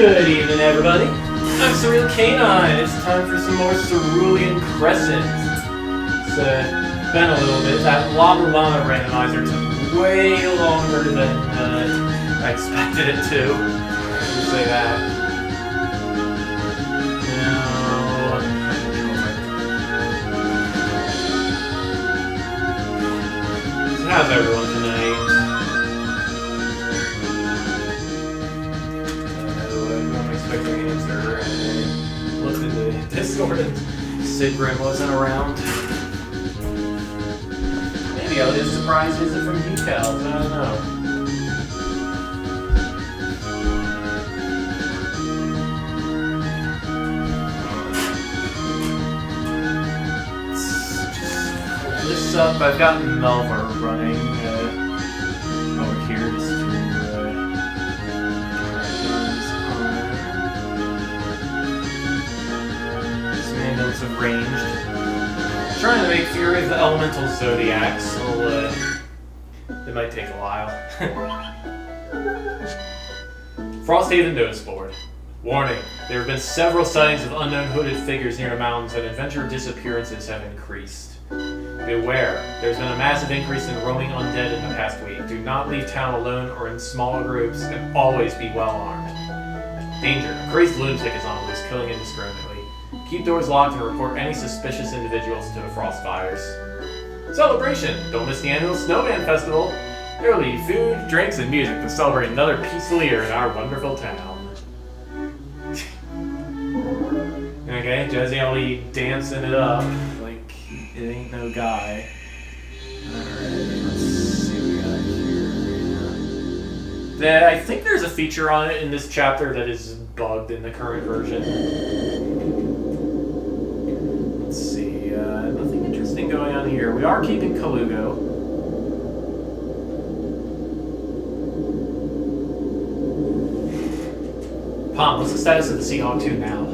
Good evening, everybody. I'm Cerulean Crescent. It's time for some more Cerulean Crescent. It's been a little bit. That Lava randomizer took way longer than I expected it to. Let's say that. So how's everyone tonight? Looked into Discord and Sigrid wasn't around. Maybe I'll just surprise visit from decals, I don't know. This up, I've got Melver running over here just to of ranged. Trying to make Fury of the Elemental Zodiac, so it might take a while. Frosthaven Notice Board. Warning, there have been several sightings of unknown hooded figures near the mountains and adventure disappearances have increased. Beware, there's been a massive increase in roaming undead in the past week. Do not leave town alone or in smaller groups and always be well armed. Danger, a crazed lunatic is on the loose, killing indiscriminately. Keep doors locked and report any suspicious individuals to the Frostfires. Celebration! Don't miss the annual Snowman Festival! There will be food, drinks, and music to celebrate another peaceful year in our wonderful town. Okay, Jezzy dancing it up like it ain't no guy. Alright, let's see what we got here. I think there's a feature on it in this chapter that is bugged in the current version. Nothing interesting going on here. We are keeping Kalugo. Pom, what's the status of the Seahawk 2 now?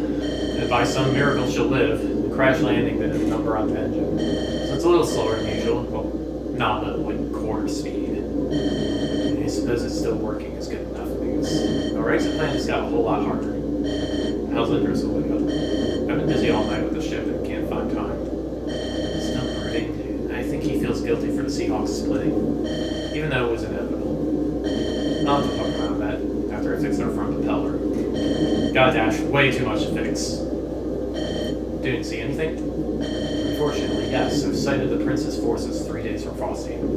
If by some miracle she'll live, the crash landing did a number on the engine. So it's a little slower than usual. Well, not at like quarter speed. I suppose it's still working is good enough because the exit plan just got a whole lot harder. How's Lindros holding up? I've been busy all night with the ship and can't find time. Still brooding. I think he feels guilty for the Seahawks splitting, even though it was inevitable. I'll have to talk about that after I fix our front propeller. Gotta dash, way too much to fix. Didn't see anything? Unfortunately, yes. I've sighted the Prince's forces 3 days from Frosthaven.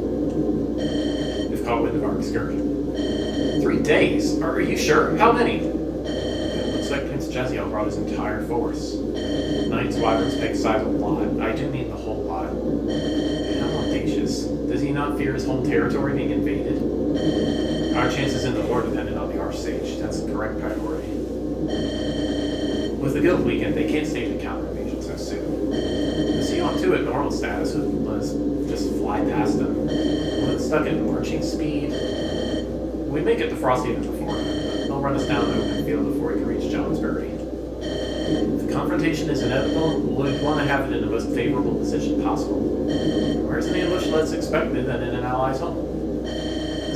They've caught wind of our excursion. 3 days? Are you sure? How many? Like Prince Jezziel brought his entire force. Knights, wyverns, pigs, size a lot. I do mean the whole lot. I'm audacious. Does he not fear his home territory being invaded? Our chances in the war depended on the Archsage. That's the correct priority. With the Guild weekend, they can't stage a counter invasion so soon. The Seahawk 2 at normal status would let us just fly past them. When it's stuck at marching speed, we make it to Frosthaven before them. They'll run us down the open field before we can reach Johnsbury. If the confrontation is inevitable, we'd want to have it in the most favorable position possible. Where's an ambush less expected than in an ally's home?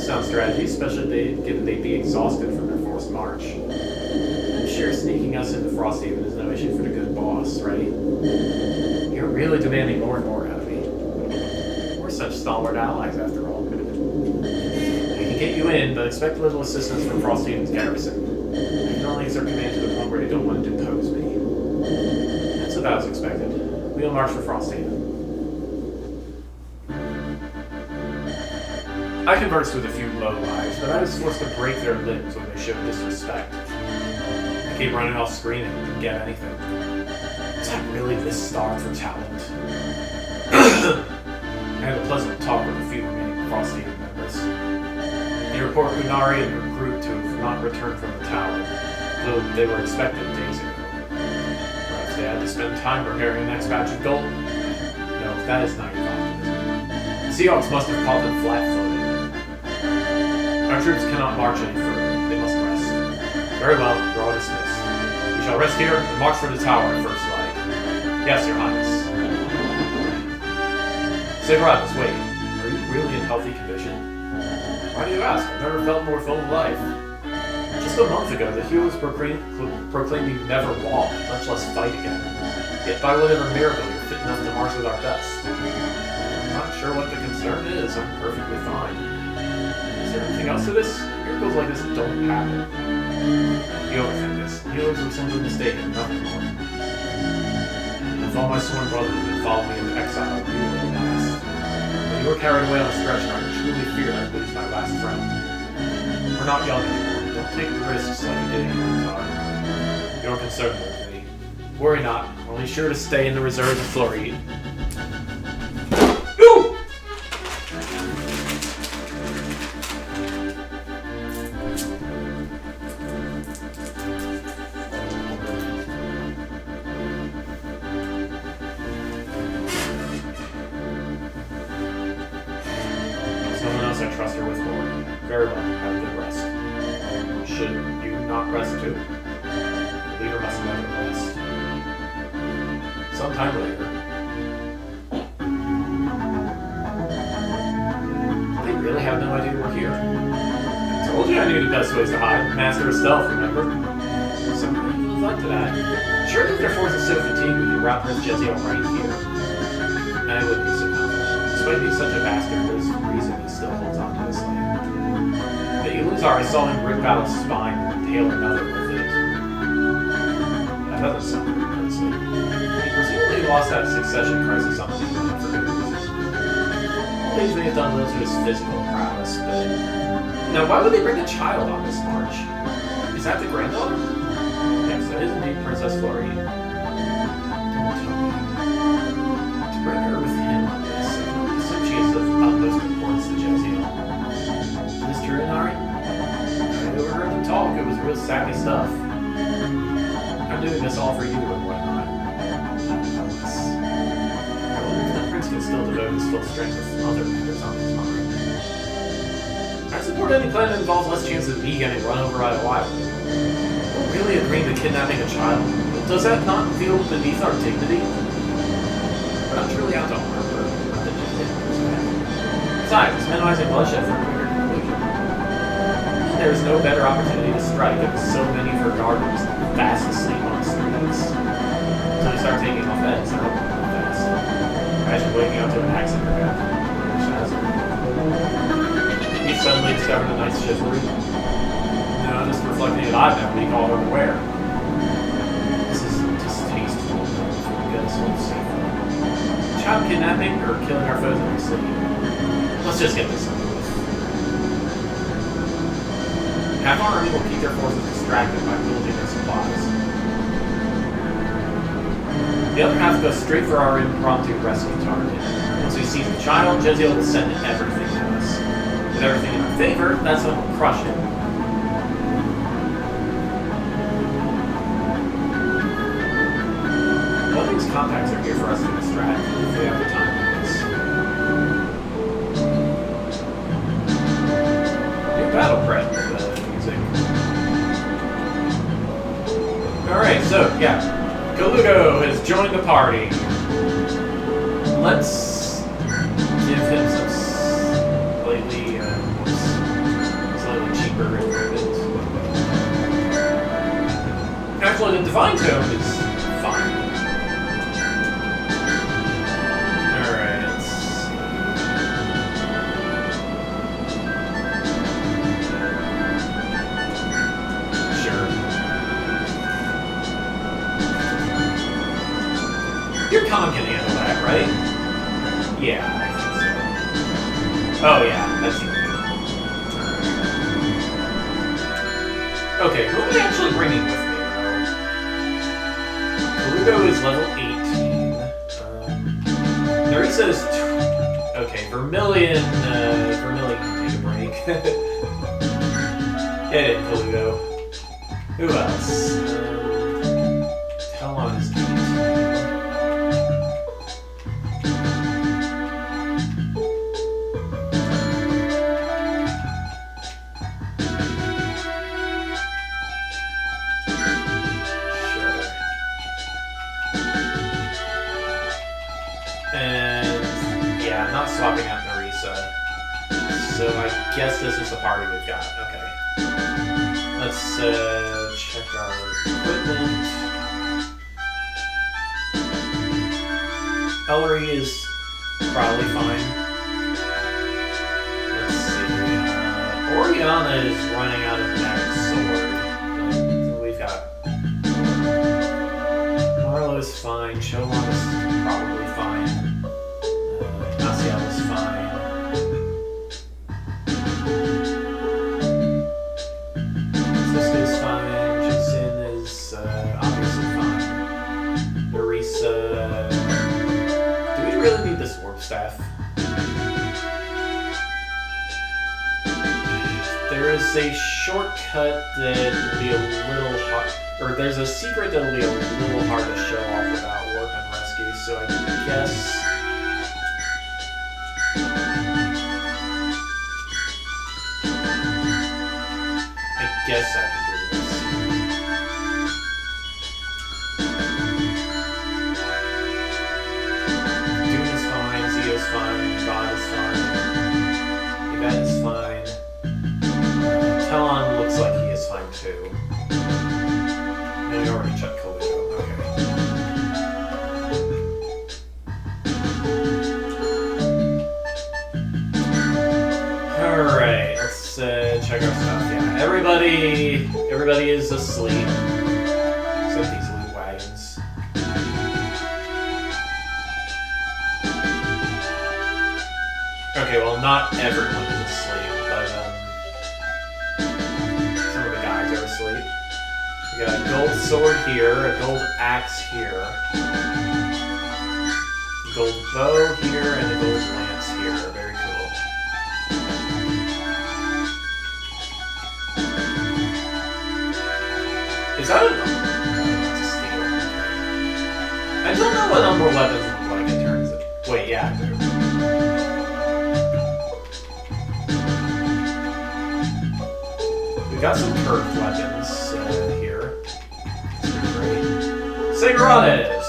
Sound strategy, especially given they'd be exhausted from their forced march. I'm sure sneaking us into Frosthaven is no issue for the good boss, right? You're really demanding more and more out of me. We're such stalwart allies, after all. Get you in, but expect little assistance from Frosthaven's garrison. I can only exert command to the point where they don't want to depose me. That's about as expected. We'll march for Frosthaven. I conversed with a few lowlives, but I was forced to break their limbs when they showed disrespect. I keep running off screen and didn't get anything. Is that really this starved for talent? I had a pleasant talk with a few remaining Frosthaven members. They report Unari and her group to have not returned from the tower, though they were expected days ago. Perhaps they had to spend time preparing the next batch of gold? No, that is not your optimism. The Seahawks must have caught them flat-footed. Our troops cannot march any further. They must rest. Very well, we're all dismissed. We shall rest here and march for the tower at first light. Yes, Your Highness. Sigrid, wait. Are you really in healthy condition? Why do you ask? I've never felt more full of life. Just Just a month ago, the healers proclaimed you never walk, much less fight again. Yet by whatever miracle, you're fit enough to march with our best. I'm not sure what the concern is. I'm perfectly fine. Is there anything else to this? Miracles like this don't happen. You overthink this. Healers were simply mistaken, nothing more. If all my sworn brothers had followed me into exile, you would have last. When you were carried away on a stretcher, I truly feared I'd lose my last friend. We're not young anymore. Don't take risks like you did in your time. You're concerned with me. Worry not. We're only sure to stay in the reserves of Floride. Someone else I trust her with more. Very well. Have a good rest. Should you not rest too? The leader must never rest. Sometime later. They really have no idea we're here. I told you I knew the best ways to hide. Master of stealth, remember? Somebody lives up to that. Sure that their forces so fatigued we can rout Prince Jezio right here. I wouldn't be so confident. Despite being such a bastard, there's reason he still holds on to this land. The Iluzar, I saw him rip out his spine and impale another with it. That doesn't sound good, honestly. He presumably lost that succession crisis on the planet for good reason. All these may have done little to his physical prowess, but... Now, why would they bring a child on this march? Is that the granddaughter? Yes, that is indeed Princess Florine. Don't tell me. To bring her with him on this, I can only assume she is of utmost importance to Jezio. Is this true, Inari? I overheard them talk. It was real sappy stuff. I'm doing this all for you and whatnot. I wonder if the prince can still devote his full strength with other matters on his mind. I support any plan that involves less chance of me getting run over by a wild. Really agreeing to kidnapping a child. Does that not feel beneath our dignity? We're not truly out to harm her. Not that you did. Besides, it's minimizing bloodshed for a bigger conclusion. There is no better opportunity to strike with so many of her guardians fast asleep on the streets. Until you start taking off ends, I don't know fast. Imagine waking up to an axe in your head. You suddenly discovered a nice chivalry. No, just reflecting that I've never been called unaware. This is distasteful. Get us home safely. Child kidnapping or killing our foes in their sleep. Let's just get this over with. Half our army will keep their forces distracted by building their supplies. The other half goes straight for our impromptu rescue target. Once we seize the child, Jezio will send everything to us. With everything in our favor, that's when we'll crush him. These contacts are here for us to distract if we have the time for this. New battle prep music. Alright, so yeah. Colugo has joined the party. Let's give him some slightly cheaper equipment. Actually, the Divine Tome is fine. Your con can handle that, right? Yeah, I think so. Oh yeah, that's true. Okay, who am I actually bringing with me, though? Colugo is level 18. Nerissa is... Okay, Vermilion can take a break. Get it, Colugo. Who else? Talon is 18. Swapping out Nerissa. So I guess this is the party we've got. Okay. Let's check our equipment. Ellery is probably fine. Let's see. Oriana is running out of max sword. We've got Marlowe's fine. Cholan is probably fine. Nasiel is fine. Siska's fine. Jinsen is obviously fine. Nerissa. Do we really need this warp staff? There is a shortcut that will be a little hard, or there's a secret that will be a little hard to show off without work on rescue, so I guess... I can do this. Dune is fine, Zio's fine, God is fine, Yvette is fine. Talon looks like he is fine too. No, we already checked Kaluto. Okay. Alright, let's check our stuff. Yeah, everybody is asleep. Except these loot wagons. Okay, well, not everyone is asleep, but some of the guys are asleep. We got a gold sword here, a gold axe here, a gold bow here, and a gold lance here. Very cool. Is that a number? No, that's a steel. I don't know what number weapons look like in terms of... Wait, yeah, I do. We got some curved weapons here. That's pretty great. Segarates!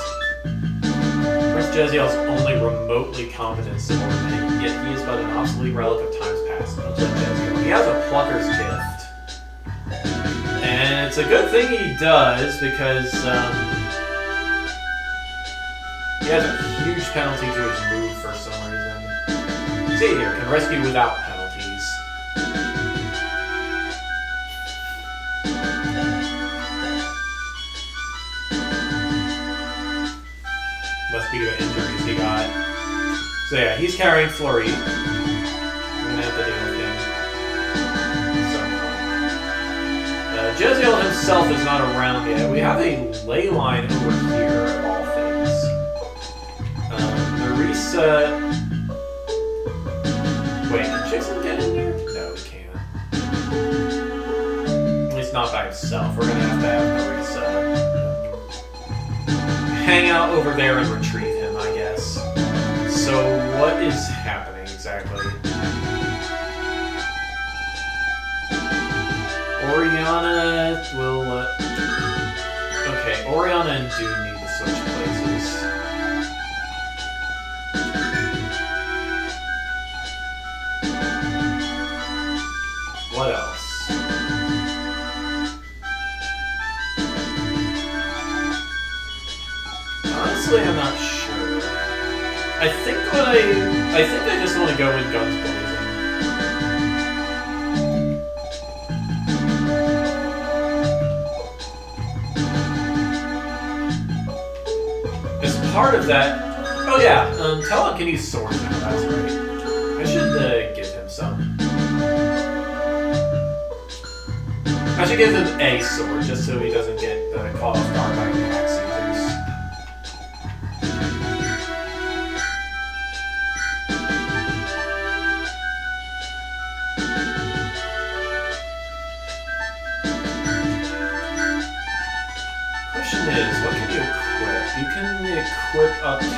Prince Jeziel's only remotely competent subordinate, yet he is but an obsolete relic of times past. Much like Jeziel. He has a plucker's gift. And it's a good thing he does, because he has a huge penalty to his move for some reason. See here, can rescue without penalties. Must be the injuries he got. So yeah, he's carrying Flurry. We're gonna have to deal with him. Jeziel himself is not around yet. We have a ley line over here, of all things. Nerissa... Wait, can Chixon get in here? No, he can't. At least not by himself. We're gonna have Nerissa hang out over there and retrieve him, I guess. So, what is happening exactly? Oriana will... Okay, Oriana and Dune need to switch places. What else? Honestly, I'm not sure. I think I just want to go with guns blazing. Part of that... Oh yeah, Talon can use swords now, that's right. I should give him some. I should give him a sword, just so he doesn't get caught off guard by the axe users. Question is, what can you equip? You can equip up to a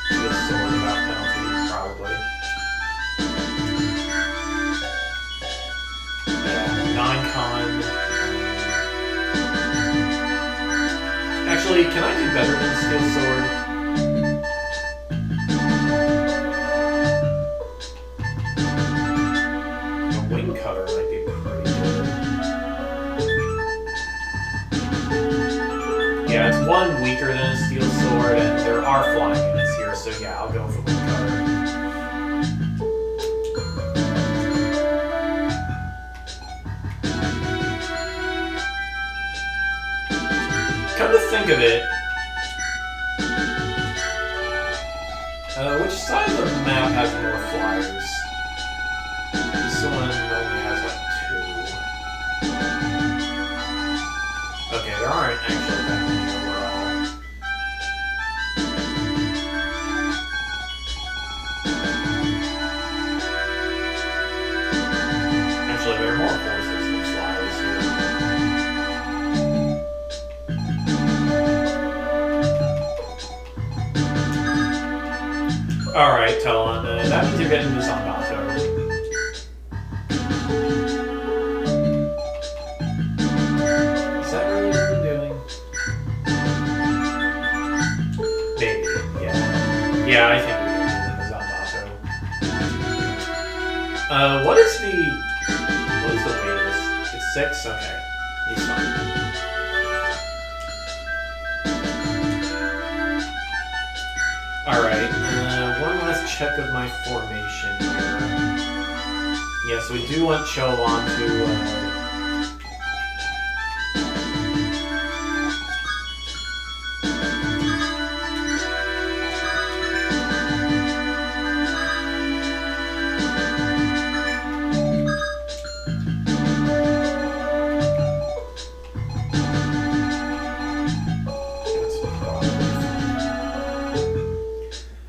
steel sword without penalty, probably. Yeah, 9-con. Actually, can I do better than steel sword? A wing cutter might be Yeah, it's one weaker than a steel sword, and there are flying units here, so yeah, I'll go for wind cover. Come to think of it, which side of the map has more flyers? This one only has like 2. Okay, there aren't actually that many overall. Actually, there are more forces than flyers here. Alright, Talon, that means you're getting this on Bato. Is that really what we're doing? Maybe, yeah. Yeah, I think we're doing this on Bato. What is the weight of this? It's 6? Okay. He's fine. Alright, one last check of my formation here. Yes, we do want Cholon to,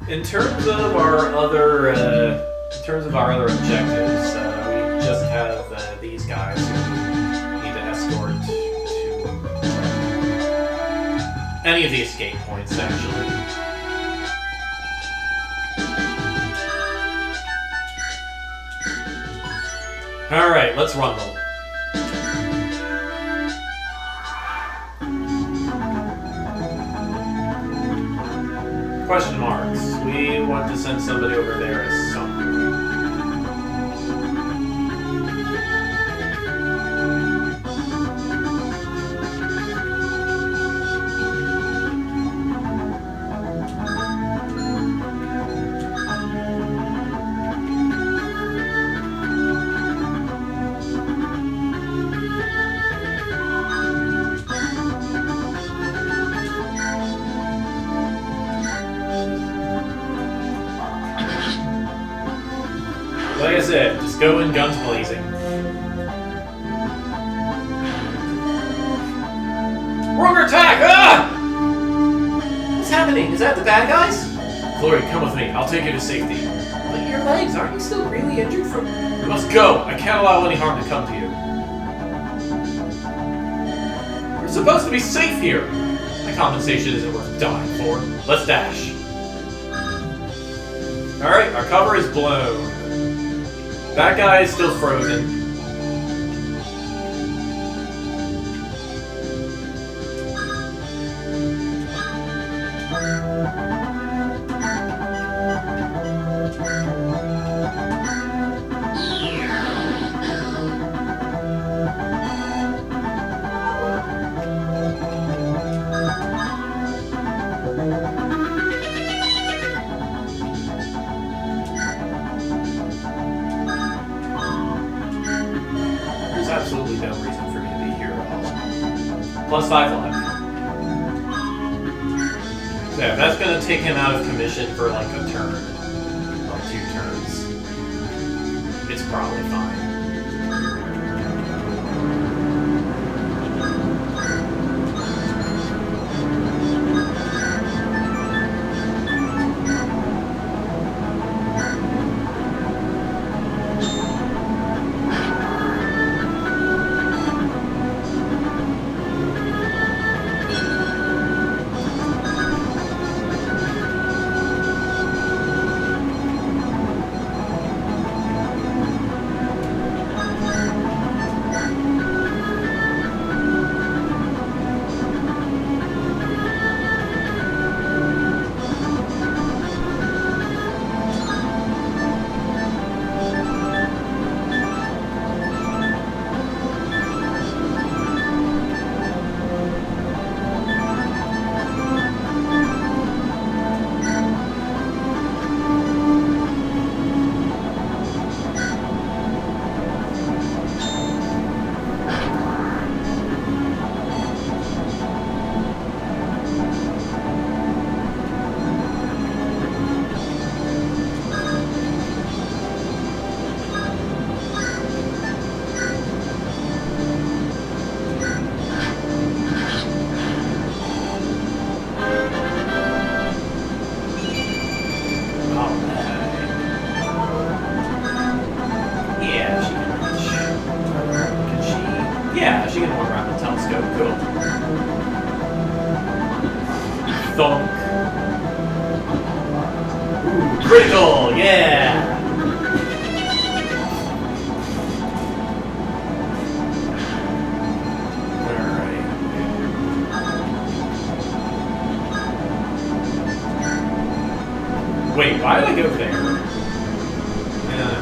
In terms of our other objectives, we just have these guys who need to escort to any of the escape points, actually. Alright, let's rumble. Question marks. We want to send somebody over there as some. Like I said, just go in guns blazing. We're under attack! Ah! What's happening? Is that the bad guys? Glory, come with me. I'll take you to safety. But your legs, aren't you still really injured from... You must go! I can't allow any harm to come to you. We're supposed to be safe here! My compensation isn't worth dying for. Let's dash. Alright, our cover is blown. That guy is still frozen. Absolutely no reason for me to be here at all. Plus 5 luck. So yeah, that's going to take him out of commission for like a turn. Or 2 turns. It's probably fine. Thunk. Ooh, critical, yeah! Alright. Wait, why did I go there? Yeah.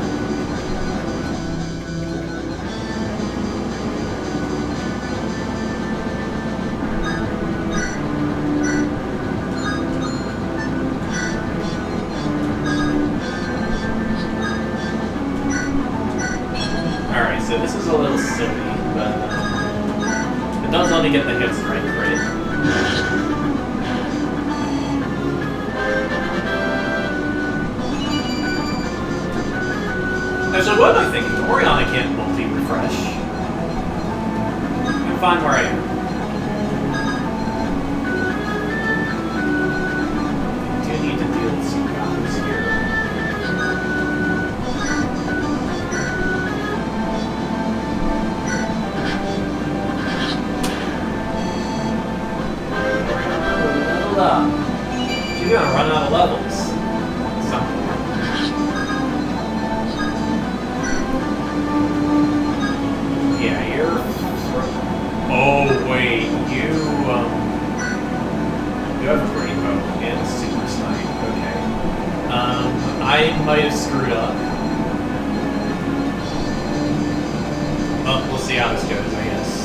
Alright, so this is a little silly, but it does let me get the hits right, right? Actually, what am I thinking? Oriana can't multi-refresh. I'm fine where I am. I do need to deal with some guys here. She's gonna run out of levels. Yeah, you're. Oh wait, you have a pretty bow and a super snipe. Okay. I might have screwed up. Well, we'll see how this goes, I guess.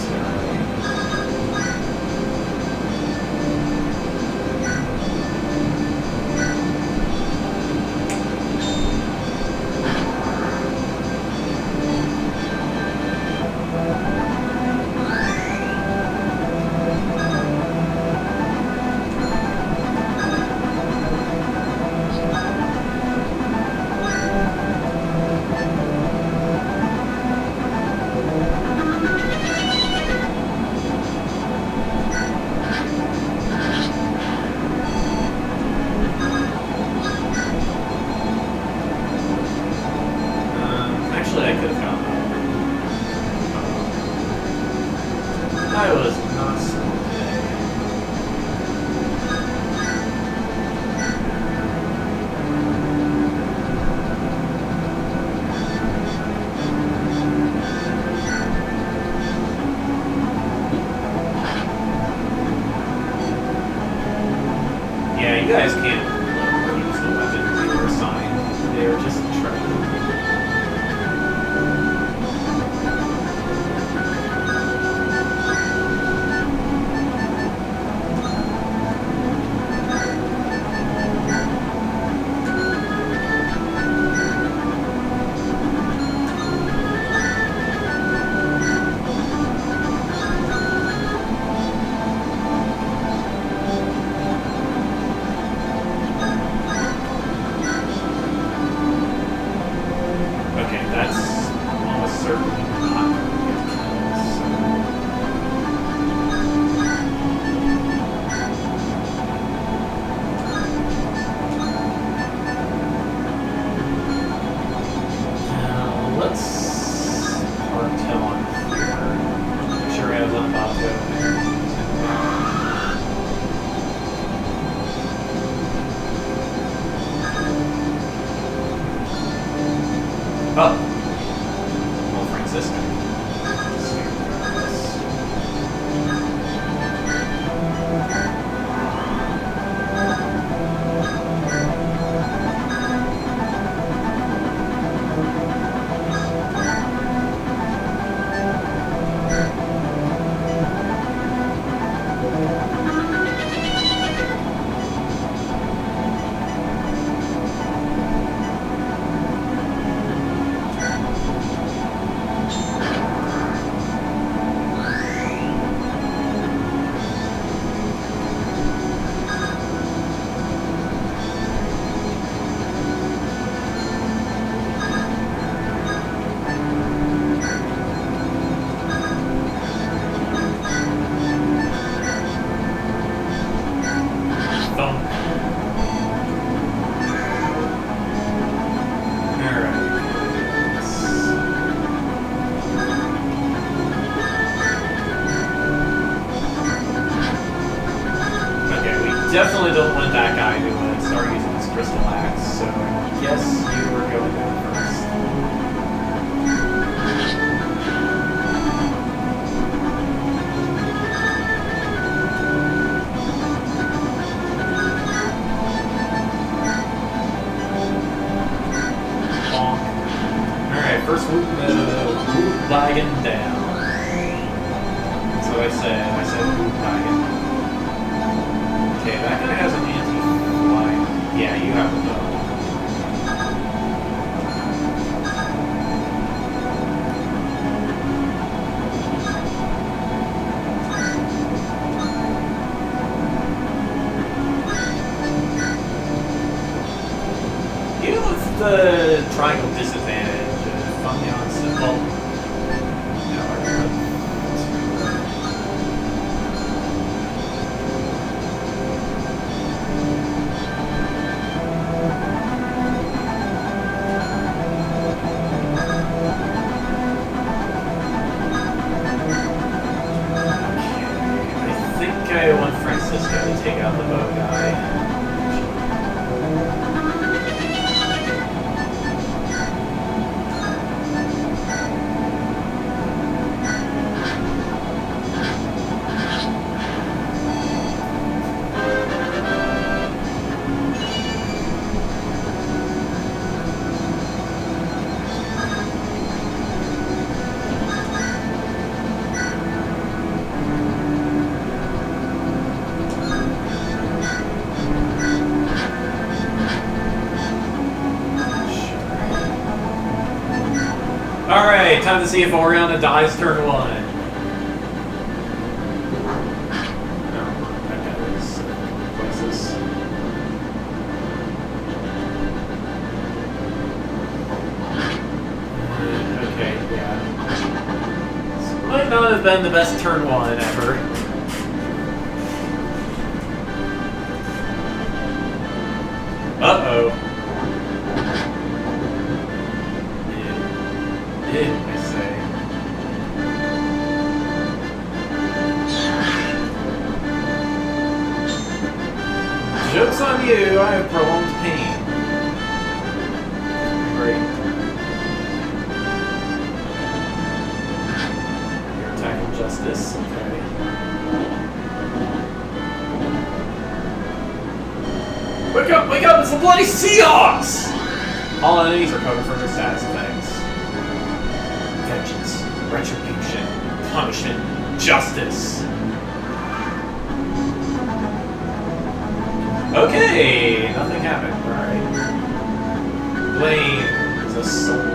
Actually, I could have gotten that. I was not smart today. Yeah, you guys can't use the weapons you were assigned. They are just trapped. Oh. Well, Francisco. definitely don't want that guy to start using his crystal axe, so I guess you were going down first. First move wagon down. That's what I said. I said move wagon. Okay, that guy has an anti-fly. Yeah, you have a bow. You with the triangle disadvantage. On simple. I think I want Francisco to take out the bow guy. Alright, time to see if Oriana dies turn 1. Okay, yeah. This might not have been the best turn 1 ever. Uh-oh. I say. Joke's on you, I have prolonged pain. Great. You're attacking justice, okay. Wake up, it's the bloody Seahawks! All enemies are covered from their status effects. Vengeance, retribution, punishment, justice. Okay, nothing happened. Alright. Blame is a soul.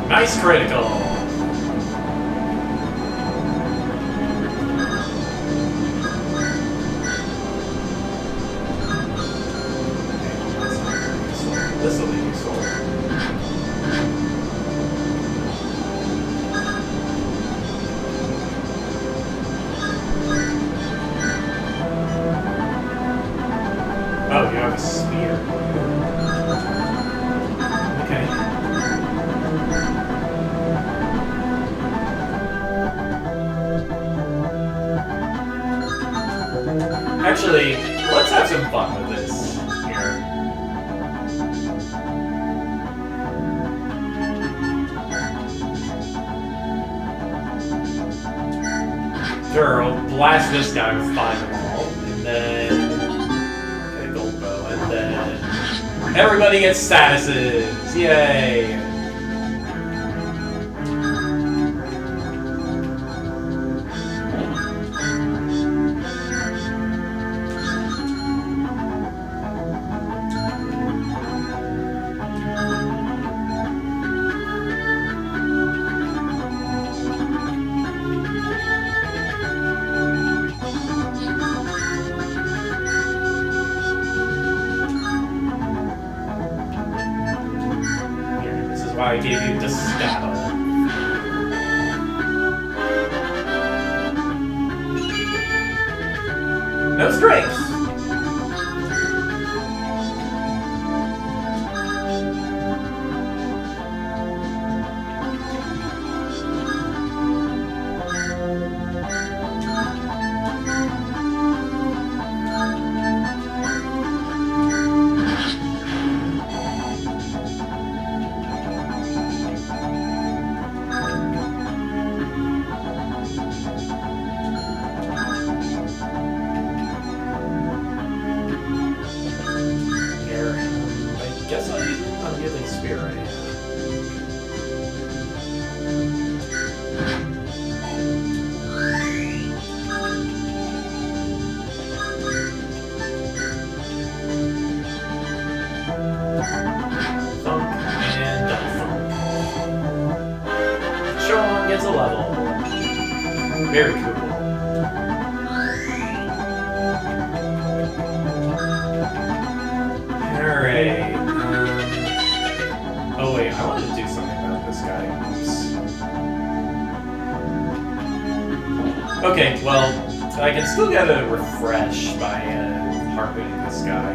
Nice critical. This will be useful. Oh, you have a spear. Okay. Actually, let's have some fun with this. Sure, I'll blast this guy with fireball, and then okay, gold bow, and then everybody gets statuses! Yay! I gave you the stat. No strength. Gets a level. Very cool. Alright. Oh wait, I wanted to do something about this guy. Oops. Okay, well, I can still get a refresh by harpooning this guy.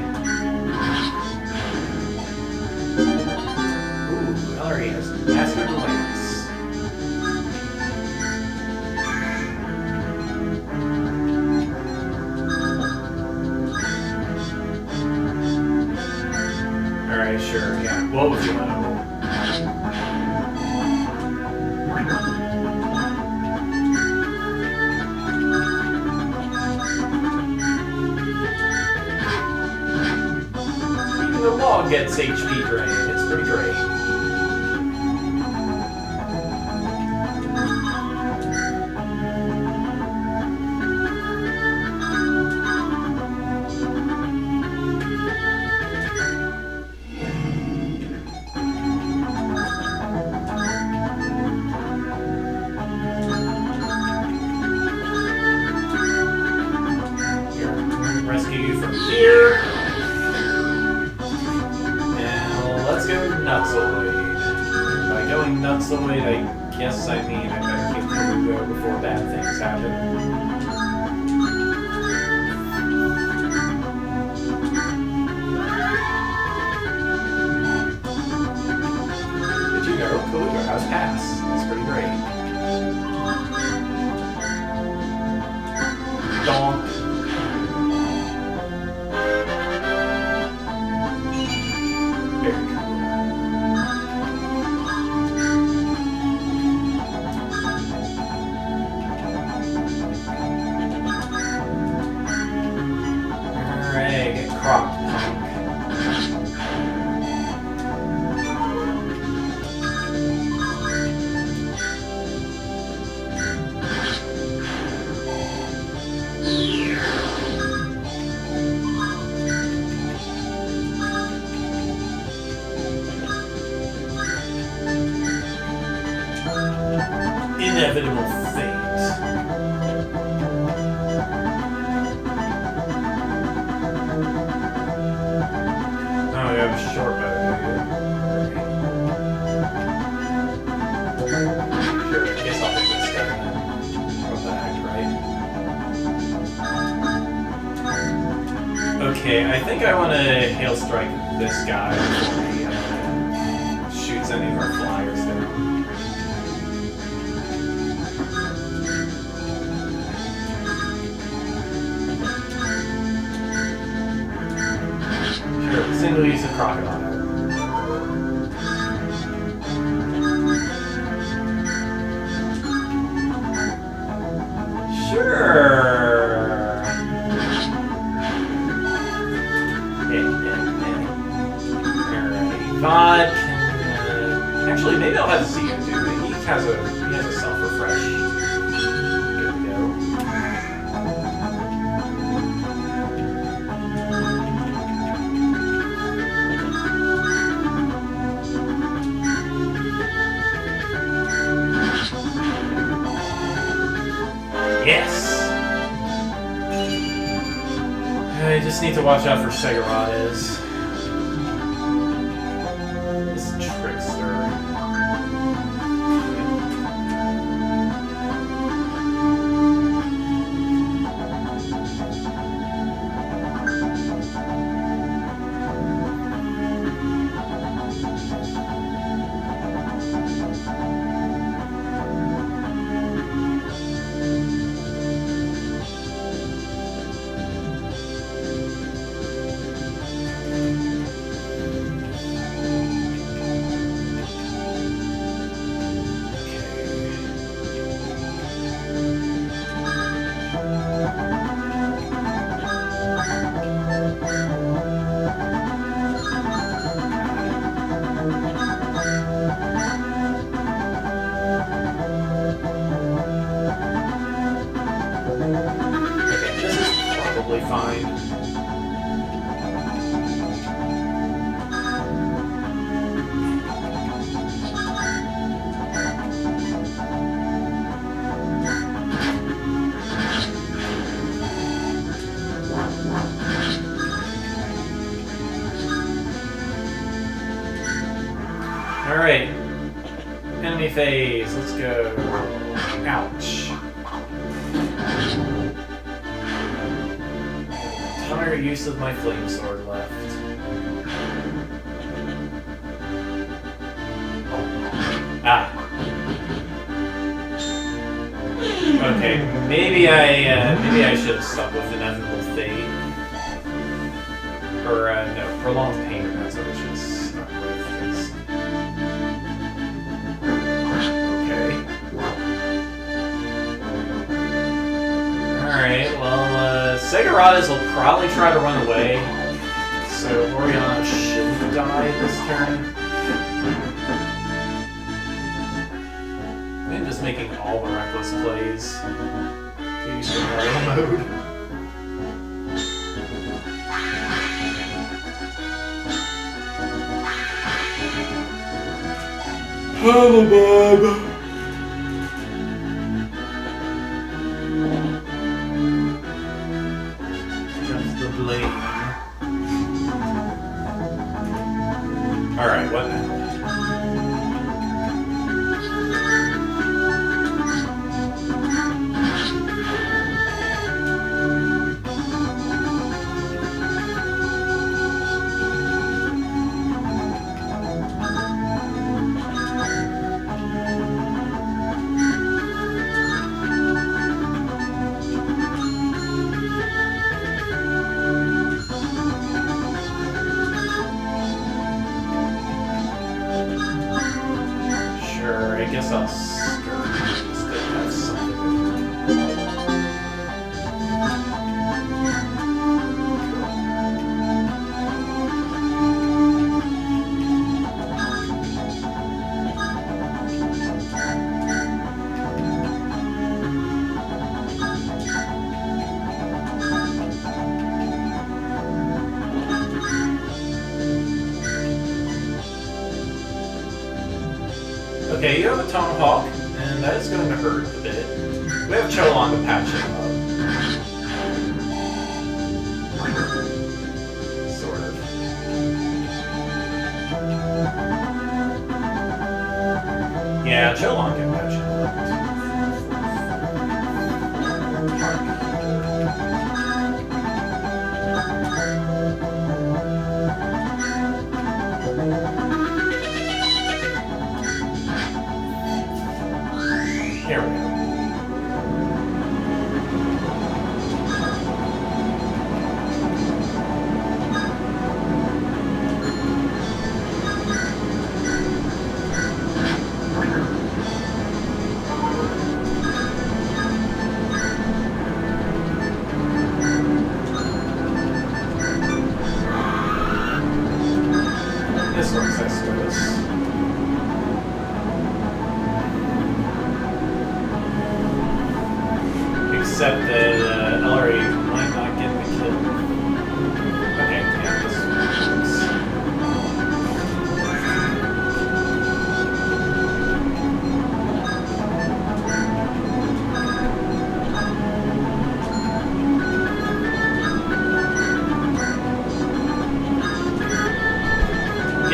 Ooh, already has massive awareness. Alright, sure, yeah. What would you know? Even the log gets HP drain. It's pretty great. Rescue you from here. And let's go Nutsoid. By going Nutsoid, I guess I mean I better keep Kalugo before bad things happen. Did you know Kalugo has pass? That's pretty great. Donk. Crop. Inevitable fate. Oh, you have a short bow, do you? Sure, I guess I'll take this guy then. Go back, right? Okay, I think I want to hail strike this guy before he shoots any of our flyers down. Single use of crocodile. Sure. Actually, maybe I'll have Zio do it. He has a self-refresh. Good to go. Yes! I just need to watch out for Segarades. This trickster. Fine. All right. Enemy phase. Let's go. Ouch. Entire use of my flame sword left. Ah. Okay, maybe I should have stuck with Inevitable Fate. Or no, Prolonged Pain. That's what I should have stuck with. 'Cause... Okay. Alright, well, Segarades will probably try to run away, so Oriana shouldn't die this turn. I'm just making all the reckless plays to use survival mode. Oh, Bob! Alright, what now? I guess I'll stir just to have something. Okay, you have a Tomahawk, and that is going to hurt a bit. We have Cholon to patch him up. Sort of. Yeah, Cholon can patch him up. Here we go.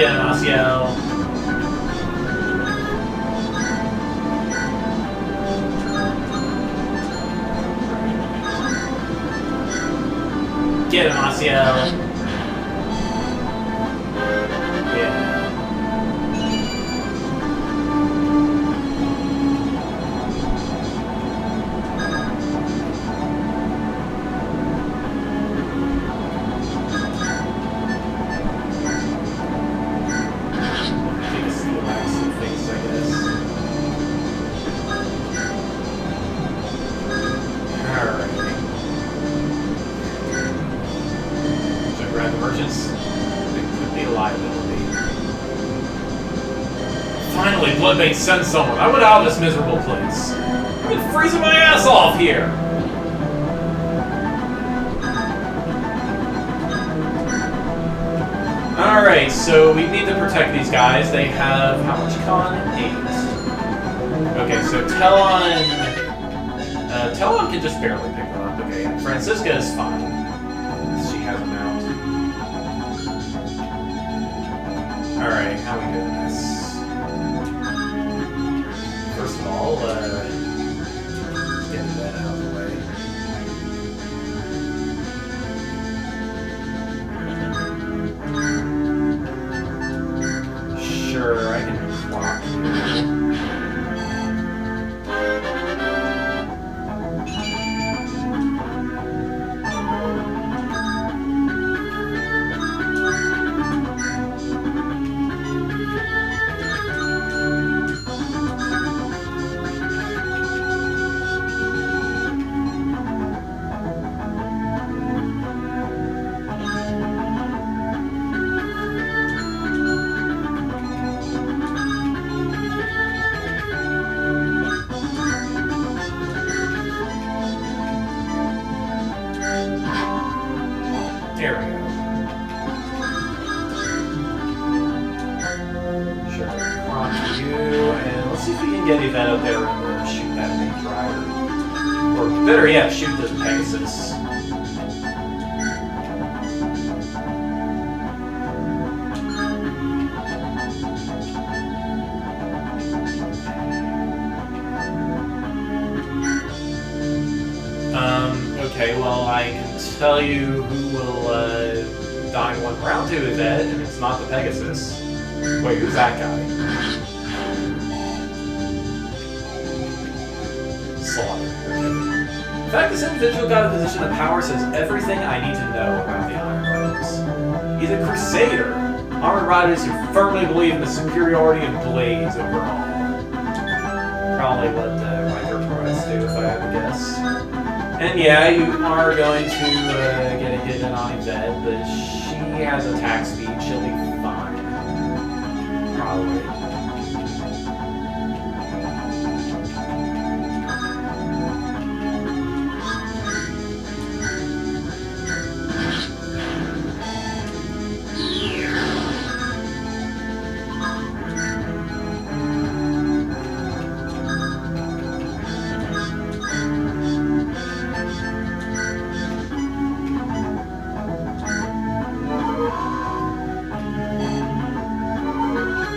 Get him, Asiel. Get him, Asiel. Yeah. Finally, Bloodbane sent someone. I would out of this miserable place. I've been freezing my ass off here. Alright, so we need to protect these guys. They have, how much con? 8. Okay, so Telon can just barely pick them up. Okay, and Francisca is fine. She has a mount. Alright, how are we doing this? First of all, get that out of the way. Sure, I can block you. There we go. Sure, cross you, and let's see if we can get Yvette out there and shoot that main driver. Or better yet, shoot the Pegasus. Okay, well, I can tell you who will die in 1 round to Yvette, and it's not the Pegasus. Wait, who's that guy? Slaughter. In fact, this individual got a position of power says everything I need to know about the Iron Riders. He's a crusader. Armored riders who firmly believe in the superiority of blades overall. Probably what Riker provides do, if I had to guess. And yeah, you are going to get a hit in on Yvette, but she has attack speed. She'll be fine. Probably.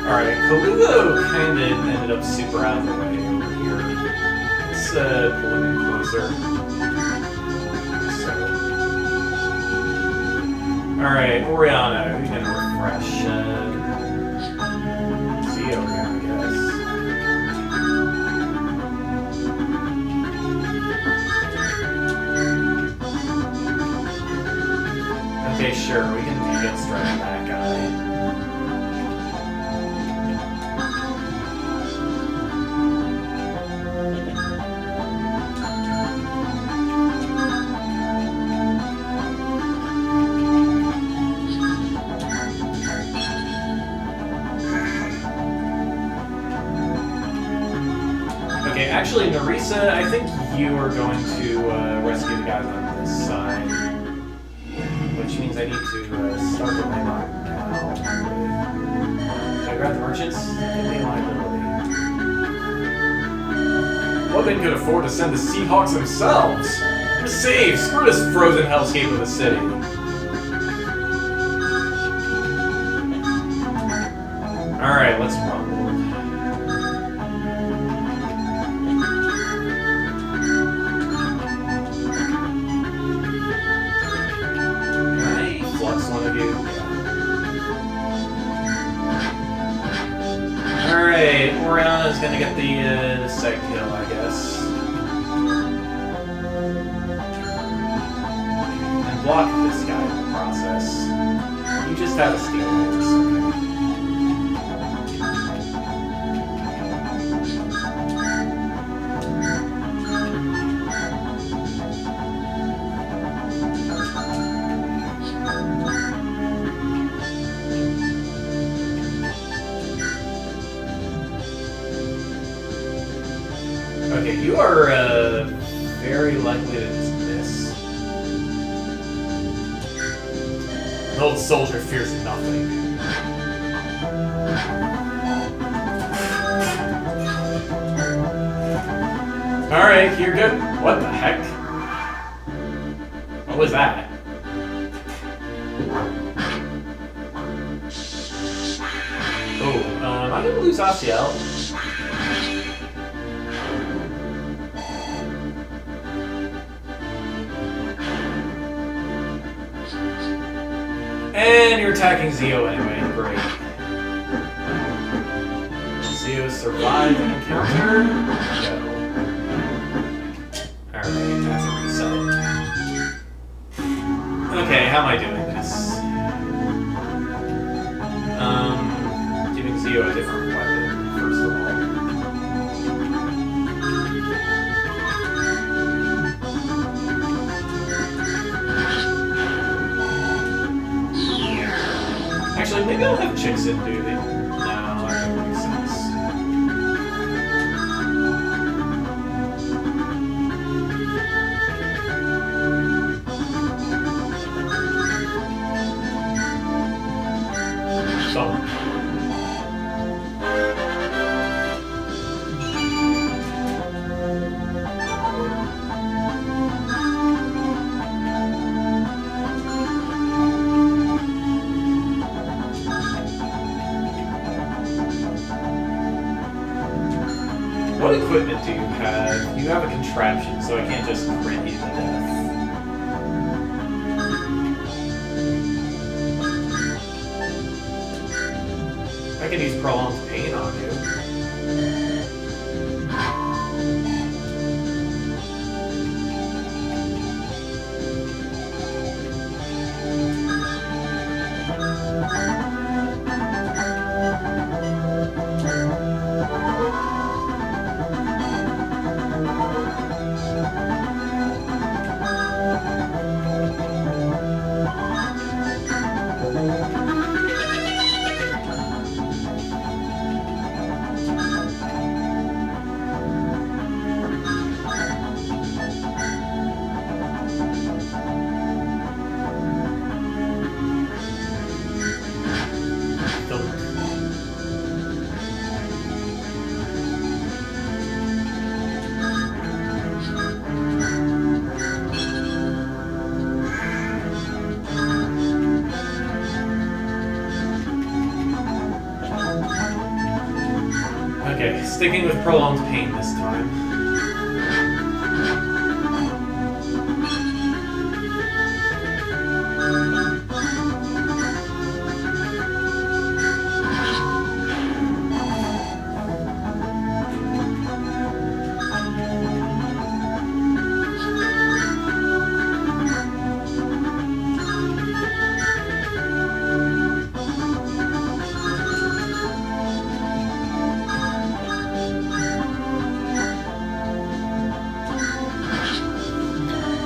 Alright, Kalugo kind of ended up super out of the way over here. Let's pull him in closer. So. Alright, Oriana, who's gonna refresh? Zio guy, I guess. Okay, sure, we can get straight on that guy. Okay, actually, Nerissa, I think you are going to rescue the guys on this side. Which means I need to start the lane line now. Can I grab the merchants? Give me liability. What they could afford to send the Seahawks themselves? We're safe! Screw this frozen hellscape of a city. Alright, let's rumble. Can I flux one of you? Alright, Oriana's gonna get the seg kill, I guess. And block this guy in the process. You just have a steal lace, okay. Okay, you are very likely to just miss. An old soldier fears nothing. Alright, you're good. What the heck? What was that? Oh, I'm gonna lose Asiel. And you're attacking Zio anyway, great. Zio survived the encounter. Go. Alright, that's a reset. Okay, how am I doing this? Giving Zio a different weapon, first of all. Actually, maybe I'll have Chixit do the... No, that doesn't make sense. So... What equipment do you have? You have a contraption, so I can't just crit you to death. I could use prolonged pain on you. Okay, sticking with prolonged pain this time.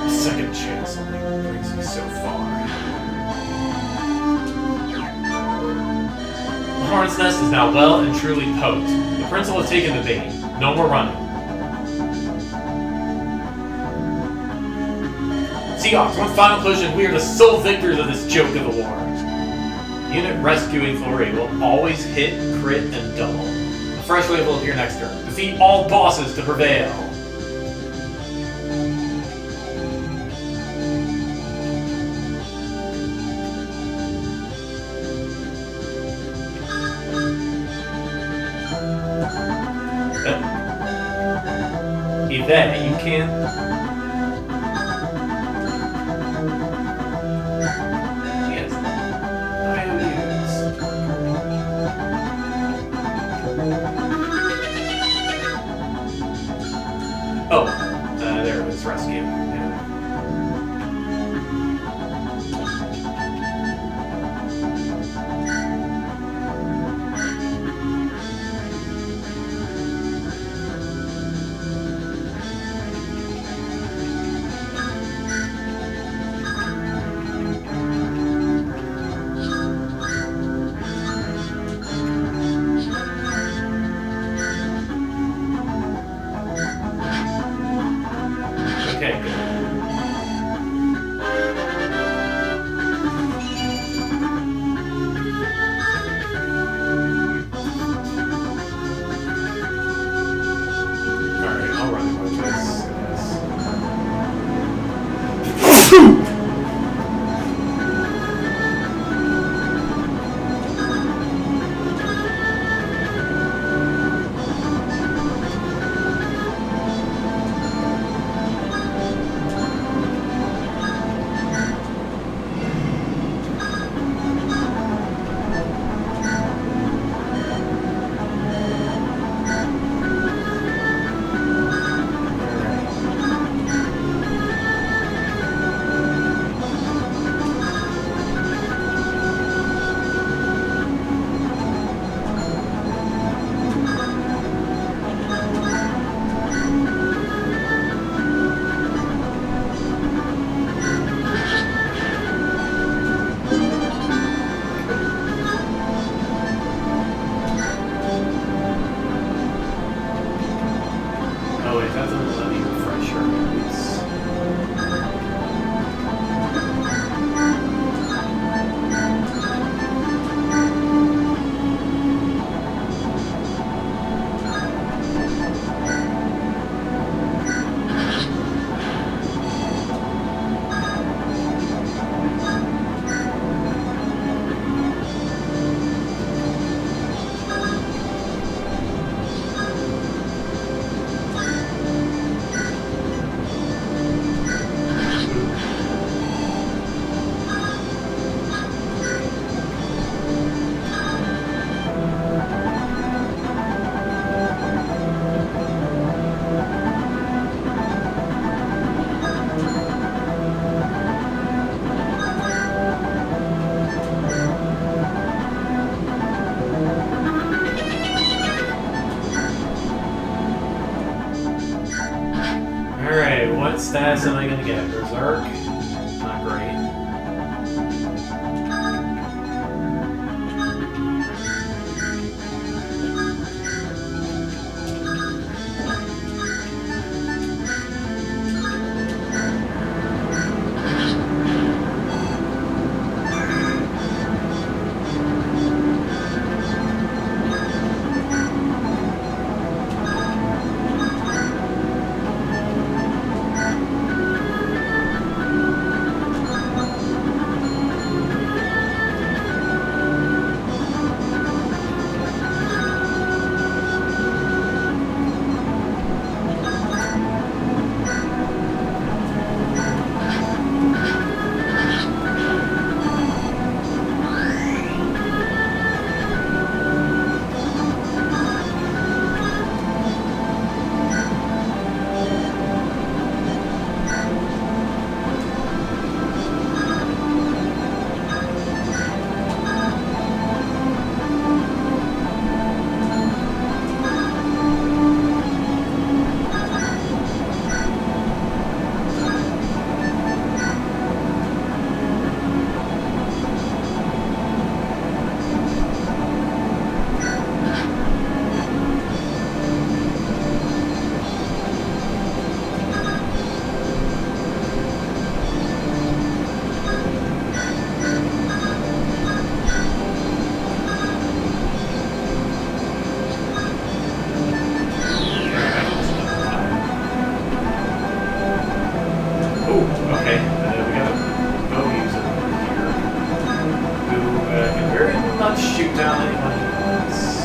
Second chance only brings me so far. The hornet's nest is now well and truly poked. The principal has taken the bait. No more running. Seahawks, one final collision. We are the sole victors of this joke of the war. Unit rescuing Flurry will always hit, crit, and double. A fresh wave will appear next turn. Defeat all bosses to prevail. that you can't. Yes. Oh, there it is, rescue. Yeah. Okay, good. Alright, I'll run with this. Oh wait, that doesn't let me refresh her moves. Alright, what stats am I gonna get? Berserk? Not great. shoot down anyone he wants.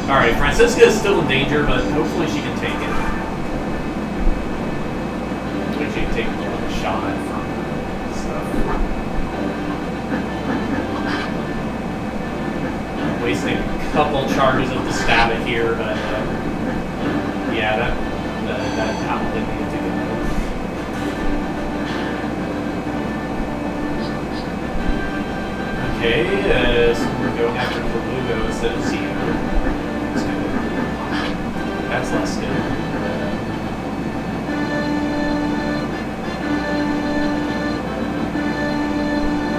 Alright, Francisca is still in danger, but hopefully she can take it. Hopefully she can take more of a shot from stuff. I'm wasting a couple charges of the stab it here, but yeah, that probably needed to go. Okay, so we're going after Beluga instead of Zio. That's less good.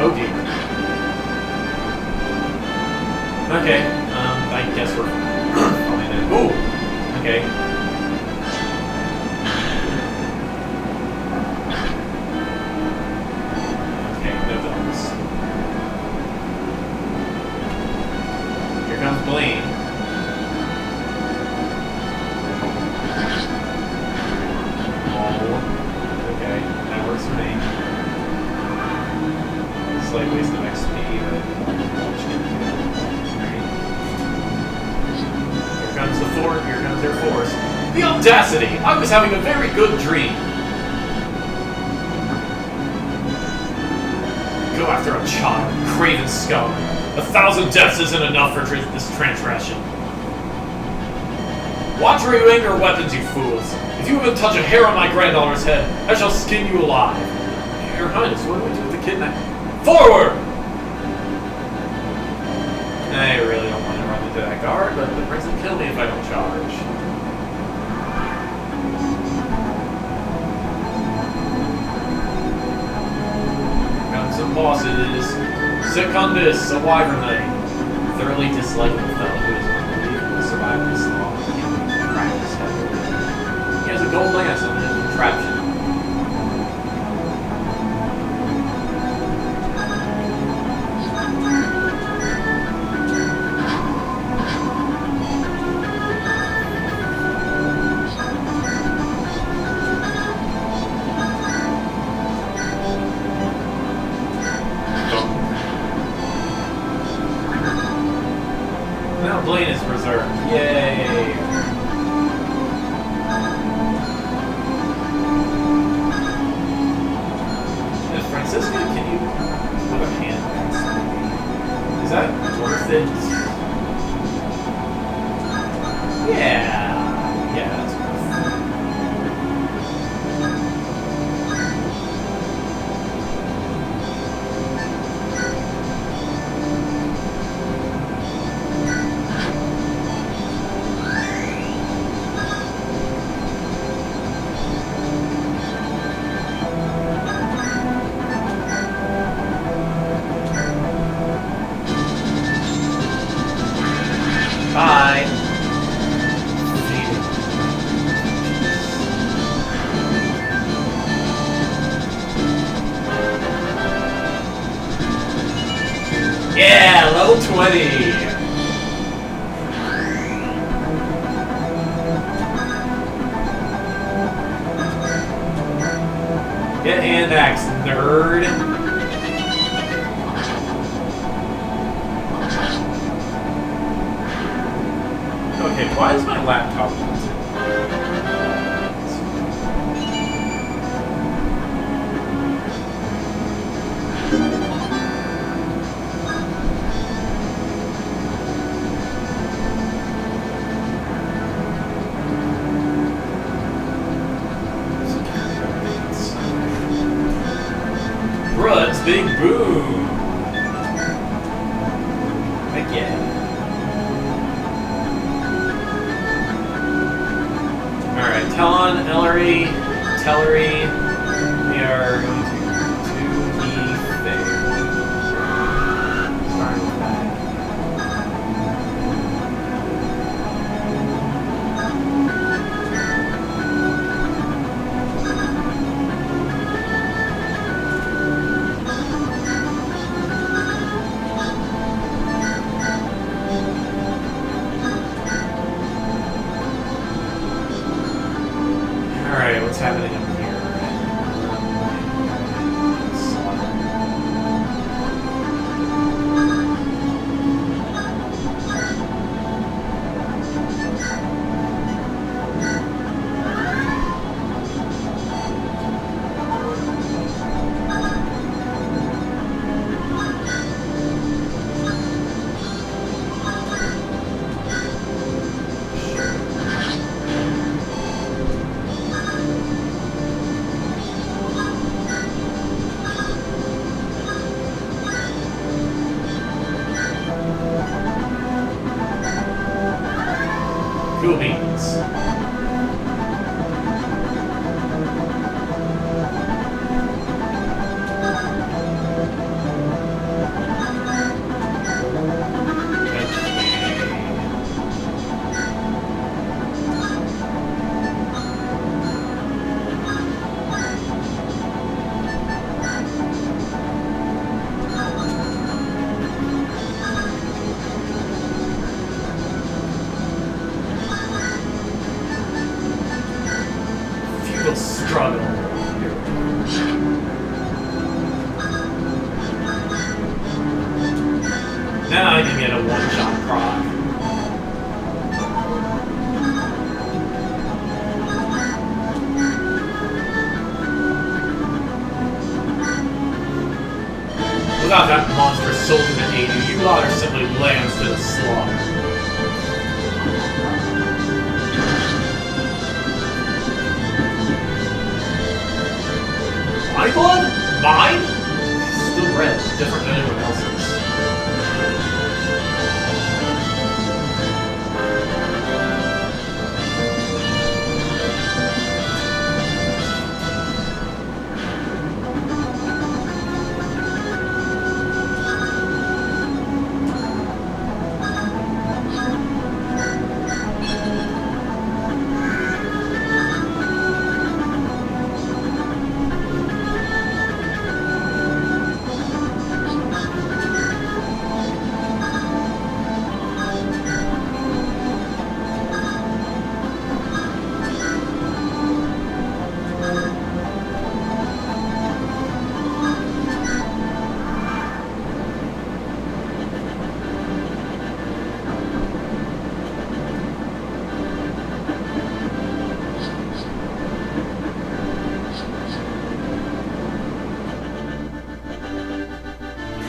Oh dear. Okay, I guess we're fine then. Ooh! Okay. Okay, no doubles. Here comes Blaine. Okay, that works for me. Slight waste of XP, but here comes the fort, here comes their force. The audacity! I was having a very good dream! Go after a child, craven scum. 1,000 deaths isn't enough for this transgression. Watch where you aim your weapons, you fools! If you even touch a hair on my granddaughter's head, I shall skin you alive. Your Highness, what do we do with the kidnap? Forward! I really don't want to run into that guard, but the prince will kill me if I don't charge. Got some bosses. Secundus, a wyvern knight. Thoroughly disliking the fellow who is unbelievable to survive this long. He has a gold lance on his contraption. Now Blaine is reserved. Yay! Francisca, can you put a hand on something? Is that worth it? Yeah, that's worth Bye. Yeah, level 20. Get hand axe, nerd. Okay, why is my laptop on? Brud's Big Boom. Again. Alright, Talon, Ellery, Tellery, we are going to the fair. Starting with that. Alright, what's happening up here? Cool beans. Struggle. Now I can get a one-shot proc. Without that monstrous ultimate aid, you lot are simply lambs to the slaughter. My blood? Mine? Still red, different than anyone else's.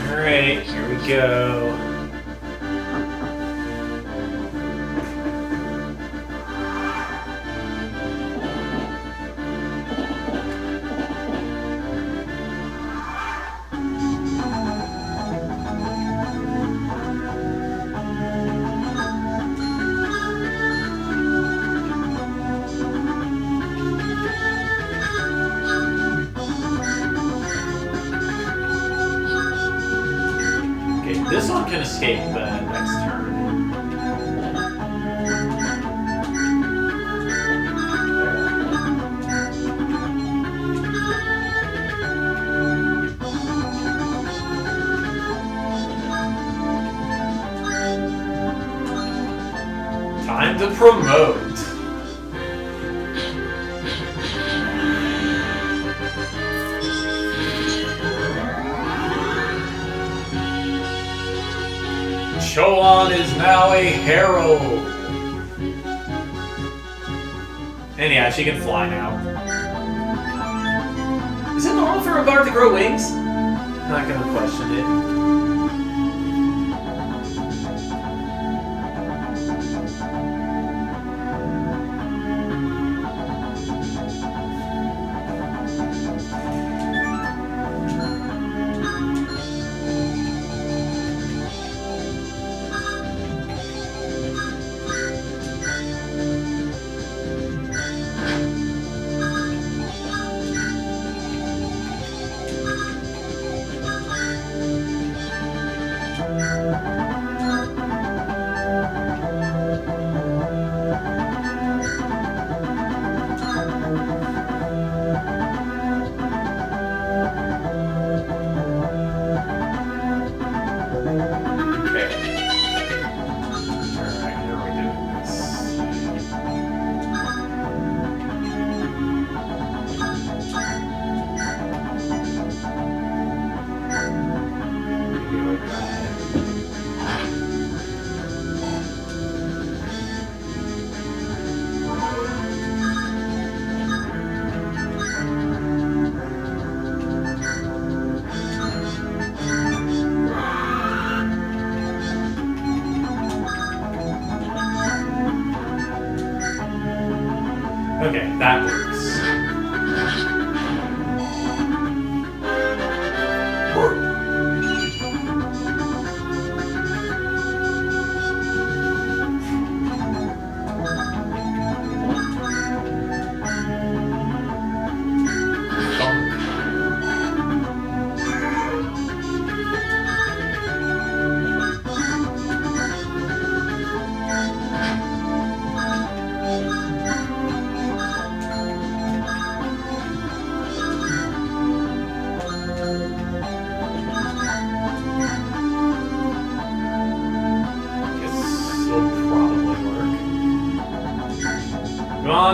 Alright, here we go. This one can escape next turn. Time to promote. Cholan is now a herald. And yeah, she can fly now. Is it normal for a bard to grow wings? Not gonna question it. Okay, that works.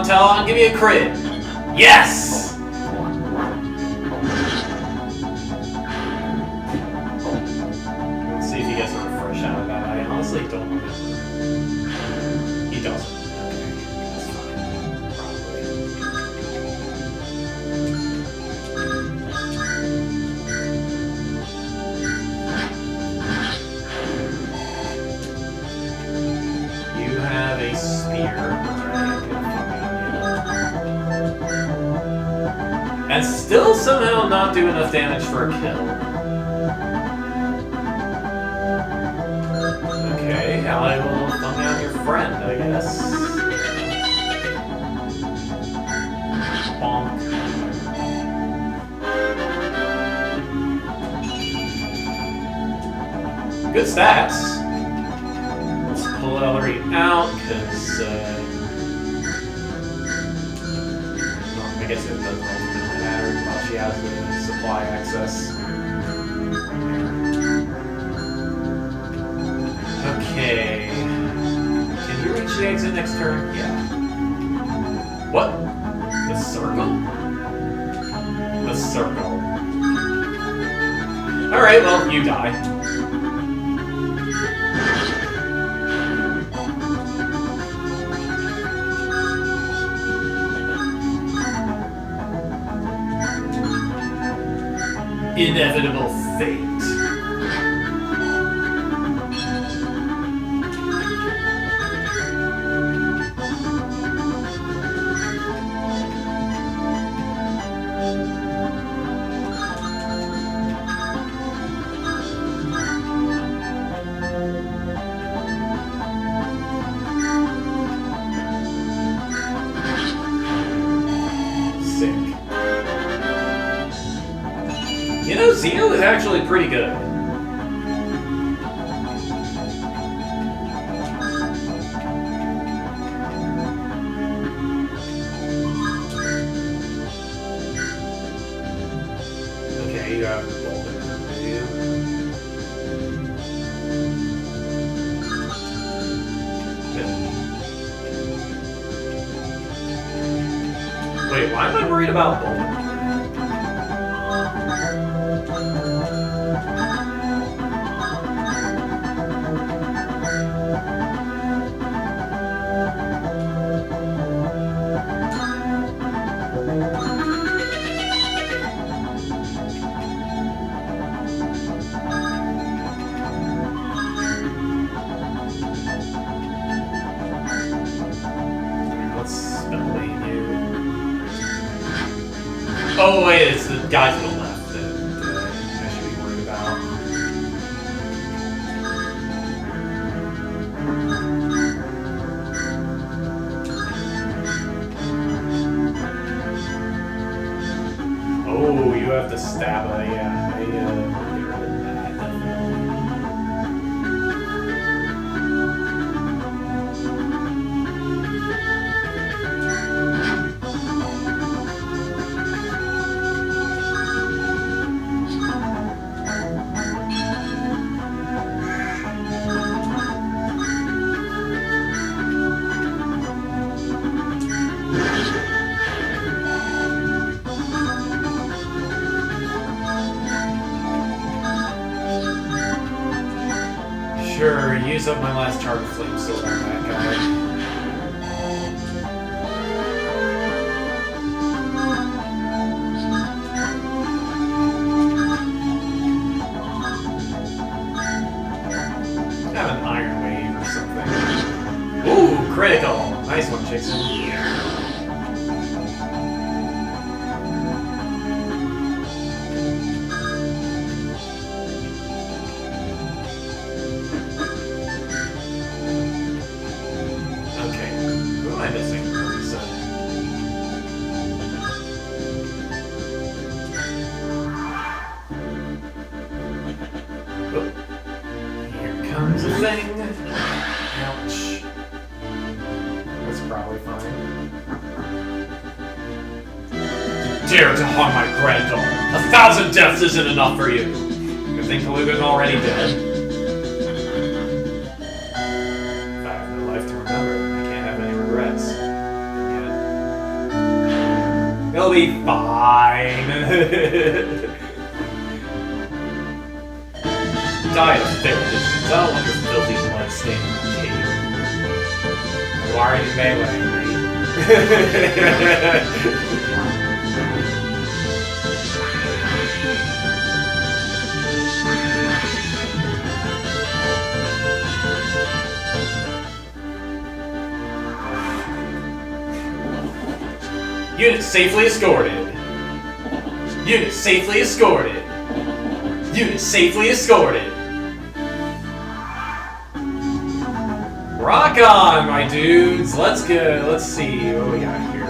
tell on, give me a crit. Yes! Let's see if he gets a refresh out of that. I honestly don't remember. He doesn't. Okay, that's fine. Probably. You have a spear. And still somehow not do enough damage for a kill. Okay, I will thumb down your friend, I guess. Bonk. Good stats. Let's pull Ellery out, because, I guess it doesn't ultimately matter while she has the supply access. Okay. Can you reach the exit next turn? Yeah. What? The circle? The circle. Alright, well, you die. Inevitable fate. You know, Zeno is actually pretty good. Okay, you have the ball there, do you? Yeah. Wait, why am I worried about bowling? Oh wait, it's the guy to the left that I should be worried about. Oh, you have to stab it. Yeah, I get rid of that. Sure, use up my last charge of flame sword on that guy. Have an iron wave or something. Ooh, critical! Nice one, Jason. Comes a thing. Ouch. That's probably fine. Dare to harm my granddaughter. 1,000 deaths isn't enough for you. You think Kaluga's already dead? If I have no life to remember, I can't have any regrets. Yet, totally fine. Diet of therapists. I don't want your filthy blood staining the cave. Why are you meleeing me? Unit safely escorted. Unit safely escorted. Unit safely escorted. Rock on, my dudes. Let's go. Let's see what we got here.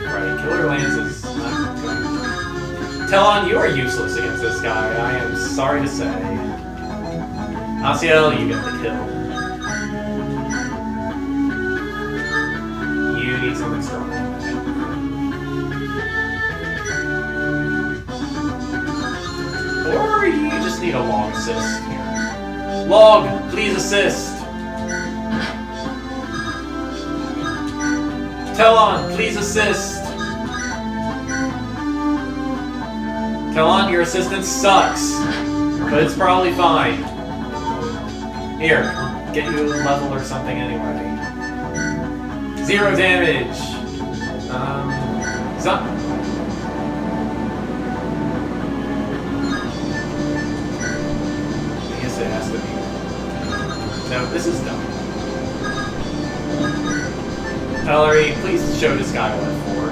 Right, Killer Lance is not going. Telon, you are useless against this guy. I am sorry to say. Asiel, you get the kill. You need something strong. Or you just need a log assist here. Log, please assist. Telon, please assist. Telon, your assistance sucks, but it's probably fine. Here, get you a level or something anyway. 0 damage. Stop. I guess it has to be. No, this is dumb. Valerie, please show this guy what for.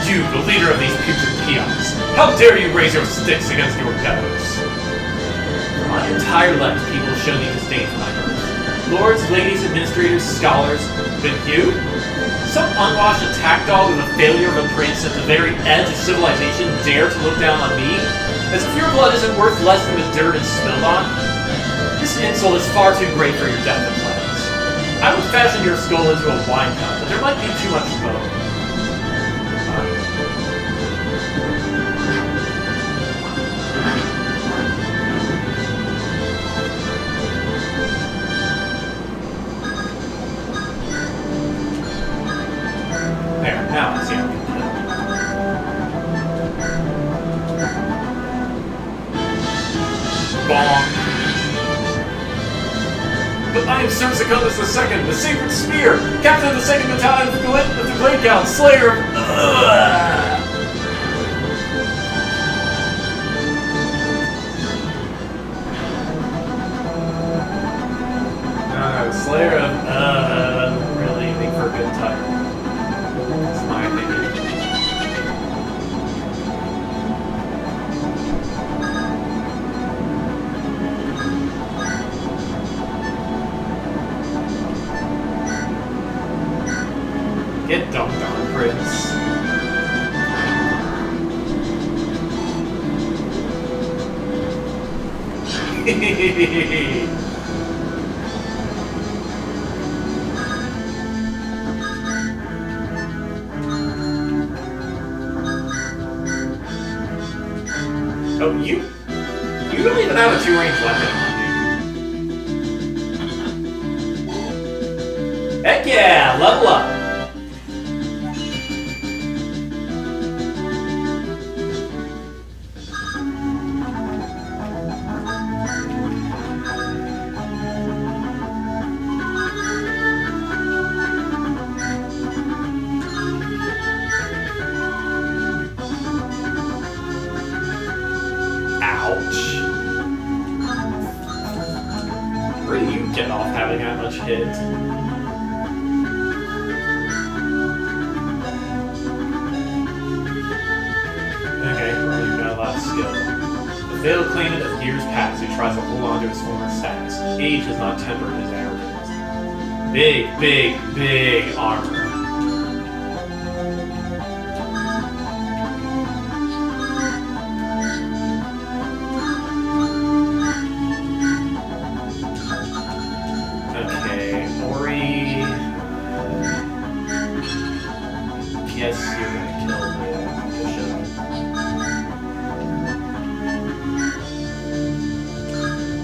You, the leader of these putrid peons, how dare you raise your sticks against your fellows? For my entire life, people show me disdain for my birth. Lords, ladies, administrators, scholars, but you? Some unwashed attack dog with a failure of a prince at the very edge of civilization dare to look down on me? As if your blood isn't worth less than the dirt it's spilled on? This insult is far too great for your death and plans. I would fashion your skull into a wine cup, but there might be too much bone. There, now let's see how we can kill. Bonk. But I am Sir Secundus II, the Sacred Spear, Captain of the 2nd Battalion of the Glade Count, Slayer of... No, Slayer of... really aiming for a good title. That's my opinion. Get dunked on, Prince. Oh, you don't even have a 2-range weapon on you. Heck yeah, level up. Where do you get off having that much hit? Okay, well, you've got a lot of skill. The failed claimant of years past who tries to hold on to his former status. Age has not tempered his arrogance. Big armor. Yes, you're gonna kill the bishop.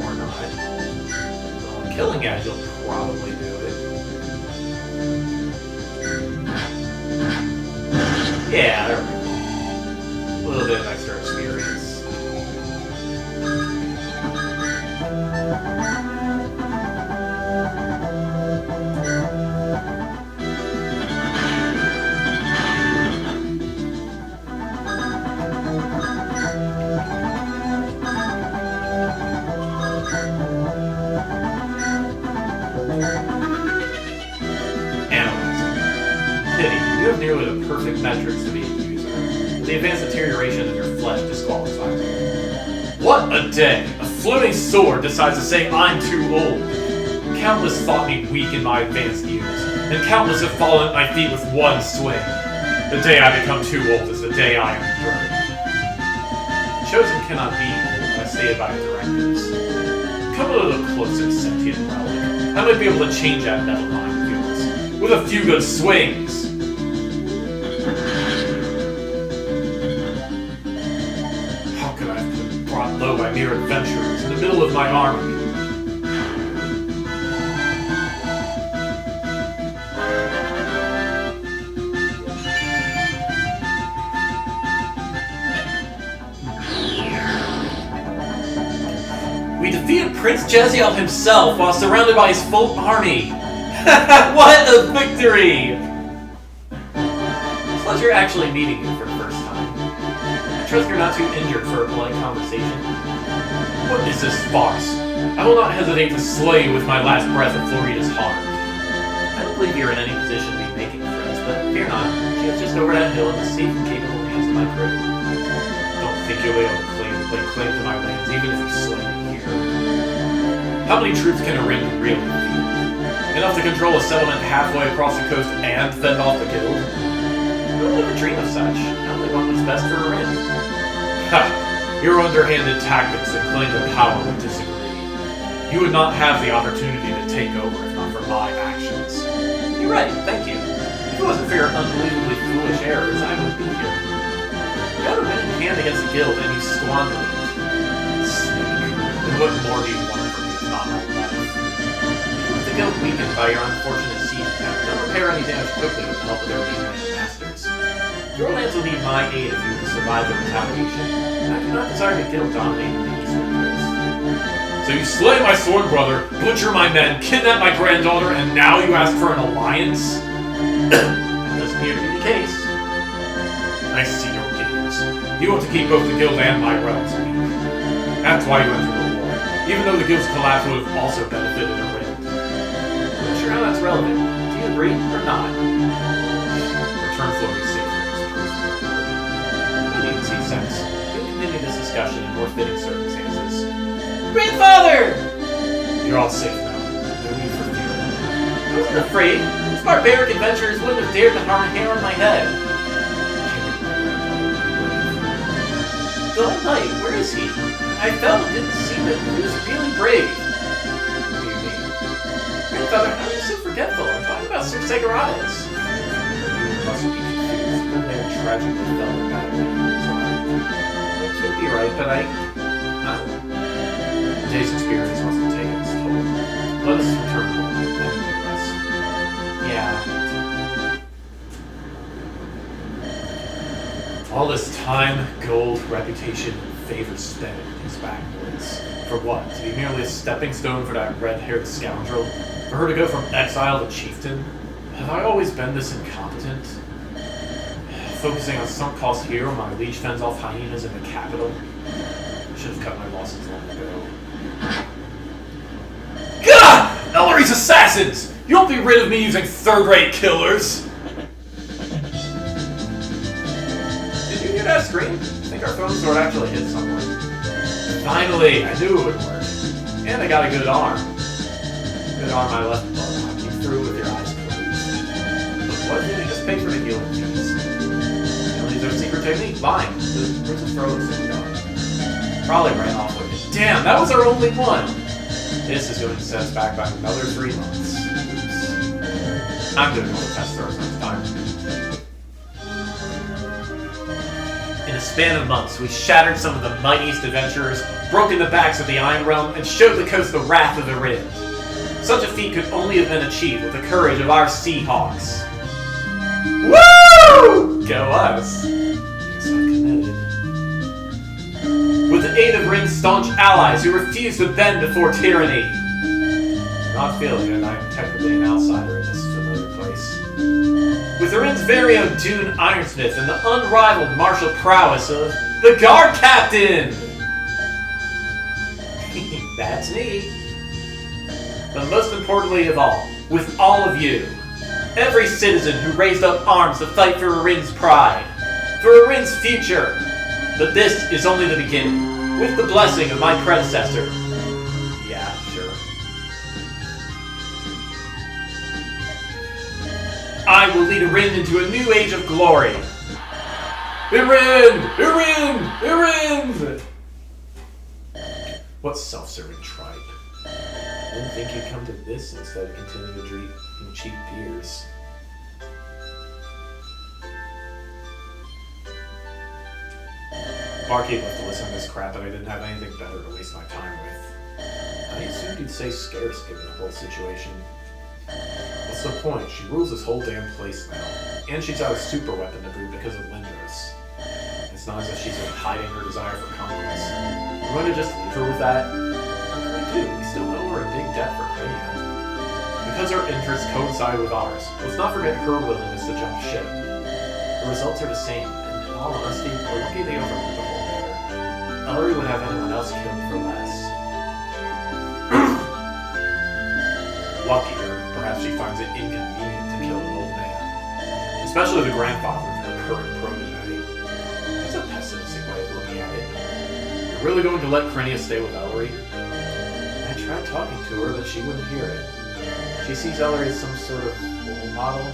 Or not. Well, killing Healing Edge will probably do it. Yeah, there we go. A little bit of extra experience. You have nearly the perfect metrics to be a user. The advanced deterioration of your flesh disqualifies you. What a day! A floating sword decides to say I'm too old. Countless thought me weak in my advanced years, and countless have fallen at my feet with one swing. The day I become too old is the day I am burned. Chosen cannot be old, as stated by the directives. Come a little closer, sentient relic. I might be able to change that metal mind of yours with a few good swings. Low by mere adventurers in the middle of my army. We defeated Prince Jeziel himself while surrounded by his full army. What a victory! Pleasure actually meeting you for the first time. I trust you're not too injured for a polite conversation. What is this farce? I will not hesitate to slay you with my last breath if Florida's harmed. I don't believe you're in any position to be making friends, but fear not. She is just over that hill in the safe and capable hands of my crew. Don't think you'll be able to lay claim to my lands, even if you slay me here. How many troops can a Rin really defeat? Enough to control a settlement halfway across the coast and fend off the guild? Who would ever dream of such? I only want what's best for a Rin. Ha! Your underhanded tactics and claim to power would disagree. You would not have the opportunity to take over if not for my actions. You're right, thank you. If it wasn't for your unbelievably foolish errors, I would be here. You had a winning hand against the guild and you squandered it. Snake. And what more do you want from me if not my life? With the guild weakened by your unfortunate siege attack, they'll repair any damage quickly with the help of their mainland masters. Your lands will need my aid if you will survive the retaliation. I do not desire the guild dominating the eastern coast. So you slay my sword brother, butcher my men, kidnap my granddaughter, and now you ask for an alliance? That doesn't appear to be the case. I see your games. You want to keep both the guild and my realms weak. That's why you entered the war. Even though the guild's collapse would have also benefited a Rin. I'm not sure how that's relevant. Do you agree or not? Return Florian safely. Sense. We'll continue this discussion in more fitting circumstances. Grandfather! You're all safe now. No need for fear. I wasn't afraid. These barbaric adventurers wouldn't have dared to harm a hair on my head. The whole night, where is he? I felt it didn't seem that he was really brave. What do you mean? Grandfather, how are you so forgetful? I'm talking about Sir Segaradas. You must be confused. The man tragically fell in battle. It could be right, but today's experience must have taken its toll. Let us return home and rest. Yeah. All this time, gold, reputation, and favor spent in these backwoods. For what? To be merely a stepping stone for that red-haired scoundrel? For her to go from exile to chieftain? Have I always been this incompetent? Focusing on sunk cost here while my liege fends off hyenas in the capital. I should have cut my losses long ago. God! Ellery's assassins! You won't be rid of me using third-rate killers! Did you hear that scream? I think our phone sword actually hit someone. Finally! I knew it would work. And I got a good arm. Good arm I left behind. Keep through with your eyes closed. But what if they just pay for the healing fees? Their secret technique? Lying. The Princess Frolin's still gone. Probably ran off with it. Damn, that was our only one! This is going to set us back by another 3 months. Oops. I'm doing all the test throws next time. In a span of months, we shattered some of the mightiest adventurers, broken the backs of the Iron Realm, and showed the coast the wrath of the Rin. Such a feat could only have been achieved with the courage of our Seahawks. Woo! Go us. Guess I've committed. With the aid of Rin's staunch allies who refuse to bend before tyranny. Not feeling it, I am technically an outsider in this familiar place. With Rin's very own Dune Ironsmith and the unrivaled martial prowess of the Guard Captain! That's me. But most importantly of all, with all of you, every citizen who raised up arms to fight for Rin's pride, for Rin's future. But this is only the beginning, with the blessing of my predecessor. Yeah, sure. I will lead Rin into a new age of glory. Irin! Irin! Irin! What self-serving tripe. Didn't think you'd come to this instead of continuing to drink cheap beers. Barkeep left to listen to this crap, and I didn't have anything better to waste my time with. I assumed you'd say scarce given the whole situation. What's the point? She rules this whole damn place now. And she's out a super weapon to boot because of Lindros. It's not as if she's hiding her desire for conquest. I'm going to just leave her with that. We still owe her a big debt for Crania. Because her interests coincide with ours, let's not forget her willingness to jump ship. The results are the same, and in all honesty, we're lucky they overlooked the whole matter. Ellery would have anyone else killed for less. Lucky, or perhaps she finds it inconvenient to kill an old man. Especially the grandfather of her current protege. That's a pessimistic way of looking at it. You're really going to let Crania stay with Ellery? I tried talking to her, but she wouldn't hear it. She sees Ellery as some sort of role model.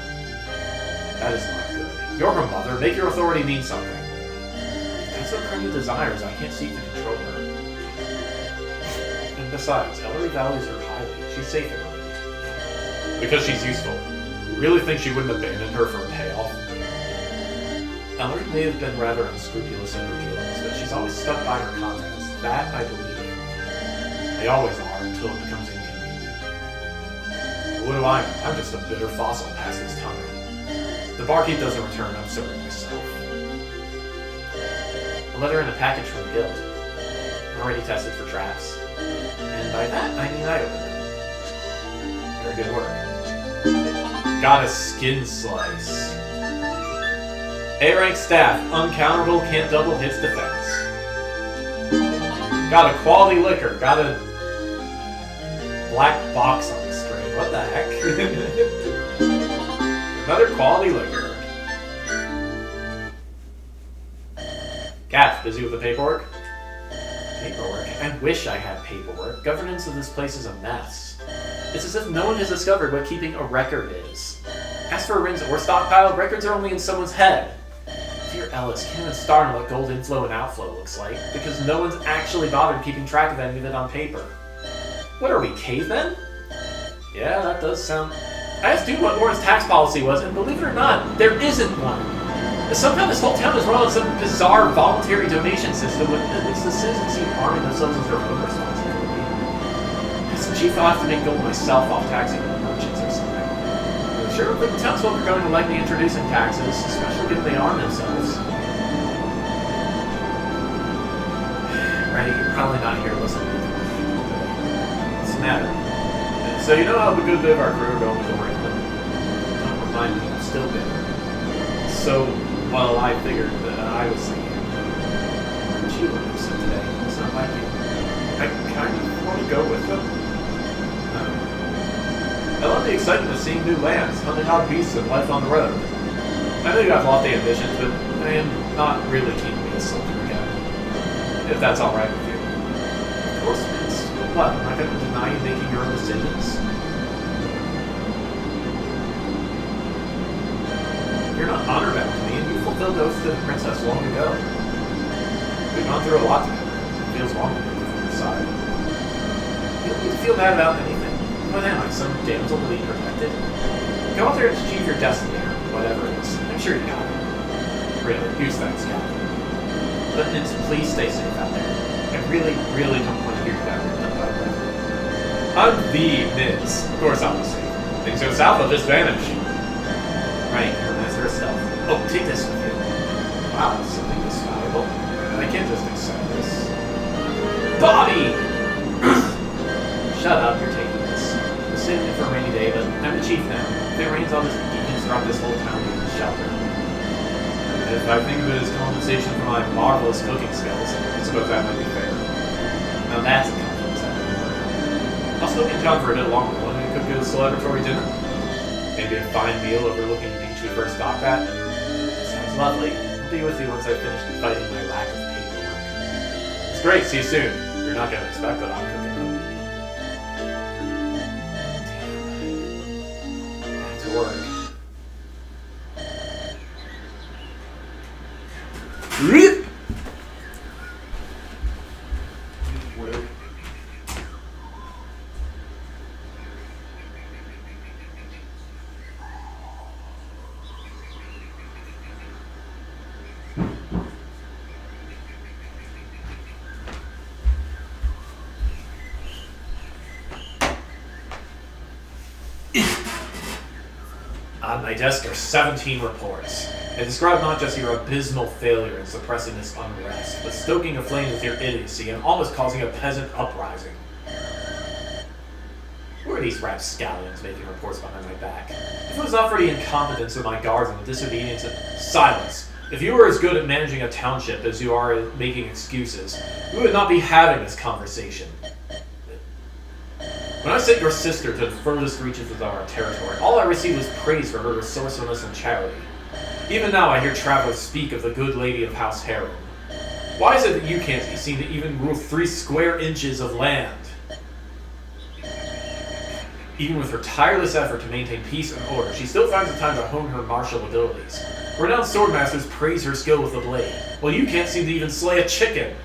That is not good. You're her mother. Make your authority mean something. If that's what Crania desires, I can't seek to control her. And besides, Ellery values her highly. She's safe in her. Because she's useful. You really think she wouldn't abandon her for a payoff? Ellery may have been rather unscrupulous in her dealings, but she's always stuck by her comments. That I believe. They always are until it becomes inconvenient. But what do I know? I'm just a bitter fossil past this time. The barkeep doesn't return, I'm serving myself. A letter in a package from the guild. Already tested for traps. And by that, I mean I opened them. Very good work. Got a skin slice. A-rank staff, uncounterable, can't double hits defense. Got a quality liquor, got a black box on the string. What the heck? Another quality liquor. Gaff, busy with the paperwork? Paperwork? I wish I had paperwork. Governance of this place is a mess. It's as if no one has discovered what keeping a record is. As for Rin's ore stockpile, records are only in someone's head. Dear Ellis, can't even start on what gold inflow and outflow looks like, because no one's actually bothered keeping track of any of it on paper. What are we, cavemen? Yeah, that does sound... I asked Dude what Warren's tax policy was, and believe it or not, there isn't one. Somehow this whole town is run on some bizarre voluntary donation system with at least the citizens seem arming themselves as their own responsibility. As the chief, I'll have to make gold myself off taxing the merchants or something. Sure, but the townsfolk are going to like me introducing taxes, especially given they arm themselves. Randy, you're probably not here listening to me. What's the matter? So you know how the good bit of our crew are going with Oriana? Don't remind me, I'm still bitter. So, well, I figured that I was thinking, aren't you upset today? It's not like you. I kind of want to go with them. I love the excitement of seeing new lands, hunting odd beasts, and life on the road. I know you have lofty ambitions, but I am not really keen to be a soldier again. If that's alright with you. Of course, it's what? Am I going to deny you making your own decisions? You're not honor bound to me, and you fulfilled oath to the princess long ago. We've gone through a lot together. It feels wrong to me from your side. You don't need to feel bad about anything. What am I, some damsel to be protected? Go out there and achieve your destiny, or whatever it is. I'm sure you got it. Really, huge thanks, Captain. Lieutenants, please stay safe out there. I really, really don't want to hear about it. I'm the Miz. Of course I'm the same. Things go south, I'll just vanish. Right, Master of Stealth. Oh, take this with you. Wow, something this valuable. I can't just accept this. Bobby! Shut up, you're taking this. I'm saving it for a rainy day, but I'm the chief now. If it rains, I'll just deconstruct this whole town into a shelter. If I think of it as compensation for my marvelous cooking skills, I suppose that might be fair. Now that's a compliment. I'll still be in town for a bit longer. Want to cook a celebratory dinner? Maybe a fine meal overlooking the beach we first docked at? Sounds lovely. I'll be with you once I finish fighting my lack of paperwork. It's great, see you soon. You're not going to expect that I'm cooking though. Back to work. On my desk are 17 reports. They describe not just your abysmal failure in suppressing this unrest, but stoking a flame with your idiocy and almost causing a peasant uprising. Who are these rapscallions making reports behind my back? If it was not for the incompetence of my guards and the disobedience of silence, if you were as good at managing a township as you are at making excuses, we would not be having this conversation. When I sent your sister to the furthest reaches of our territory, all I received was praise for her resourcefulness and charity. Even now I hear travelers speak of the good lady of House Heron. Why is it that you can't be seen to even rule 3 square inches of land? Even with her tireless effort to maintain peace and order, she still finds the time to hone her martial abilities. Renowned swordmasters praise her skill with the blade, while you can't seem to even slay a chicken.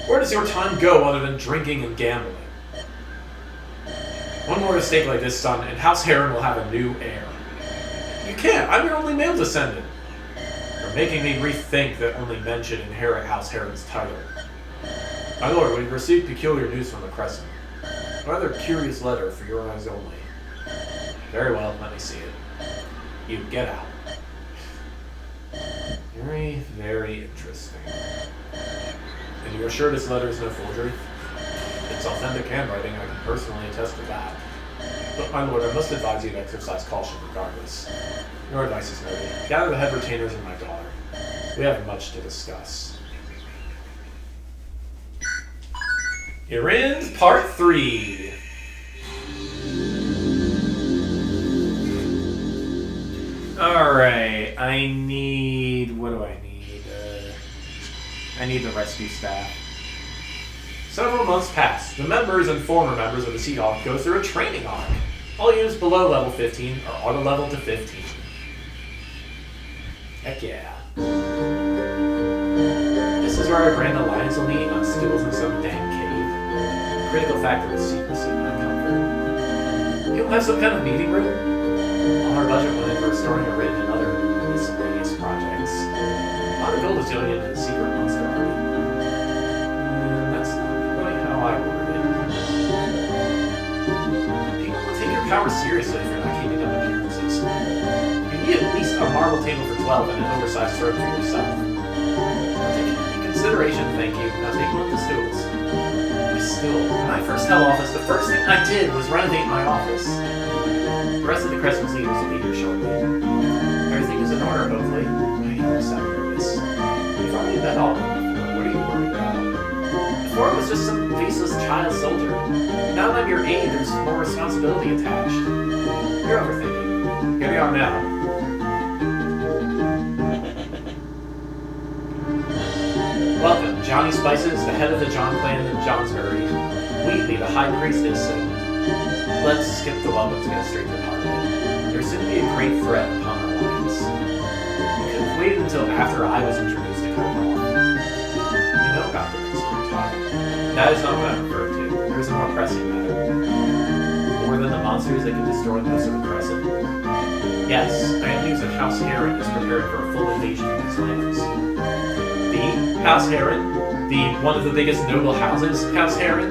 Where does your time go other than drinking and gambling? One more mistake like this, son, and House Heron will have a new heir. You can't. I'm your only male descendant. You're making me rethink that only men should inherit House Heron's title. My lord, we've received peculiar news from the Crescent. A rather curious letter for your eyes only. Very well, let me see it. You get out. Very, very interesting. And you're sure this letter is no forgery? It's authentic handwriting, I can personally attest to that. But my lord, I must advise you to exercise caution regardless. Your advice is noted. Gather the head retainers and my daughter. We have much to discuss. Here ends part 3. Alright, I need... what do I need? I need the rescue staff. Several months pass. The members and former members of the Seahawk go through a training arc. All units below level 15 are auto-leveled to 15. Heck yeah. This is where our Grand Alliance will meet on stools in some dang cave. The critical factor is secrecy, not comfort. You'll have some kind of meeting room? All our budget went into restoring a ridge and other miscellaneous projects. A lot of gold is going into the secret monster army. I ordered it. People will take your power seriously if you're not keeping up appearances. You need at least a marble table for 12 and an oversized throne for yourself. I'll take it into consideration, thank you. Now take one of the stools. Still, when I first held office, the first thing I did was renovate my office. The rest of the Crescent's leaders will be here shortly. Everything is in order, hopefully. I know I'm so nervous. You've already met all of them. What are you worried about? Before it was just some faceless child soldier. Now that I'm your aide, there's more responsibility attached. You're overthinking. Here we are now. Welcome, Johnny Spices, the head of the John clan in Johnsbury. Wheatley, the high priestess, and let's skip the welcome to get straight to the heart of it. There's soon to be a great threat upon our alliance. You could have waited until after I was introduced to cut it off. You know about the That is not what I'm referring to. There is a more pressing matter. More than the monsters that can destroy most of the Crescent. Yes, I am news that House Heron is preparing for a full invasion of these lands. The House Heron? The one of the biggest noble houses, House Heron?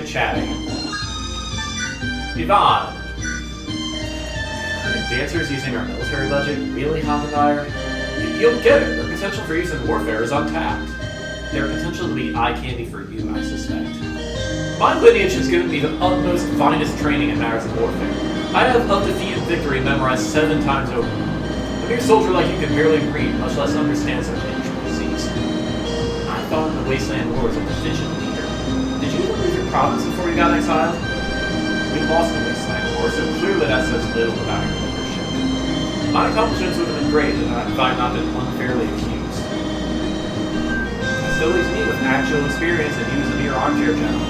get chatting. Yvonne. Dancers using our military budget? Really, Hammondire? You'll get it. Their potential for use in warfare is untapped. Their potential to be eye candy for you, I suspect. My lineage has given me the utmost finest training in matters of warfare. I have undefeated victory memorized 7 times over. A mere soldier like you can barely read, much less understand such intricacies. I fought in the Wasteland Wars as a division leader. Did you even leave your province before you got exiled? We lost the Wasteland War, so clearly that says little about your leadership. My accomplishments would have been great if I had not been unfairly accused. That still leaves me with actual experience and you as a mere armchair general.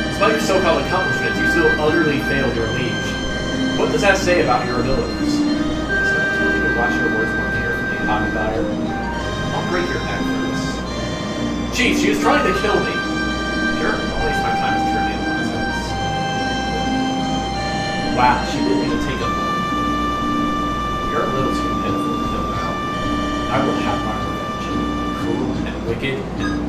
Despite your so-called accomplishments, you still utterly failed your liege. What does that say about your abilities? So I told you to watch your words more carefully, Hammondire. I'll break your neck for this. Chief, she was trying to kill me. Sure, I'll waste my time with trivial nonsense. Wow, she didn't even take a moment. You're a little too pitiful to kill now. I will have my revenge. Cruel and wicked and...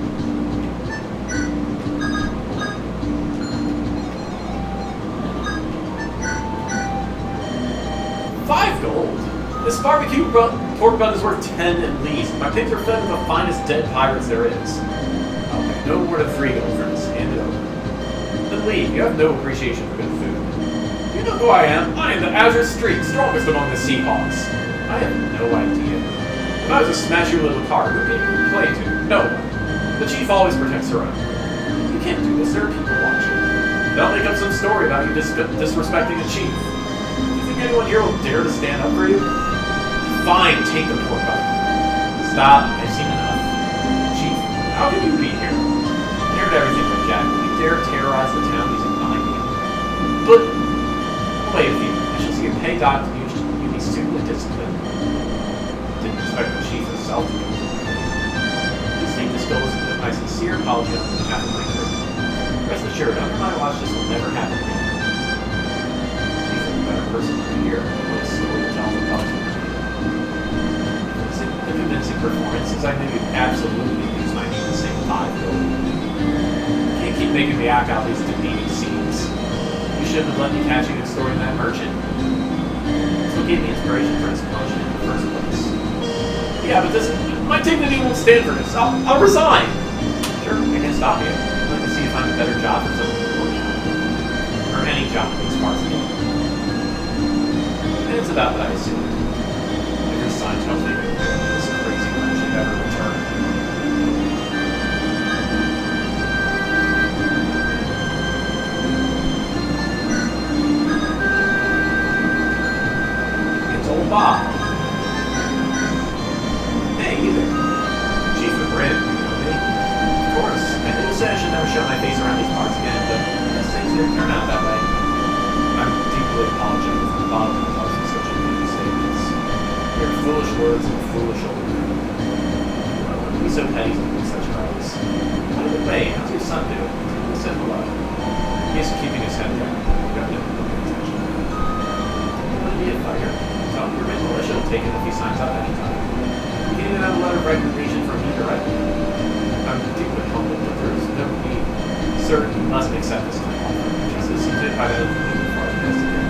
5 gold? This barbecue pork bun is worth 10 at least. My pigs are fed with the finest dead pirates there is. Okay, no more than 3 gold for this. Hand it over. Then leave. You have no appreciation for good food. You know who I am? I am the Azure Street, strongest among the Seahawks. I have no idea. If I was to smash your little car, who would you play to? No one. The chief always protects her own. You can't do this. There are people watching. They'll make up some story about you disrespecting the chief. Anyone here will dare to stand up for you? Fine, take the pork bun. Stop, I've seen enough. Chief, how can you be here? I heard everything with Jack. You dare terrorize the town using my name. But, wait a few. I shall see a pay doc to you be suitably disciplined. Didn't expect the chief himself to do it. Please take this goal as my sincere apology on behalf of my crew. Rest assured, under my watch this will never happen again. Person here with a story to tell the public. The convincing performance is I knew you'd absolutely use my name to save 5 gold. You can't keep making me act out these demeaning scenes. You shouldn't have let me catch you extorting that merchant. That's what gave me inspiration for his promotion in the first place. Yeah, but my dignity won't stand for this. I'll resign. Sure, I can stop you. I'd like to see if I'm a better job for something important. Or any job in these parts of the world. It's about what I assumed. Every sign tells me this crazy wrench never returned. It's old Bob. Hey, you there. Chief of Grid, you know me? Of course. I did say I should never show my face around these parts again, but these things didn't turn out that way. I'm deeply apologetic from the bottom of my heart. Your foolish words and foolish old men. Well, wouldn't be so petty to make such praise. By the way, how's your son doing? He said hello. He's keeping his head down. You don't know the attention. You want to be a fighter? Tell him your main militia will take it if he signs up anytime. You can even have a letter of recommendation from me directly. I'm deeply humbled, but there's no need. Sir, you must accept this time offer. Just as he did by the other people before he passed again.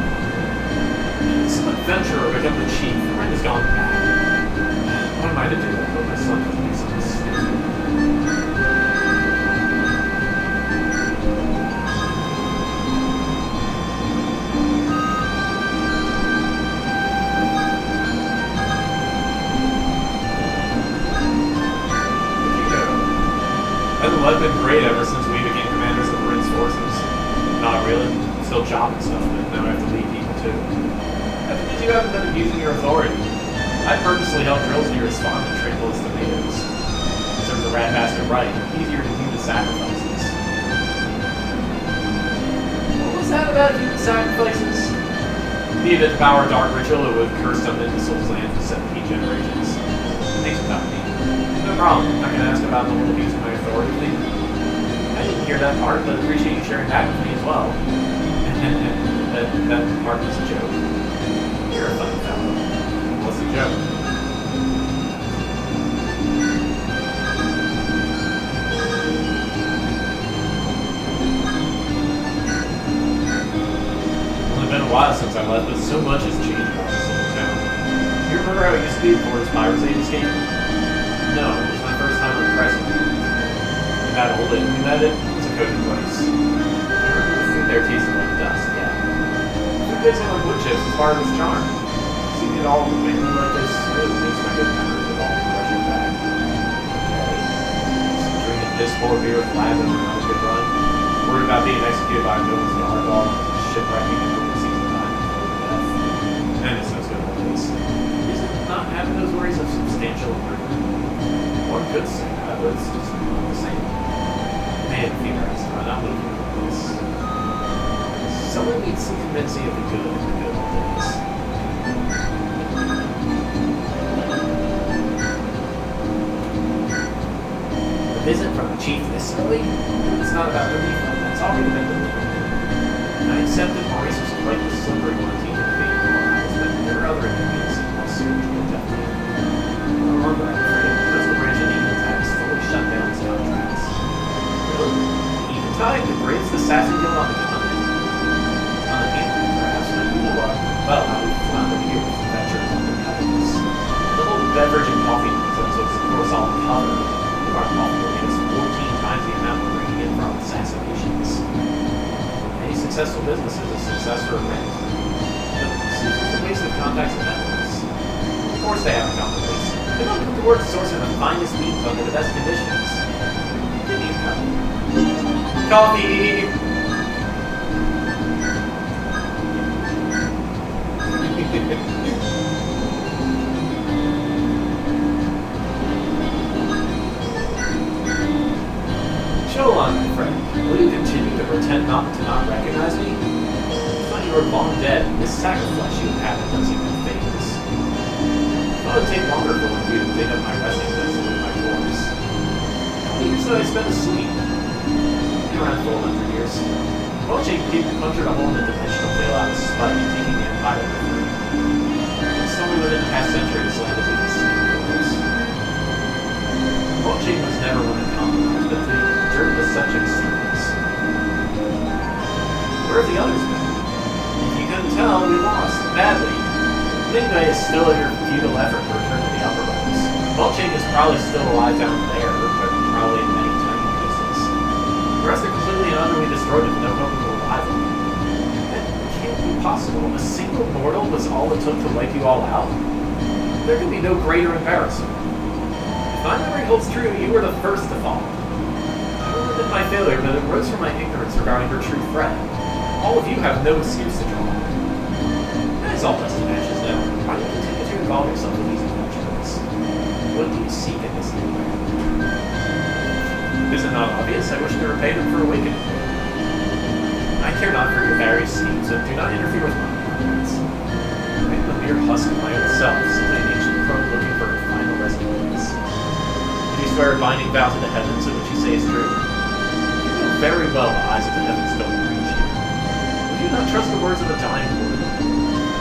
Some adventurer become the chief. The rent has gone bad. What am I to do? I hope my son doesn't do something stupid. Hasn't life been great ever since we became commanders of the Rin's forces? Not really. I'm still jobbing stuff, but now I have to lead people too. That's because you haven't been abusing your authority. I purposely held drills near his farm to train those tomatoes. Serves the rat bastard right. Easier to human sacrifices. What was that about human sacrifices? Needed to devour a dark ritual that would curse some imbecile's land for 17 generations. Thanks for talking to me. No problem. I'm not going to ask about the whole abusing my authority thing. I didn't hear that part, but appreciate you sharing that with me as well. That part was a joke. You're a funny fellow. What's the joke? how it used to be before this Pirates Ages game? No, it was my first time on Crescent. We had old it, we met it, it's a coded place. The food there tasted like dust, yeah. Food tasting like wood chips is part of its charm. Seeing it all mainly like this really makes my good memories of all the rushing back. Okay. Just drinking piss poor beer with Lab and a good run. Worried about being executed by a villain's guard dog, shipwrecking and moving season 9 before death. And it's those good old days. Is it not having those worries of substantial improvement? One could say that, but it's just not the same. Man, fever restaurant, I'm looking at this. Someone needs some convincing of the good in the good old days. The visit from the chief this early? It's not about the refund, that's already been delivered. I accepted Maurice was quite the slippery one to even being moralized, but there were other inconveniences more serious than death. No longer, I'm afraid, Crystal Branch and Even Tax fully shut down its contracts. Really? Even Tide, the greatest assassin guild on the continent? On the continent, perhaps, but you know what? Well, how we found it here with adventures on the Titans. The whole beverage and coffee nonsense was, of course, all covered. Our coffee will get us 14 times the amount we're bringing in from assassinations. Any successful business is a success for a brand. But this is a waste of contacts and networks. Of course they haven't gone to waste. They don't put towards sourcing the finest meats under the best conditions. Give me a coffee. Coffee! Show on, my friend. Will you continue to pretend not to recognize me? I thought you were long dead. This sack of flesh you have doesn't even phase. It would take longer for one of you to dig up my resting place and leave my corpse. How many years did I spend asleep? Around 400 years. Well, Jake punctured a hole in the dimensional veil out of spite, taking the Empire with me. It's only within the past century this land has even seen ruins. Well, Jake was never one to compromise, but the dirt was such extremes. Where have the others been? If you couldn't tell, we lost, badly. Midway is still in your futile effort to return to the upper realms. Vulching is probably still alive down there, but probably in many tiny pieces. The rest are completely and utterly destroyed with no hope of revival. That can't be possible. A single mortal was all it took to wipe you all out? There can be no greater embarrassment. If my memory holds true, you were the first to fall. I will admit my failure, but it rose from my ignorance regarding her true threat. All of you have no excuse to draw. That is all dusty matches now. Why do you continue to involve yourself in these adventures? What do you seek in this new land? Is it not obvious? I wish to repay them for awakening. I care not for your various schemes, so do not interfere with my plans. I am a mere husk of my own self, simply an ancient crow looking for a final resting place. Do you swear a binding vow to the heavens of which you say is true? You know very well the eyes of the heavens don't reach you. Would you not trust the words of a dying woman?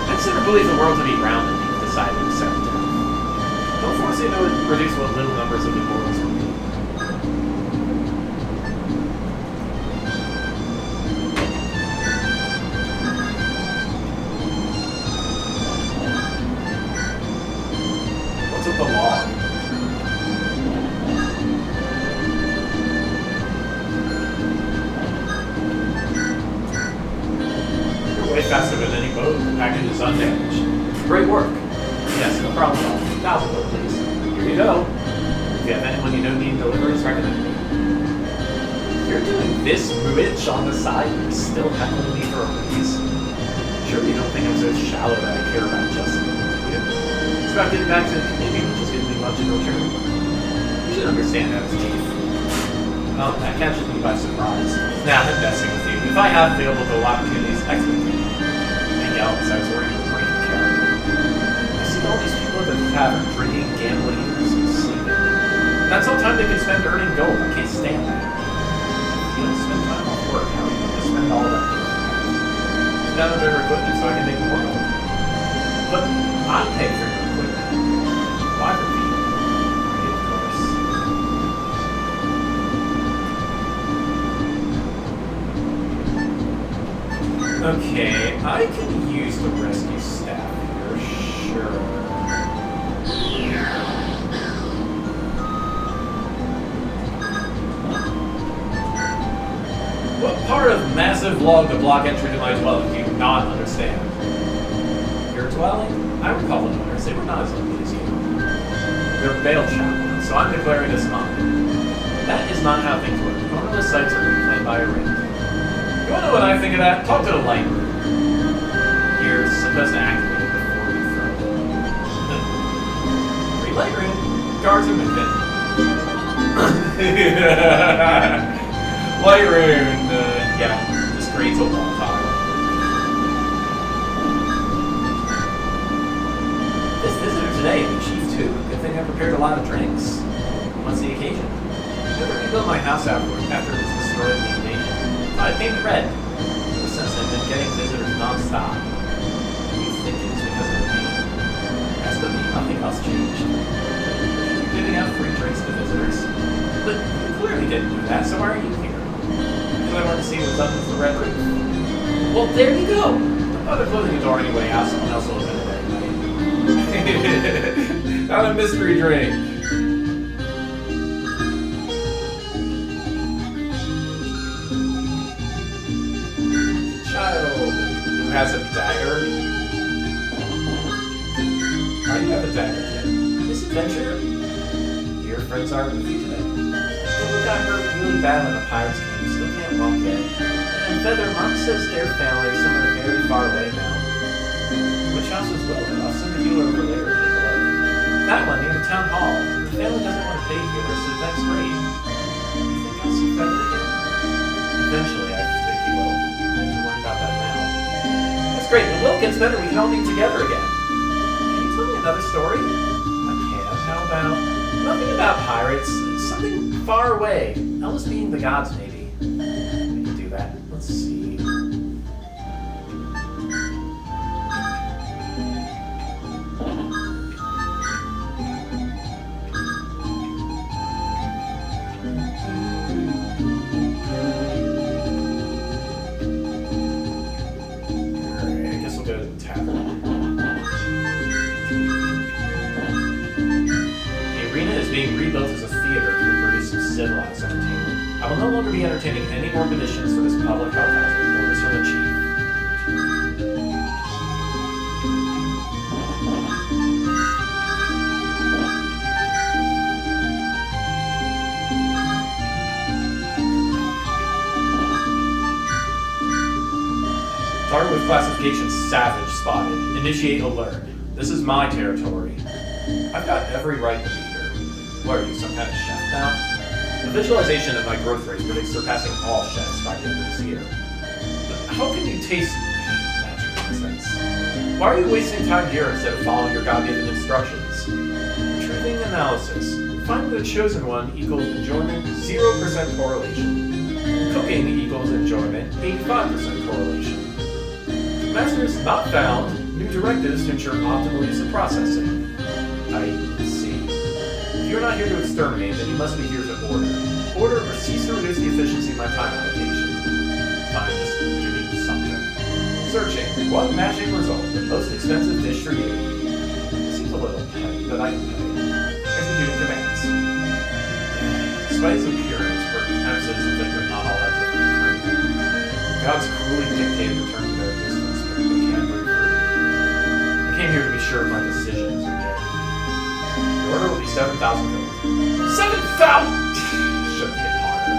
I'd sooner believe the world to be round than you decide to accept death. Don't force you to reduce what little numbers of immortals will be. What's with the law? Way faster than any boat. The package is undamaged. Great work. Yes, no problem at all. 1,000 gold, please. Here you go. If you have anyone you know needing deliveries, recommend me. You're doing this rich on the side and you're still heckling me for a raise? Surely you don't think I'm so shallow that I care about justice, do you? It's about getting back to the community, which is giving me much in return. You should understand that as chief. Oh, that catches me by surprise. Now I'm investing with you. If I have available to opportunities, expectate. Else, I was wearing a great character. I see all these people at the tavern drinking, gambling, and sleeping. That's all time they can spend earning gold. I can't stand that. If you don't spend time off work, how are you going to spend all that gold? It's down to better equipment so I can make more gold. But I pay for your equipment. Why for me? Right, of course. Okay, I can use the rescue staff here, sure. massive log to block entry to my dwelling. Do you not understand? Your dwelling? I would call the owners. They were not as lucky as you. They're bail chaplains, so I'm declaring this mine. That is not how things work. Ownerless sites are reclaimed by a rent. You want to know what I think of that? Talk to the light room. You're supposed to activate it before you throw it. Free light room. Guards are moving. Light room. Yeah, this creates a long time. This visitor today, the chief too. Good thing I prepared a lot of drinks. What's the occasion? I never rebuilt my house after it was destroyed in the invasion. I painted red. Ever since I've been getting visitors non-stop. You think it's because of me? That's the me. Nothing else changed. You're giving out free drinks to visitors. But you clearly didn't do that, so why are you here? Because I want to see what's up with the red roof. Well, there you go. Oh, they're closing the door anyway. Ask someone else will open it anyway. Not a mystery drink. Child who has a dagger. Why do you have a dagger, kid? This adventure? Your friends are with you today. Someone got hurt really bad when the pirates came. Still can't walk yet. And Feather, Mom says their family is somewhere very far away now. Which house was Willow? I'll send a healer over there to take a look. That one near the town hall. The family doesn't want to pay healers, so that's great. You think I'll see Feather again? Eventually, I think he will. Don't worry about that now. That's great. When Will gets better, we can all be together again. Can you tell me another story? I can. How about nothing about pirates? Something far away. Ellis being the gods, maybe. We can do that. Let's see. Being rebuilt as a theater to produce some civilized entertainment. I will no longer be entertaining any more conditions for this public health hazard. Orders from the chief. Target with classification Savage spotted. Initiate alert. This is my territory. I've got every right to be here. What are you, some kind of chef now? The visualization of my growth rate predicts surpassing all chefs by the end of this year. But how can you taste magic incense? Why are you wasting time here instead of following your God-given instructions? Truthing analysis. Find the chosen one equals enjoyment, 0% correlation. Cooking equals enjoyment, 85% correlation. Masters not found. New directives to ensure optimal use of processing. I see. If you're not here to exterminate, then you must be here to order. Order or cease to reduce the efficiency of my time allocation. Fine, just give me something. Searching. What magic result? The most expensive dish for you. This seems a little petty, but I can pay. Executing commands. Despite its appearance, perhaps it is a victim not all that different from Korean. Gods cruelly dictated the terms of their existence, but they can't break free. I came here to be sure of my decisions, okay? The order will be 7,000 gold. 7,000! Should have hit harder.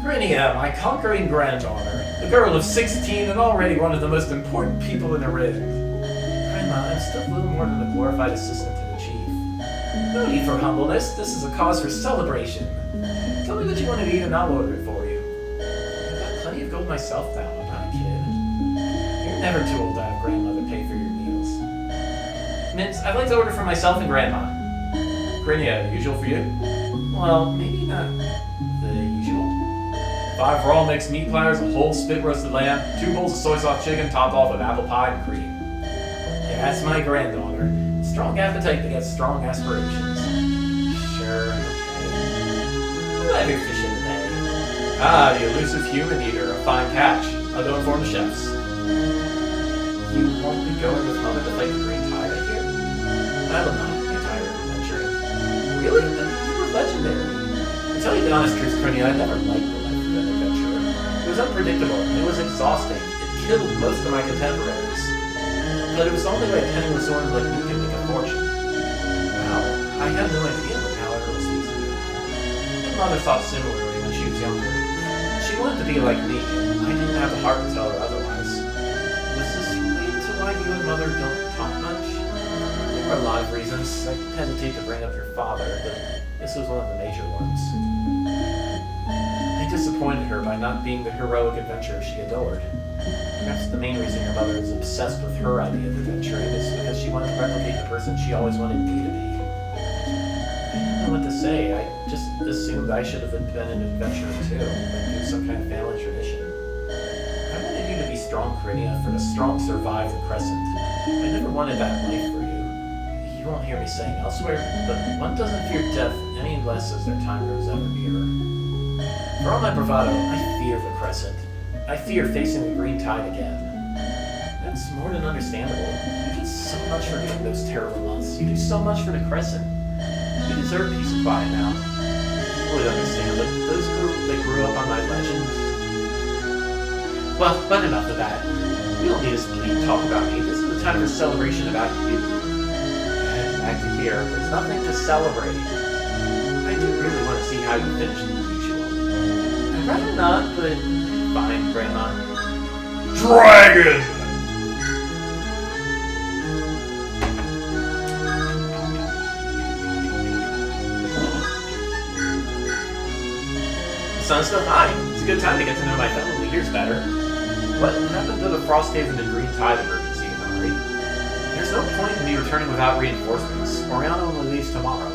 Grinia, my conquering granddaughter. A girl of 16 and already one of the most important people in the ring. Grandma, I'm still little more than a glorified assistant to the chief. No need for humbleness. This is a cause for celebration. Tell me what you want to eat and I'll order it for you. I've got plenty of gold myself now. I'm not a kid. You're never too old to have grandmother pay for your meals. Mims, I'd like to order for myself and grandma. Grinia, usual for you? Well, maybe not the usual. 5 raw mixed meat platters, a whole spit roasted lamb, 2 bowls of soy sauce chicken topped off with apple pie and cream. Yeah, that's my granddaughter. Strong appetite begets strong aspirations. Sure, okay. I'll have your fish in the day. Ah, the elusive human eater, a fine catch. I'll go inform the chefs. You won't be going with Mother to fight the green tide, I hear? I will not be tired of adventuring. Really? But you were legendary. To tell you the honest truth, Crinia, I never liked the life of an adventurer. It was unpredictable, it was exhausting, it killed most of my contemporaries. But it was the only way penning was sort of like you can make a fortune. Wow, I had no idea how it was easy. My mother thought similarly when she was younger. She wanted to be like me, and I didn't have the heart to tell her otherwise. Was this related to why you and Mother don't talk much? There were a lot of reasons. I hesitate to bring up your father, but this was one of the major ones. I disappointed her by not being the heroic adventurer she adored. Perhaps the main reason your mother is obsessed with her idea of adventuring is because she wanted to replicate the person she always wanted me to be. I didn't know what to say. I just assumed I should have been an adventurer too, like do some kind of family tradition. I wanted you to be strong, Crinia, for the strong survive the Crescent. I never wanted that life for you. You won't hear me saying elsewhere, but one doesn't fear death any less as their time grows ever nearer. For all my bravado, I fear the Crescent. I fear facing the green tide again. That's more than understandable. You did so much for me in those terrible months. You do so much for the Crescent. You deserve peace and quiet now. You would understand, but those that grew up on my legends... Well, but enough of that. We don't need to talk about me. This is the time for celebration about you. And back to here, there's nothing to celebrate. I do really want to see how you finish the usual. I'd rather not, but fine, Grandma. Dragon! The sun's still high. It's a good time to get to know my fellow leaders better. What happened to the Frosthaven and Green Tide emergency, Henry? There's no point in me returning without reinforcements. Oriana only leaves tomorrow.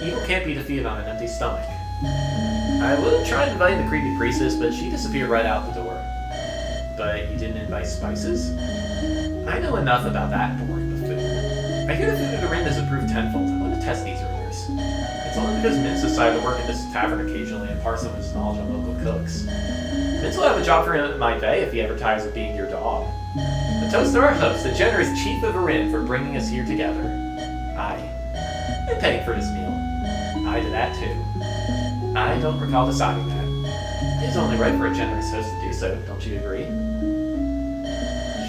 Evil can't be defeated on an empty stomach. I would have tried inviting the creepy priestess, but she disappeared right out the door. But you didn't invite Spices? I know enough about that boring buffoon. I hear the food at the Rin has improved tenfold. I want to test these rumors. It's only because Mintz decided to work at this tavern occasionally and impart some of his knowledge on local cooks. Mintz will have a job for him at my bay if he ever tires of being your dog. A toast to our host, the generous chief of Rin, for bringing us here together. And paying for this meal. I did that too. I don't recall deciding that. It is only right for a generous host to do so, don't you agree?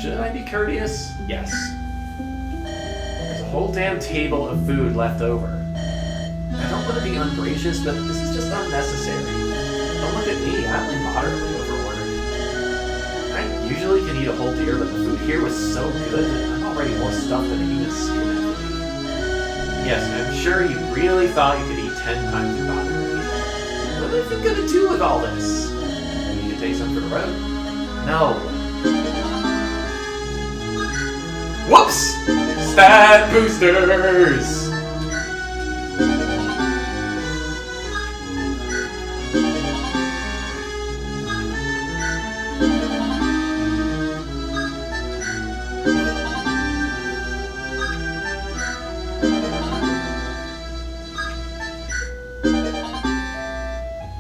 Should I be courteous? Yes. There's a whole damn table of food left over. I don't want to be ungracious, but this is just unnecessary. Don't look at me, I'm only moderately overordered. I usually can eat a whole deer, but the food here was so good that I'm already more stuffed than a human skin could be. Yes, I'm sure you really thought you could eat 10 times your body weight. What have you gonna do with all this? You need to take some for the road? No. Whoops! Stat boosters!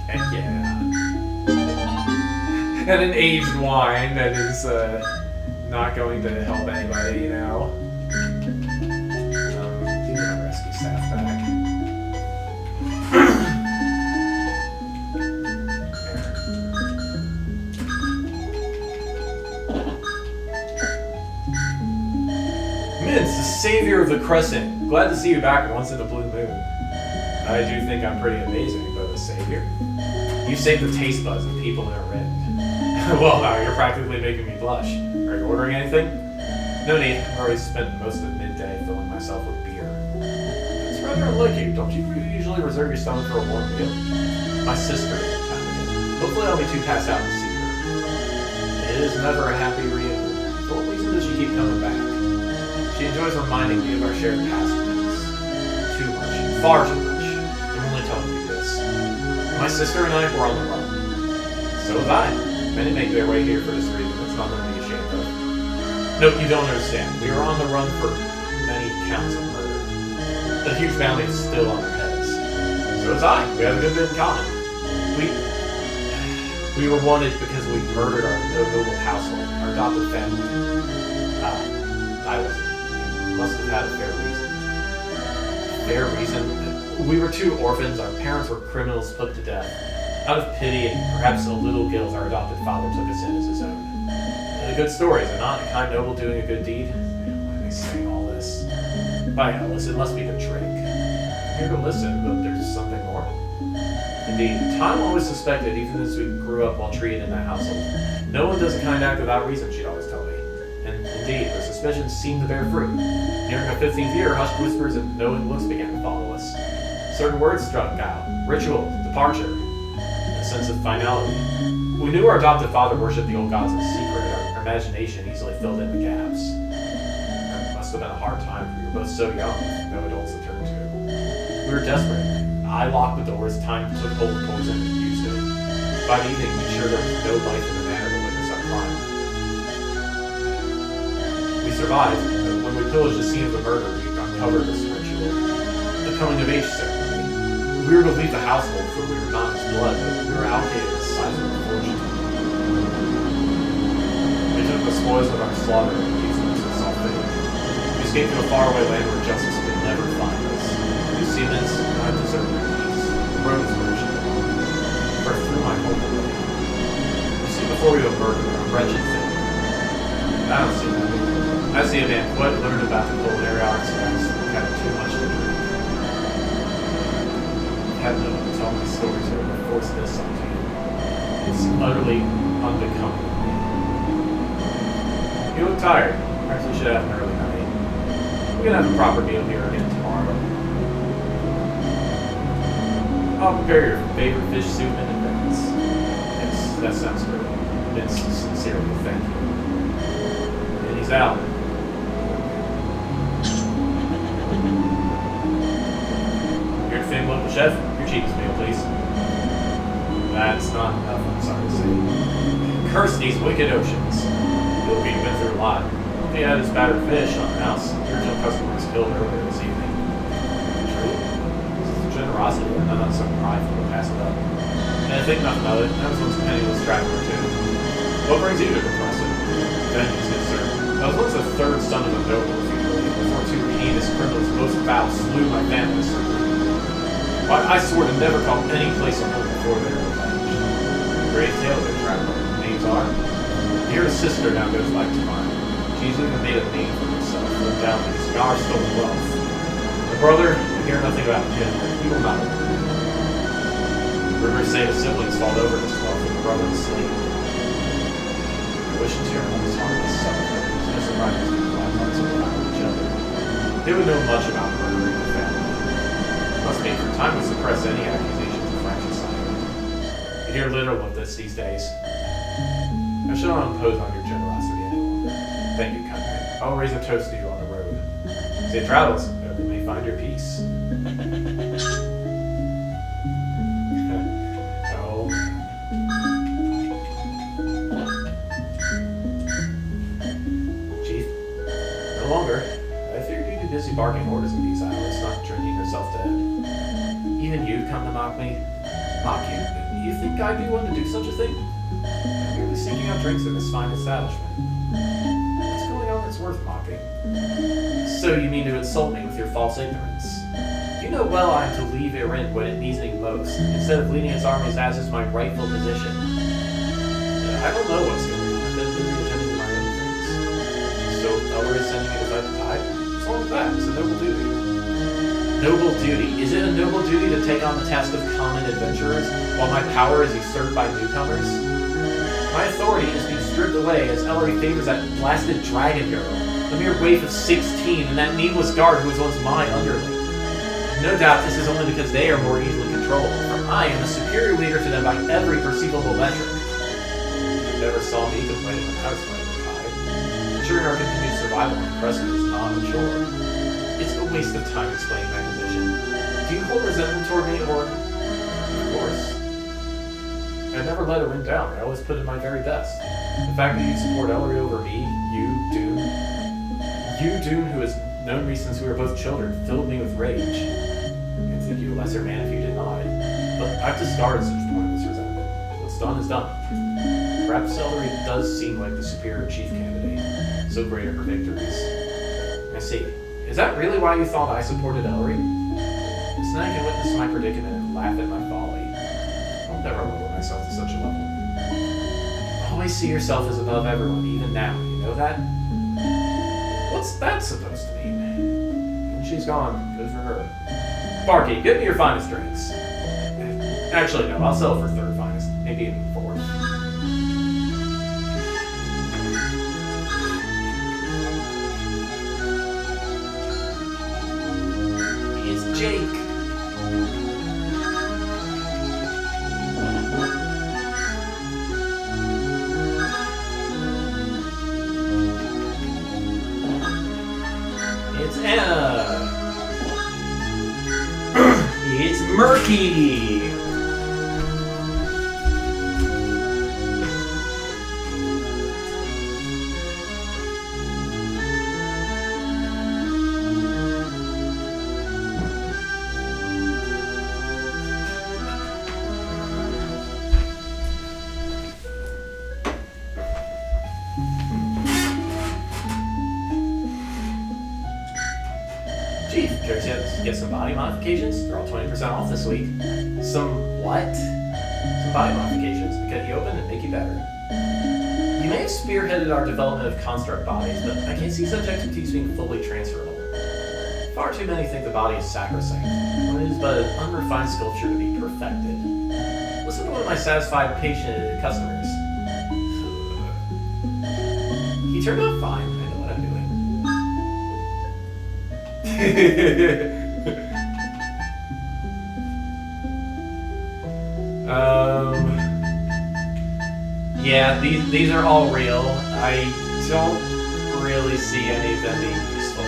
Heck yeah. And an aged wine that is not going to help anybody, you know. Give me my rescue staff back. Mintz, the savior of the Crescent. Glad to see you back once in a blue moon. I do think I'm pretty amazing, but a savior? You saved the taste buds of people in a red. Well, now you're practically making me blush. Are you ordering anything? No need. I've already spent most of midday filling myself with beer. It's rather unlike you. Don't you usually reserve your stomach for a warm meal? My sister is in town again. Hopefully I'll be too passed out to see her. It is never a happy reunion. For what reason does she keep coming back? She enjoys reminding me of our shared past events. Too much. Far too much. I'm only telling you this. My sister and I were on the run. So was I. Many make their way here for this reason. It's not nothing to be ashamed of. No, you don't understand. We are on the run for many counts of murder. The huge family is still on their heads. So is I. We have a good bit in common. We were wanted because we murdered our noble household, our adopted family. I wasn't. You must have had a fair reason. fair reason. We were two orphans, our parents were criminals put to death. Out of pity and perhaps a little guilt, our adopted father took us in as his own. And a good story, is it not? A kind noble doing a good deed? Why are they saying all this? By Alice, it must be the trick. I'm here to listen, but there's something more. Indeed, Tom always suspected, even as we grew up while treated in that household. No one does a kind act without reason, she'd always tell me. And indeed, her suspicions seemed to bear fruit. Nearing our 15th year, hushed whispers and knowing looks began to follow us. Certain words struck out. Ritual, departure, a sense of finality. We knew our adopted father worshipped the old gods in secret. Our imagination easily filled in the gaps. It must have been a hard time, for we were both so young, with no adults to turn to. We were desperate. I locked the doors, time took hold of poison and used it. By the evening, we made sure there was no life in the manor to witness our crime. We survived, but when we pillaged the scene of the murder, we uncovered this ritual. The coming of age ceremony. We were to leave the household, for we were not his blood, but we were allocated a sizable fortune. They took the spoils of our slaughter and used them as self-fitting. We escaped to a faraway land where justice could never find us. We Siemens, I deserve their peace. The road is wretched. For through my home away. You see, before we were murdered, a wretched thing. I don't see that. I see a man quite learned about the culinary arts and has had too much to drink. I have no one to tell my stories or to force this onto you. It's utterly unbecoming of me. You look tired. Perhaps we should have an early night. We can have a proper meal here again tomorrow. I'll prepare your favorite fish soup in advance. Yes, that sounds good. Vince sincerely thank you. And he's out. Your famed local chef, your cheapest meal, please. That's not enough, I'm sorry to say. Curse these wicked oceans. You'll be been through a lot. He had his battered fish on the house. The original customer was killed earlier this evening. True? Generosity, and I'm not so prideful to pass it up. And I think nothing of it. I was once a penniless traveler too. What brings you to the Crescent? Vengeance, good sir. I was once the third son of a noble, if you believe, before two heinous criminals most foul slew my family. Why, I swore to never call any place on home before their revenge. Great tale, their traveler. Names are. Here a sister now goes like to mine. She's even made a name for herself, lived down with cigar stolen wealth. The brother, we hear nothing about him. He will not open. Rumors say the siblings fought over this wealth and the brother was slain. I wish to hear on his heart this summer. There's no surprise to the black hearts of each other. They would know much about murdering the family. Must be for time to suppress any accusations of fratricide. You hear little of this these days. I shall not impose on your generosity any longer. Thank you, country. I will raise a toast to you on the road. Safe travels, that you may find your peace. Oh. Chief, no longer. I figured you'd be busy barking orders in these hours, not drinking yourself to death. Even you come to mock me? Mock you? You think I'd be one to do such a thing? I'm merely seeking out drinks in this fine establishment. What's going on that's worth mocking? So you mean to insult me with your false ignorance? You know well I am to leave Iran when it needs me most, instead of leading its armies as is my rightful position. I don't know what's going on. I've been busy attending to my own things. So Ellery is sending me to fight the tide? What's wrong with that? It's a noble duty. Noble duty? Is it a noble duty to take on the task of common adventurers, while my power is usurped by newcomers? My authority is being stripped away as Ellery favors that blasted dragon girl, a mere waif of 16, and that needless guard who was once my underling. No doubt this is only because they are more easily controlled, for I am a superior leader to them by every perceivable metric. You never saw me complaining when I was fighting the tide. Ensuring our continued survival on the Crescent is not a chore. It's a waste of time explaining my position. Do you hold resentment toward me, or... Of course. I never let Erin down. I always put in my very best. The fact that you support Ellery over me, you, Dune, who has known me since we were both children, filled me with rage. I could think you a lesser man if you denied. But I've discarded such pointless resentment. What's done is done. Perhaps Ellery does seem like the superior chief candidate. So great are her victories. I see. Is that really why you thought I supported Ellery? So now you can witness my predicament and laugh at my folly. I'll never lower myself to such a level. Always see yourself as above everyone, even now. You know that? What's that supposed to mean? When she's gone, good for her. Barky, give me your finest drinks. Actually, no, I'll sell it for third finest. Maybe even fourth. It's Jake. It's Anna. It's Murky. Chief, care to get some body modifications? They're all 20% off this week. Some what? Some body modifications to cut you open and make you better. You may have spearheaded our development of construct bodies, but I can't see such expertise being fully transferable. Far too many think the body is sacrosanct, when it is but an unrefined sculpture to be perfected. Listen to one of my satisfied patient customers. He turned out fine. I know what I'm doing. Yeah, these are all real. I don't really see any of them being useful.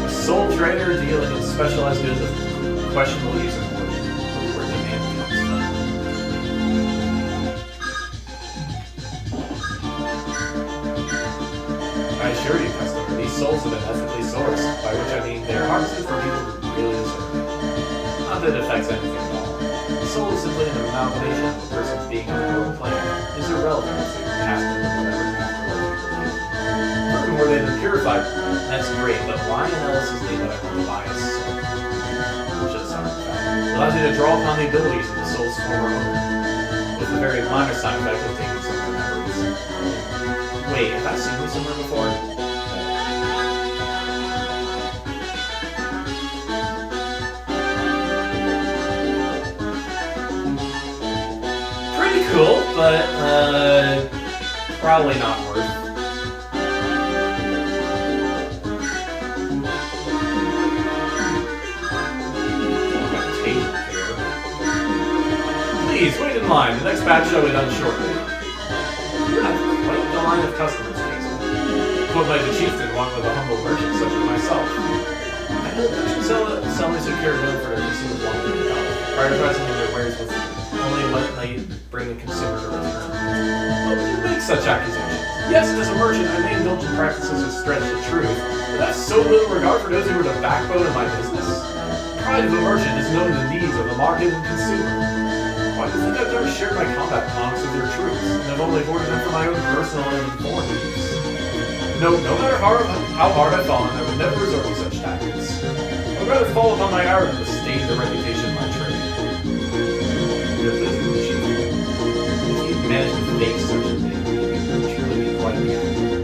Soul trader dealing in specialized goods of questionable use and origin, where demand comes from. I assure you, customer, these souls have been ethically sourced, by which I mean they are harvested from people who really deserve it. Not that it affects anything at all. The soul is simply an amalgamation of a person's being on the lower plane. Is irrelevant to past and whatever afterlife. Furthermore, they've been purified. That's great, but why in Ellis's name would I want to buy a soul? Just an artifact. Allows you to draw upon the abilities of the soul's former owner, with a very minor side effect of taking some of the memories. Wait, have I seen this somewhere before? Pretty cool, but probably not worth. Please, wait in line. The next batch shall be done shortly. You have quite the line of customers, Hazel. What might the chieftain want with a humble merchant such as myself? I know merchants sell me secure loan for their consumers long term health, prioritizing their wares with only what might bring the consumer to return. How would you make such accusations? Yes, as a merchant, I may indulge in practices that stretch the truth, but that's so little regard for those who are the backbone of my business. The pride of a merchant is knowing the needs of the market and consumer. Why do you think I've never shared my combat comics with your troops, and I've only hoarded them for my own personal and foreign use? No matter how hard I've fallen, I would never resort to such tactics. I would rather fall upon my arrow than to stain the reputation of my trade. If you manage to fake such a thing, you would truly be quite the actor.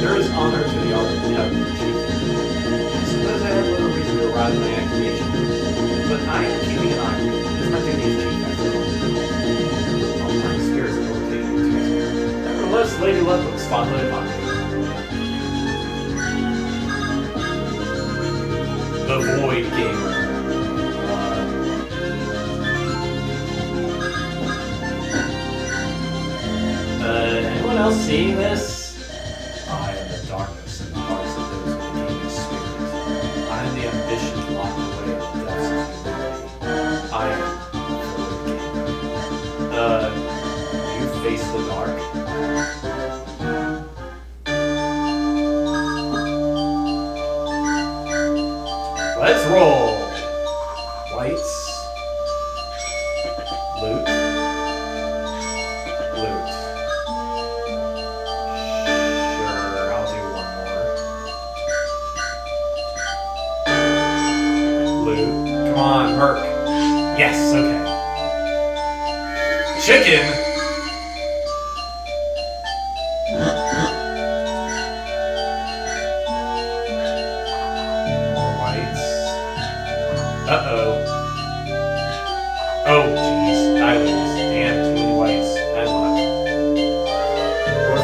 There is honor to the art of the heaven, Chief. I suppose I have little reason to arouse my accusation, but I am keeping an eye on you. It's my duty as Chief. Nevertheless, Lady Luck looks fondly upon me. The Void Gamer. Anyone else seeing this? I am the darkness in the hearts of those who became his spirit. I am the ambition locked away in the depths of humanity. I am the Void Gamer. You face the dark.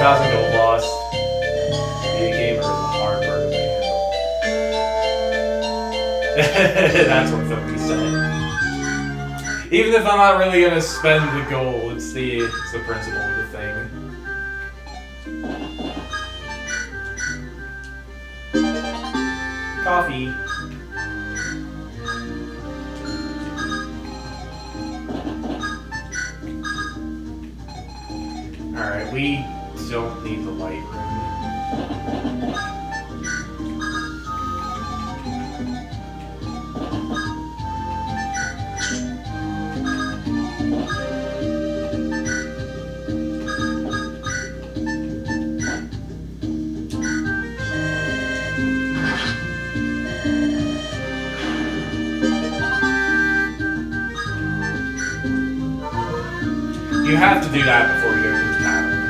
4,000 gold lost. Be a gamer is a hard burden to handle. That's what somebody said. Even if I'm not really gonna spend the gold, it's the principle of the thing. Coffee. Alright, we don't need the light room. You have to do that before you go to the tavern.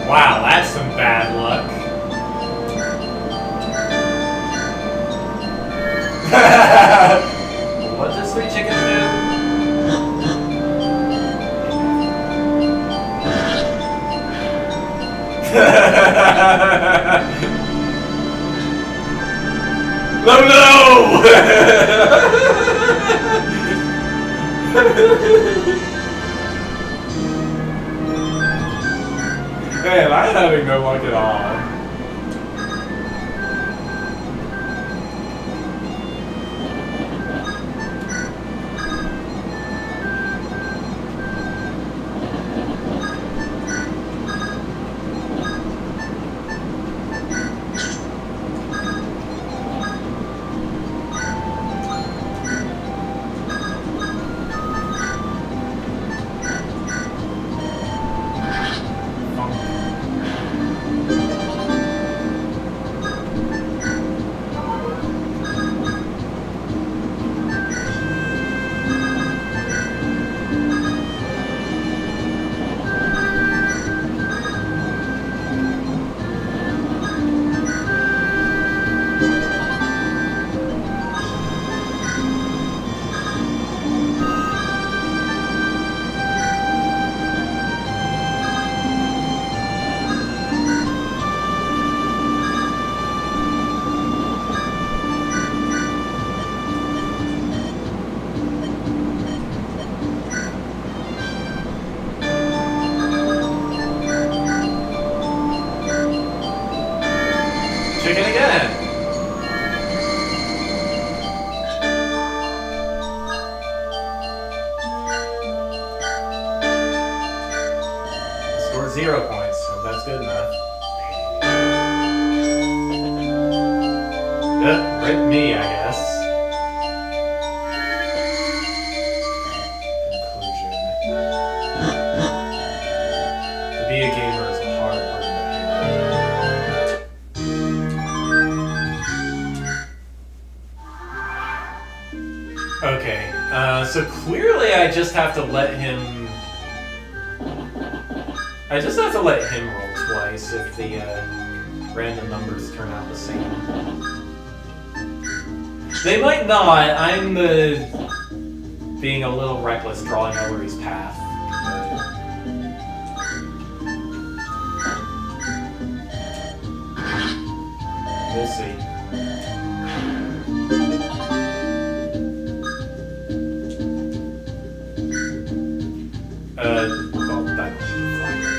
Wow, that's some bad luck. What does Sweet Chicken do? No, no! Man, I'm having no luck at all. Chicken again. Scored 0 points, so that's good enough. Rip me, I guess. Conclusion. To be a gamer is a hard burden to handle. Okay. So clearly I just have to let him... I just have to let him roll twice if the random numbers turn out the same. They might not. I'm being a little reckless drawing over his path. We'll see. Well, that don't need to fly right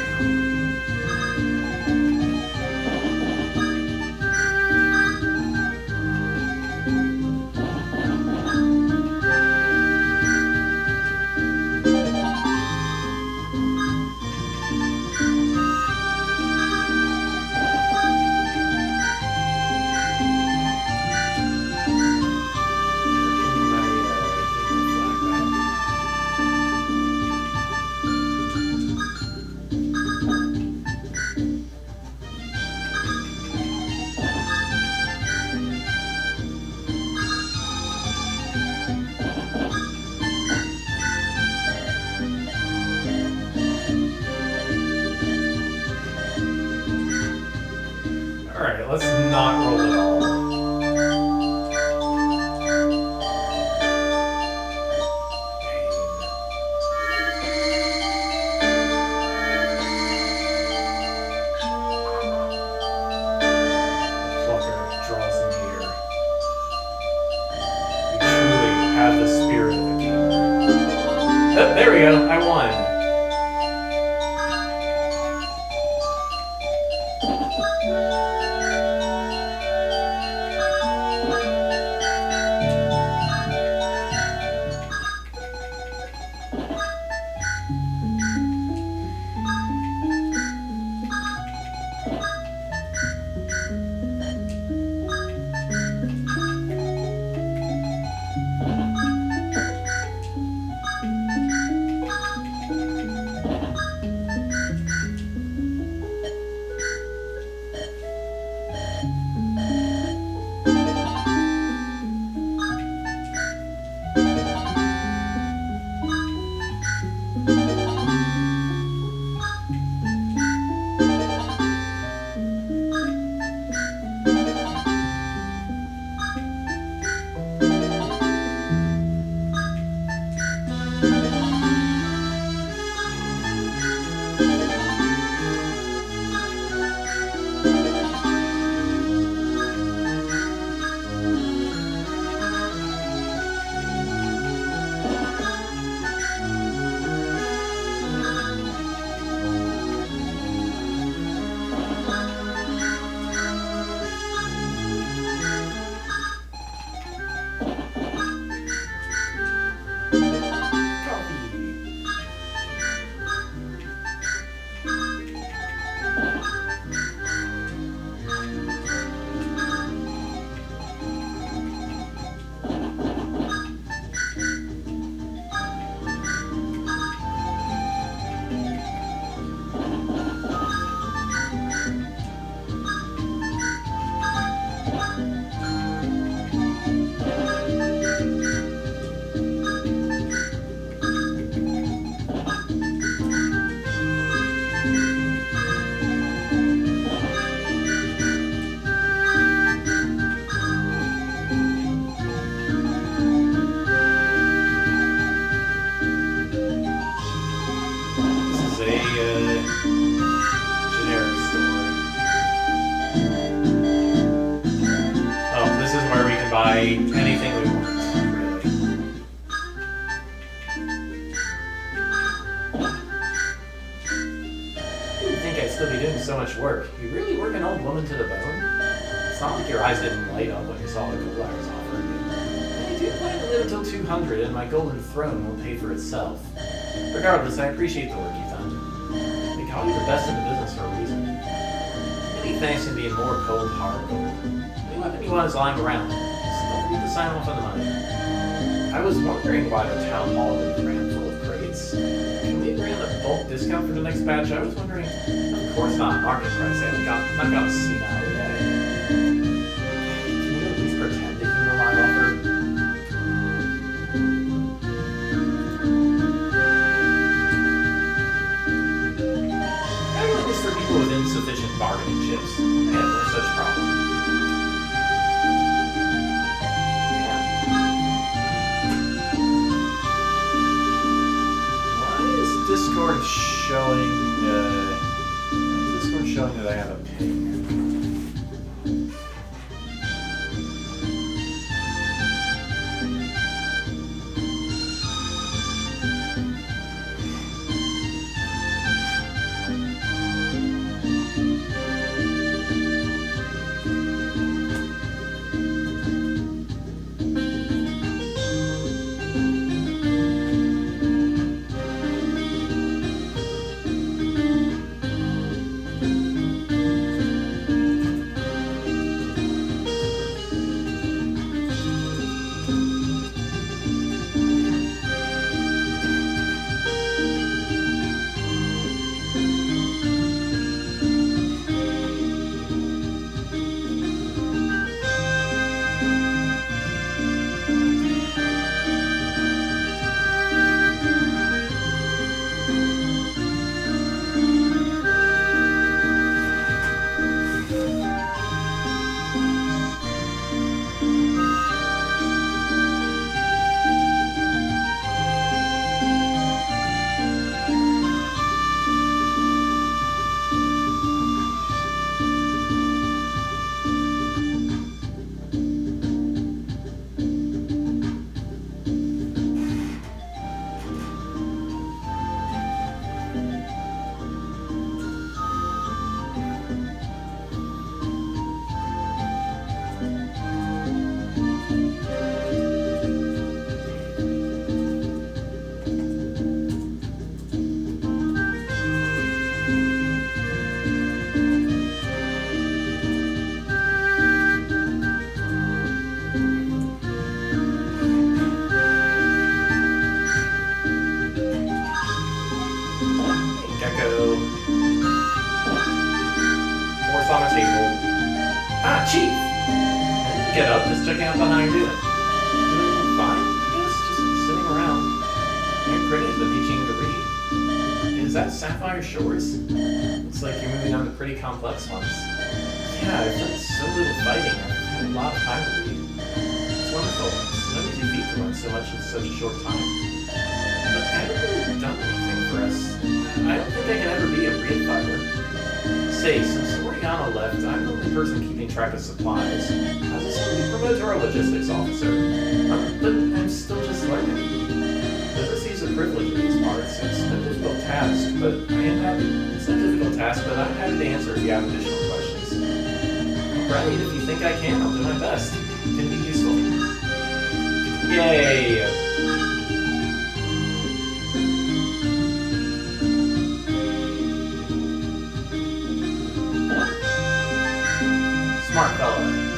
Alright, let's not roll at all. The plucker draws near. You truly have the spirit of a gamer. Oh, there we go, I won. Anything we want, really. You'd think I'd still be doing so much work. You really work an old woman to the bone? It's not like your eyes didn't light up when you saw the gold I was offering you. I do plan to live until 200, and my golden throne will pay for itself. Regardless, I appreciate the work you've done. They call you the best in the business for a reason. Many thanks to being more cold, hard gold. Any weapon you want is lying around. Don't forget to sign off on the money. I was wondering why the town hall is crammed full of crates. Can we agree on a bulk discount for the next batch? I was wondering. Of course not. Market price. I'm not gonna see that today. Can you at least pretend to humor my offer? showing, Discord showing that I have a ping. Chief! Get up, just checking out on how you're doing. Doing fine, I guess, just sitting around. Your critic has been teaching you to read. Is that Sapphire Shores? Looks like you're moving on to pretty complex ones. Yeah, I've done so little fighting, I've had a lot of time to read. It's wonderful. It's no easy feat to learn so much in such a short time. But I haven't really done anything for us. I don't think I can ever be a real fighter. Say, since Oriana left, I'm the only person keeping track of supplies. I was promoted to our logistics officer. But I'm still just learning. Literacy is a privilege in these parts. It's a difficult task, but I am happy. It's a difficult task, but I'm happy to answer if you have additional questions. Right, if you think I can, I'll do my best. It can be useful. Yay! Smart fella.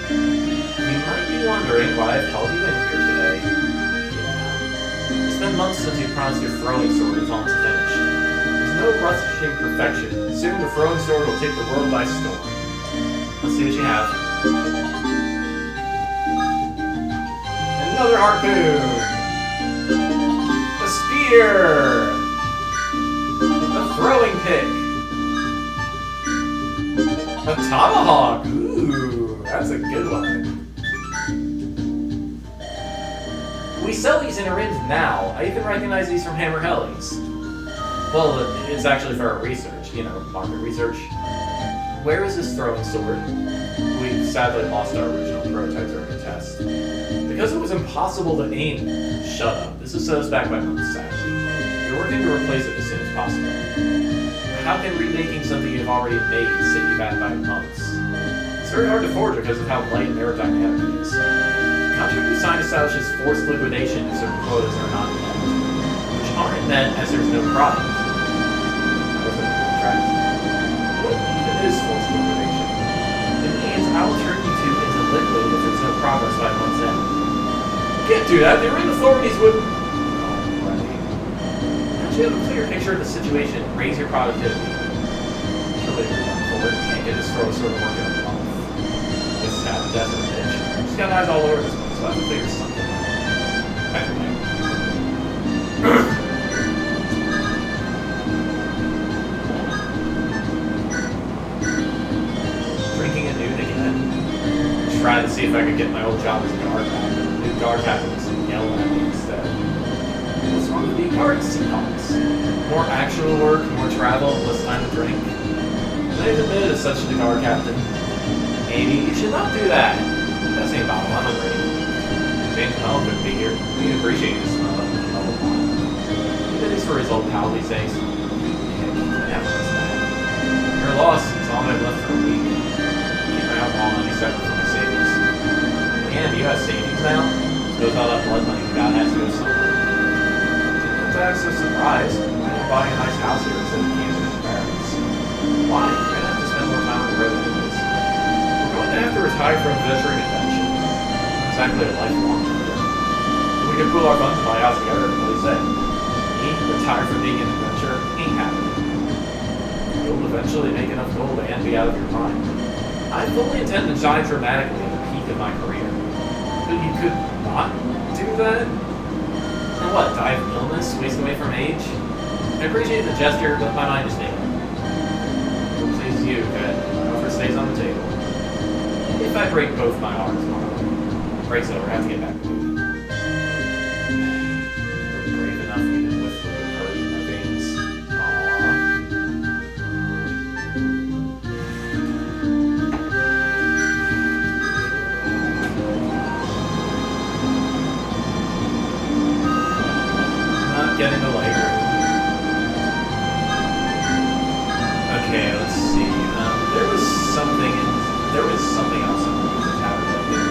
You might be wondering why I've called you in here today. Yeah. It's been months since you promised your throwing sword was almost finished. There's no rushing perfection. Soon the throwing sword will take the world by storm. Let's see what you have. Another harpoon! A spear! A throwing pick! A tomahawk! Ooh, that's a good one. We sell these in Arin's now. I even recognize these from Hammer Hellies. Well, it's actually for our research, you know, market research. Where is this throwing sword? We sadly lost our original prototype during the test. Because it was impossible to aim. Shut up. This was set us back by months, sadly. We're working to replace it as soon as possible. How can remaking something you've already made set you back by months? It's very hard to forge because of how light and aerodynamic it is. The contract we signed establishes forced liquidation if certain quotas are not met, which aren't met as there's no product. That was a contract. What even is forced liquidation? It means I will turn you two into liquid if there's no progress by month's end. You can't do that. The Arin authorities wouldn't. You have a clear picture of the situation and raise your productivity. Surely you're done for it. You can't get this throw sort of working on the month. This is half a definite bitch. She's got eyes all over this one, so I have to figure something out. Anyway. Drinking at noon again. Try to see if I could get my old job as a guard captain. The new guard captain was yell at me instead. What's wrong with being Hard Seahawks. More actual work, more travel, less time to drink. I've admitted as such to the guard captain. Maybe you should not do that. That's ain't bottle, I'm hungry. James Mel couldn't be here. We appreciate his smell of wine. He did this for his old pal these days. Yeah, I have to miss that. Your loss is all I've left for a week. Keep my alcohol money separate from my savings. And you have savings now? Suppose all that blood money you got has to go somewhere. Didn't act so surprised. Why are you buying a nice house here instead of camping in Paris? Why? You're gonna have to spend more time on the road anyways. We're going to have to retire from venturing adventure. Exactly a lifelong career. We could pool our funds and buy a house together, what do you say? Me, retire from being an adventurer, ain't happening. You'll eventually make enough gold and be out of your mind. I fully intend to shine dramatically at the peak of my career. But you could not do that? And what, die of illness, waste away from age? I appreciate the gesture, but my mind is made up. It pleases you, but my offer stays on the table. If I break both my arms tomorrow, break's over, I have to get back to it. You're brave enough even with the hurt in my veins. Aww. Not getting a lighter. Okay, let's see. There was something else in the tavern right there.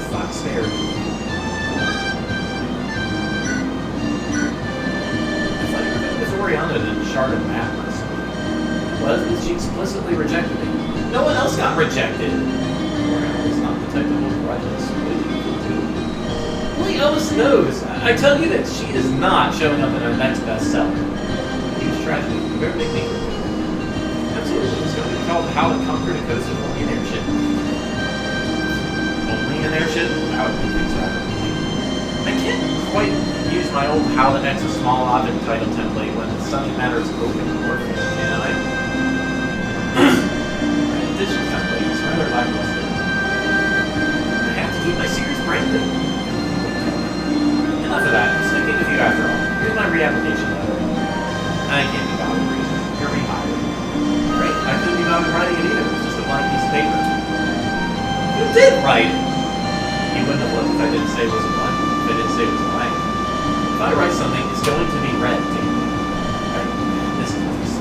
Fox Fair. I thought you were going with Oriana and shard of map or something. Well, because she explicitly rejected me. No one else got rejected. Oriana was not the type of hold grudges. Who else knows? I tell you that she is not showing up in our next bestseller. Huge tragedy. You better make me look good. Absolutely. It's going to be called How to Conquer the Coast with Only an Airship. Only an airship? How would you think so? I can't quite use my old How to X a Small Object title template when the subject matter is open warfare, can I? Edition template is rather lackluster. I have to keep my series branding. Enough of that. I'm sticking with you after all. Here's my reapplication letter. I can't be bothered reading it. You're rehired. Great. I couldn't be bothered writing it either. It was just a blank piece of paper. You did write it. You wouldn't have looked if I didn't say it was a blank. If I didn't say it was a blank. If I write something, it's going to be read, damn it. This is nice.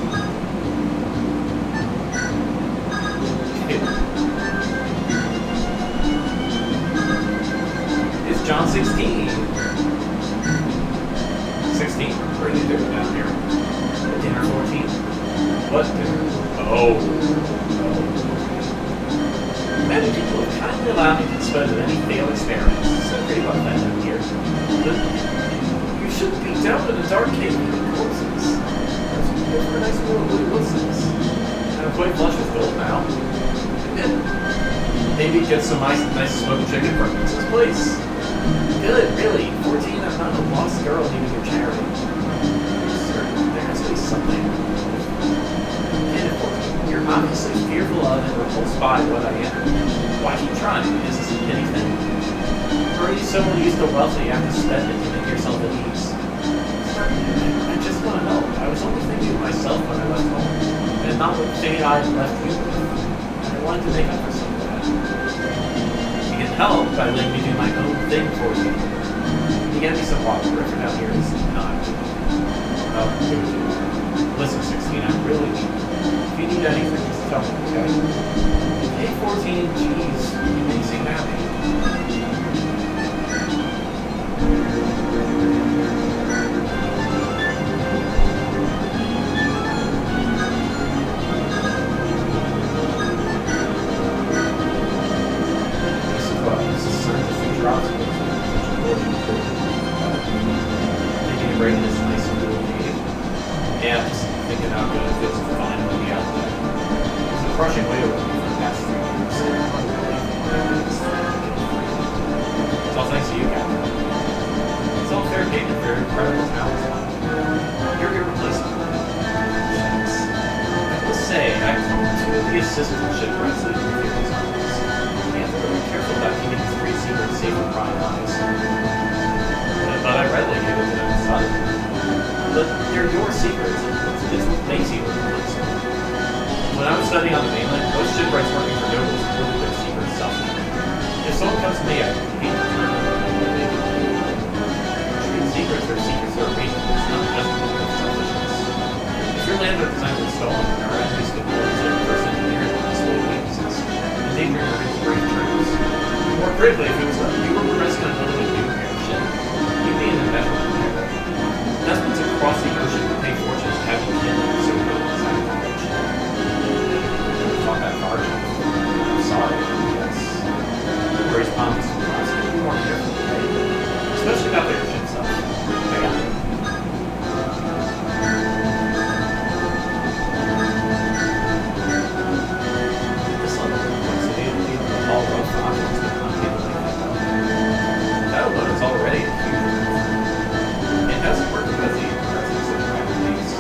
It's John 16. 16? What are you doing down here? Dinner 14? What dinner? Oh. Many people have kindly allowed me to dispose of any failed experiments. It's pretty well fed down here. But you shouldn't be down in a dark cave with corpses. There's a nice little blue Wilsons. I'm quite flush with gold now. And maybe get some nice smoked chicken from Princess Place. Good, really. 14, I'm not a lost girl needing your charity. There has to be something. And at 14, you're obviously fearful of and repulsed by what I am. Why keep trying? Is this a pity thing? Or are you so used to wealth that you have to spend it to make yourself at ease? I just want to know. I was only thinking of myself when I left home, and not what fate I left you with. And I wanted to make up for some of that. You can help by letting me do my own thing for you. You get me some water. The river down here is not good. Oh, good. Listen, 16, I really need you. If you need anything, just tell me, okay? Hey, 14, jeez, you may seem happy. Breaking this nice cool cave. Yeah, just thinking how good it feels to finally be out there. It's a crushing weight over me for the past 3 years. It's all thanks to you, Captain. It's all fair payment for your incredible talents. You're your replacement. be assisted in shipwrecks leading to these islands. You have to be careful about keeping these great secrets safe from prying eyes. But I readily gave it to them suddenly. But they're your secrets. It's what makes you look like so. When I was studying on the mainland, most shipwrights working for nobles included their secret stuff. If someone comes to me, I hate to turn secrets are secrets that are reasonable. It's not just selfishness. If your land or designs are stolen, or at least the boys of the person inherent in this way weaknesses, endangering your great dreams. More critically, if it was like you were progressing on building a new airship, you'd be an inventor. Investments across the ocean would pay fortunes to have you kidnapped so little inside of the ocean. Never thought that hard enough. I'm sorry, yes. Grace promised to be more careful, right? Especially about the airship stuff. I got it. This level of complexity will lead to all rough objects that not able to think about. That alone is already a huge improvement. It hasn't worked because the presence of the private base.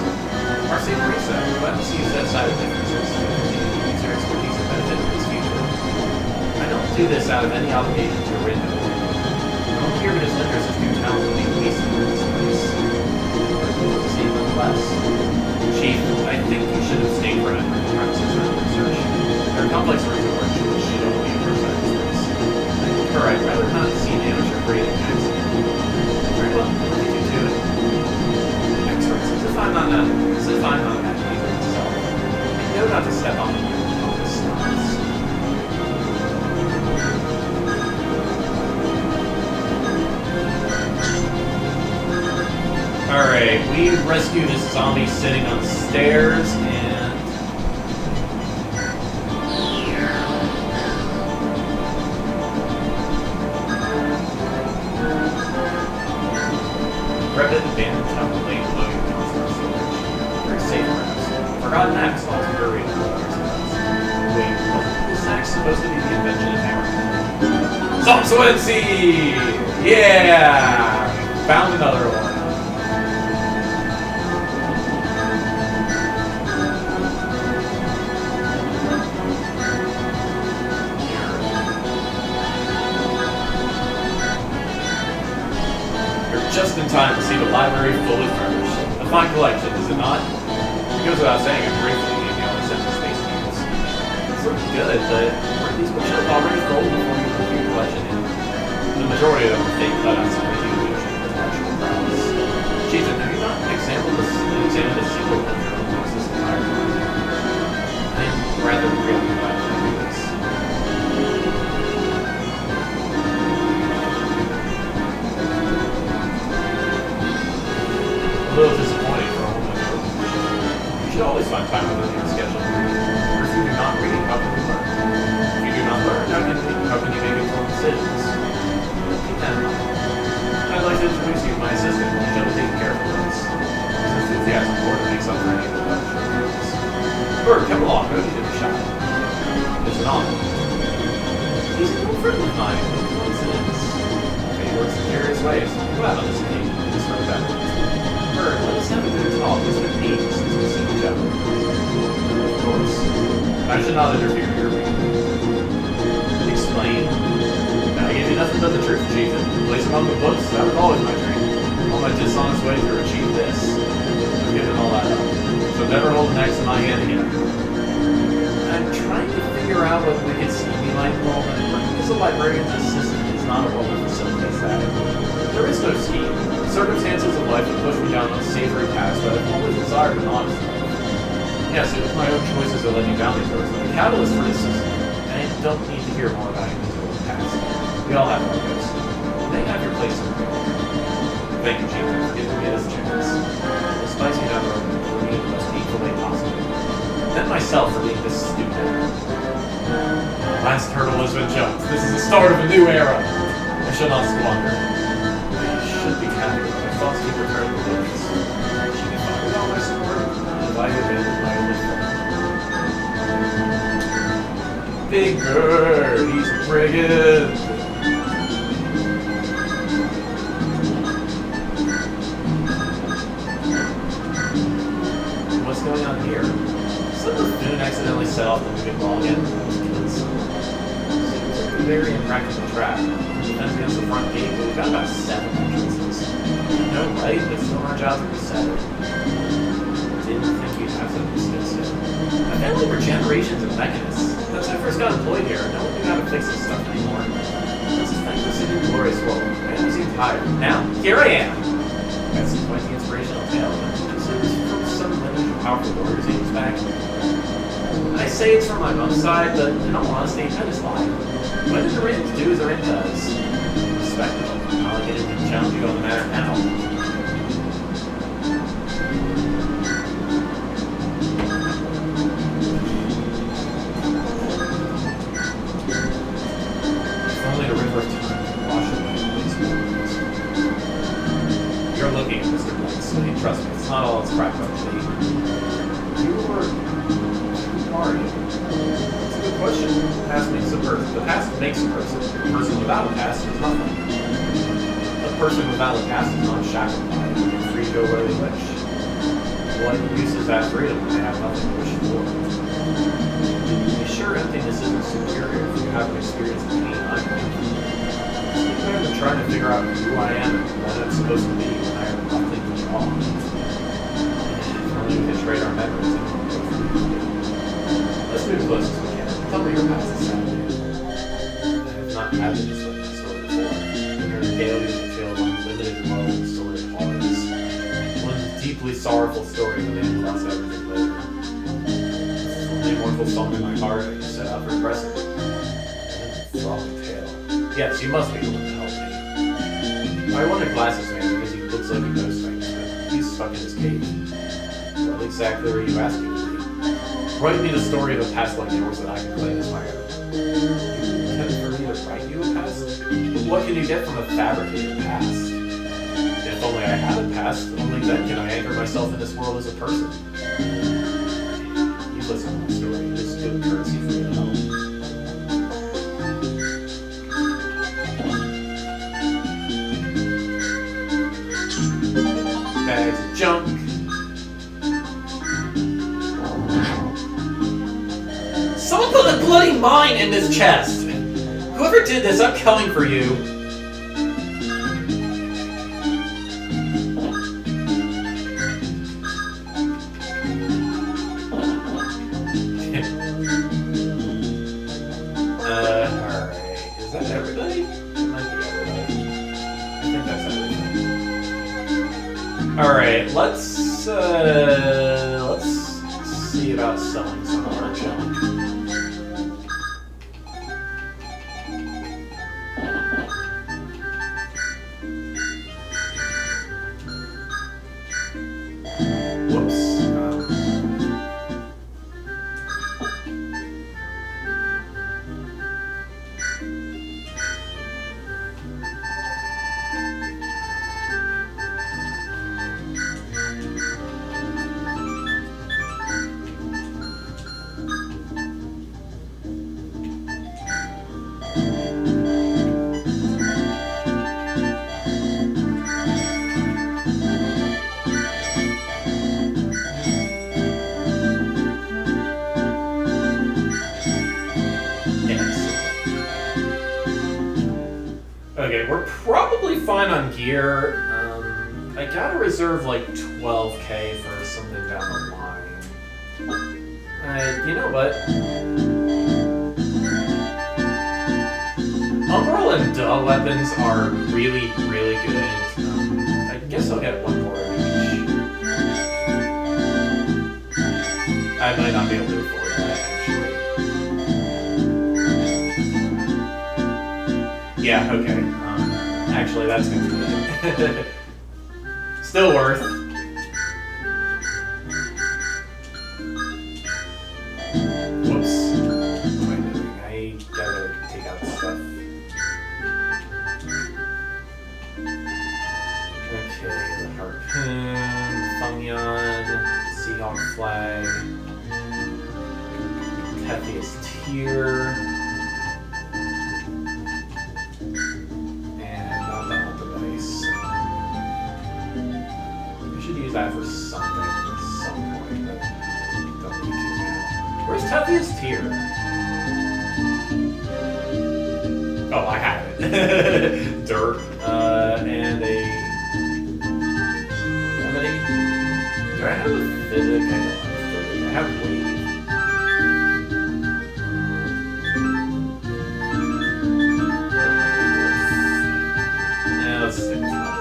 Marcy Marisa, glad to see you set aside differences to continue to use your expertise and benefit in this future. I don't do this out of any obligation to your written I'm here because Lenders is new talent will be wasted in this place. To see nonetheless. Chief, I think you should have stayed for entering the premises or research. There are complex rooms of work which should only be first out of space. I concur, I'd rather not see an amateur creating an accident. Very well, what did you do it? Excellent. Since I'm not an actor myself, I know not to step on the stars. Alright, we rescued this zombie sitting on the stairs, and... Reddit abandoned tunnel lane below your constant storage. Very safe, perhaps. Forgotten axe lost buried in the waters. Wait, wasn't this axe supposed to be the invention of hammer? Subsequency! Yeah! Found another one. Just in time to see the library fully furnished. A fine collection, is it not? It goes without saying, I'm grateful you gave me all the Central Space Needles. It's looking good, but weren't these bookshelves already full before you put your collection in? The majority of them were fake cutouts of the huge intellectual prowess. Jason, have you not examined the sequel of your own books this entire time? I'm rather really glad to do this. A little disappointing for a woman of your position. You should always find time within your schedule to read. Or if you do not read, how can you learn? If you do not learn, how can you make informed decisions? Keep that in mind. I'd like to introduce you to my assistant. She'll be taking care of those. His enthusiasm for it makes up for any of the other shortcomings. Bird, come along. Go give it a shot. It's an honor. He's an old friend of mine. Coincidence. He works in curious ways. Go out on this occasion. Just for that. Bird, let us have a good talk. It's been ages since we've seen each other. Of course. I should not interfere in your reading. Explain. I gave you nothing but the truth, Chief. Place among the books, that was always my dream. All my dishonest way to achieve this. I've given all that up. So never hold an axe in my hand again. I'm trying to figure out what wicked scheme you might involve in. Working as a librarian's assistant is not a role that facilitates that. There is no scheme. Circumstances of life have pushed me down unsavory paths, but I've always desired an honest life. Yes, it was my own choices that led me down these roads, but the catalyst for this system, and I don't need to hear more about your miserable past. We all have our ghosts. They have your place in the world. Thank you, Chief, for giving me this chance. The spicy number for me the most equal way possible. Then myself for being this stupid. Last turtle has been jumped. This is the start of a new era. I shall not squander. I should be happy when my thoughts keep returning to books. She can find it all my support, and if I abandon my only friend. Big bird, he's a brigand. What's going on here? Some buffoon accidentally set off the moving ball again. Killed someone. Seems like a very impractical trap. Defense against the front gate, but we've got about 7 entrances. No right, but still our job to reset it. Didn't think you'd have to discuss it. My family were generations of mechanists. Since I first got employed here, no one knew how to fix this stuff anymore. That's a thankless and inglorious role. I always seemed tired. Now, here I am! That's quite the inspirational tale. This is from some lineage of powerful warriors ages back. I say it's from my mom's side, but in all honesty, I just lie. What did the ring do as the ring does? Respectable. I'll get into the challenge you on the matter now. If only the river of time could wash away these memories. You're looking at Mr. Blakesley. Trust me, it's not all it's cracked up to be. Who are you? It's a good question. The past makes a person. The past makes a person. A person without a past is nothing. A person without a past is not shackled by it. They're free to go where they wish. What use is that freedom when they have nothing to wish for? Be sure emptiness isn't superior if you haven't experienced the pain I'm in. I've been trying to figure out who I am and what I'm supposed to be when I have nothing to draw. If only we could trade our memories and go from here. Let's move close as we can. Tell me your past is Saturday. I have not had this with my story before. There are failures that feel unlimited woe and sordid horrors. One deeply sorrowful story of a man who lost everything later. The immortal song in my heart I set out for Crescent. And a frolic tale. Yes, you must be the one to help me. I wanted glasses man because he looks like he knows things, but he's stuck in his cave. What exactly are you asking me? Write me the story of a past like yours that I can claim as my own. You intend for me to write you a past? But what can you get from a fabricated past? If only I had a past, only then can I anchor myself in this world as a person. You listen to my story. It is good courtesy for you to know. Bags of junk. Someone put a bloody mine in this chest! Whoever did this, I'm coming for you. Alright. Is that everybody? It might be everybody. I think that's everything. Alright, let's see about selling some of our junk. Whoops. Okay, we're probably fine on gear. I gotta reserve like 12k for something down the line. You know what? Umbral and Duh weapons are really, really good. I guess I'll get one more of each. I might not be able to afford that, actually. Yeah, okay. Actually, that's gonna be it. Still worth. Whoops. What am I doing? I gotta take out stuff. Okay, the harpoon, Funyon, Seahawk flag, Tethius tear. That for something at some point, but don't need to now. Where's Tuffy's tier? Oh, I have it. Dirt. And a remedy. Do I have a physic? I don't have a physic. I have wave. Yeah, let's stick with that.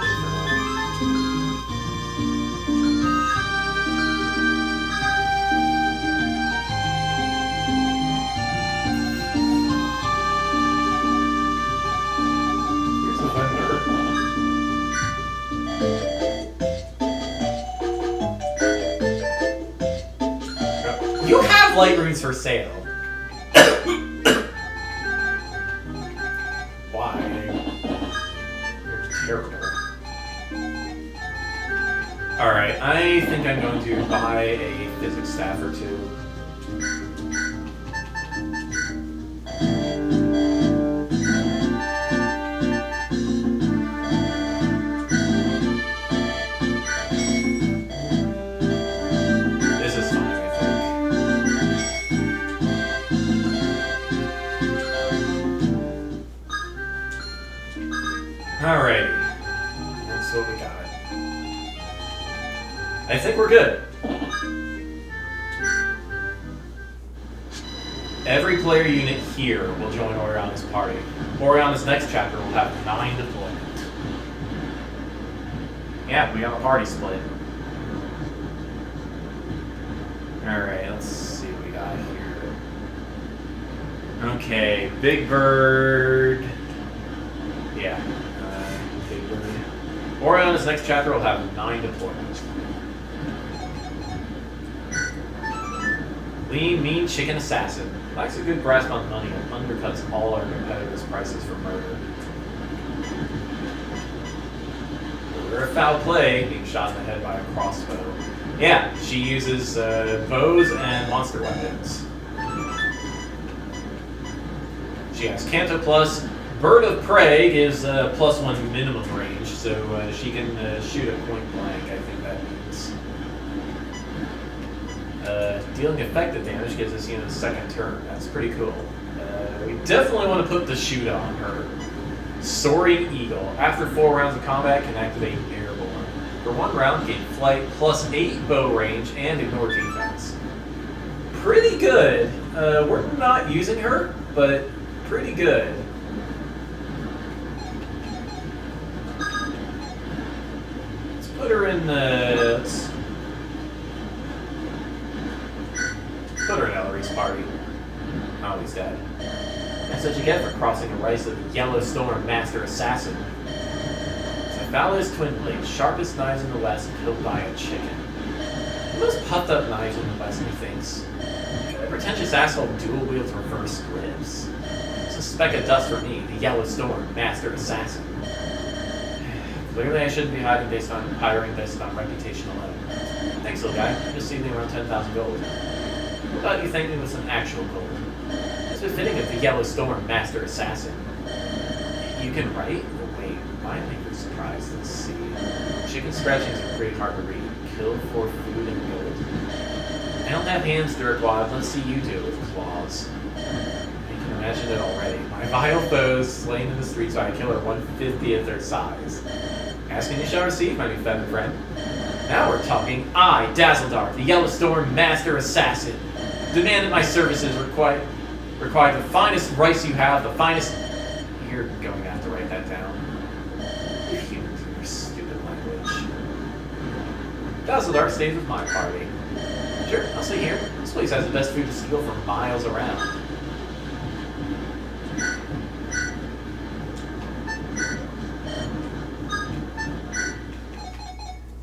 Here's a vendor. You have light runes for sale. Why? You're terrible. Alright, I think I'm going to buy a physics staff or two. This is fine, I think. Alrighty. That's what we got. I think we're good. Every player unit here will join Oriana's party. Oriana's next chapter will have 9 deployment. Yeah, we have a party split. Alright, let's see what we got here. Okay, Big Bird. Yeah, Big Bird. Oriana's next chapter will have 9 deployment. Lean, mean chicken assassin. Lacks a good grasp on money and undercuts all our competitors' prices for murder. We're a foul play, being shot in the head by a crossbow. Yeah, she uses bows and monster weapons. She has Canto Plus. Bird of Prey gives +1 minimum range, so she can shoot at point blank, I think that means. Dealing effective damage gives us a second turn. That's pretty cool. We definitely want to put the shoot on her. Soaring Eagle. After 4 rounds of combat, can activate Airborne. For 1 round, gain flight, +8 bow range, and ignore defense. Pretty good. We're not using her, but pretty good. Let's put her in let's put her in Ellery's party. Oh, he's dead. That's what you get for crossing the rights of the Yellow Storm Master Assassin. Valor's twin blade, sharpest knives in the West, killed by a chicken. The most puffed up knives in the West, he thinks. The pretentious asshole dual wields reverse grips. It's a speck of dust for me, the Yellow Storm Master Assassin. Clearly I shouldn't be hiring based on reputation alone. Thanks, little guy. I'm just saving around 10,000 gold. What about you thank me with some actual gold? It's befitting of the Yellow Storm Master Assassin. You can write? Wait, why am I surprised? Let's see. Chicken scratchings are pretty hard to read. Kill for food and gold. I don't have hands, Dirtwad. Let's see you do it with claws. I can imagine it already. My vile foes slain in the streets by a killer 1/50th their size. Asking you shall receive, my new feminine friend. Now we're talking. I, Dazzledar, the Yellow Storm Master Assassin, demand that my services require the finest rice you have, the finest... You're going to have to write that down. You humans and your stupid language. Dazzledar stays with my party. Sure, I'll stay here. This place has the best food to steal for miles around.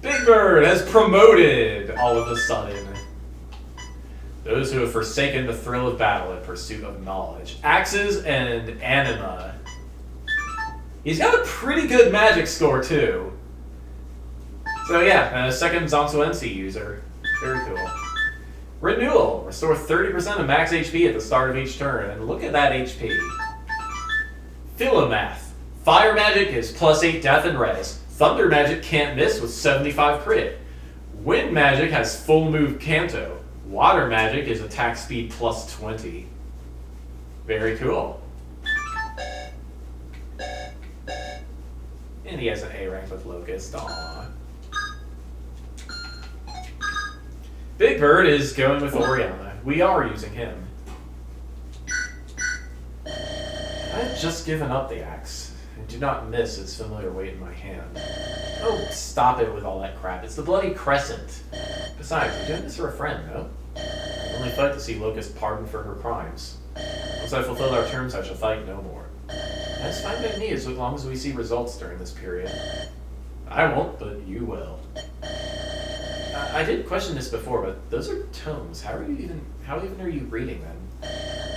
Big Bird has promoted all of a sudden. Those who have forsaken the thrill of battle in pursuit of knowledge. Axes and anima. He's got a pretty good magic score, too. So yeah, second Zonsuensi user. Very cool. Renewal. Restore 30% of max HP at the start of each turn. And look at that HP. Philomath. Fire magic is +8 death and res. Thunder magic can't miss with 75 crit. Wind magic has full move Canto. Water magic is attack speed plus 20. Very cool. And he has an A rank with Locust. Aww. Big Bird is going with Oriana. We are using him. I've just given up the axe. And do not miss its familiar weight in my hand. Oh, stop it with all that crap. It's the bloody Crescent. Besides, we're doing this for a friend, no? I only fight to see Locust pardoned for her crimes. Once I fulfill our terms, I shall fight no more. That's fine by me as long as we see results during this period. I won't, but you will. I did question this before, but those are tomes. How even are you reading them?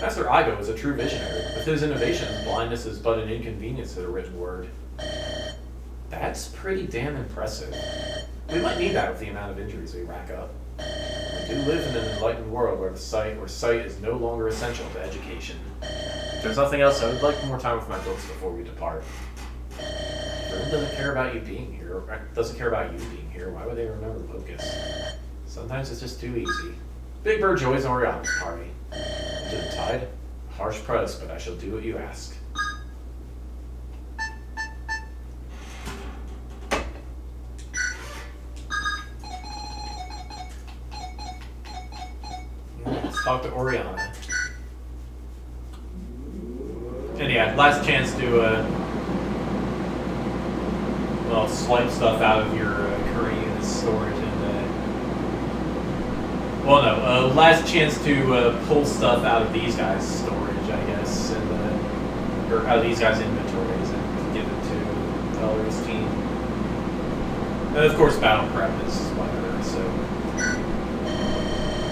Master Igo is a true visionary. With his innovations, blindness is but an inconvenience to the written word. That's pretty damn impressive. We might need that with the amount of injuries we rack up. We do live in an enlightened world where sight is no longer essential to education. If there's nothing else, I would like more time with my books before we depart. Everyone doesn't care about you being here, or doesn't care about you being here. Why would they remember Locust? Sometimes it's just too easy. Big Bird joins Oriana's party. To the tide, harsh price, but I shall do what you ask. Let's talk to Oriana. And yeah, last chance to well, swipe stuff out of your current unit storage and well, no, last chance to pull stuff out of these guys' storage, I guess, and or out of these guys' inventories and give it to Eller's team. And of course, battle prep is whatever, so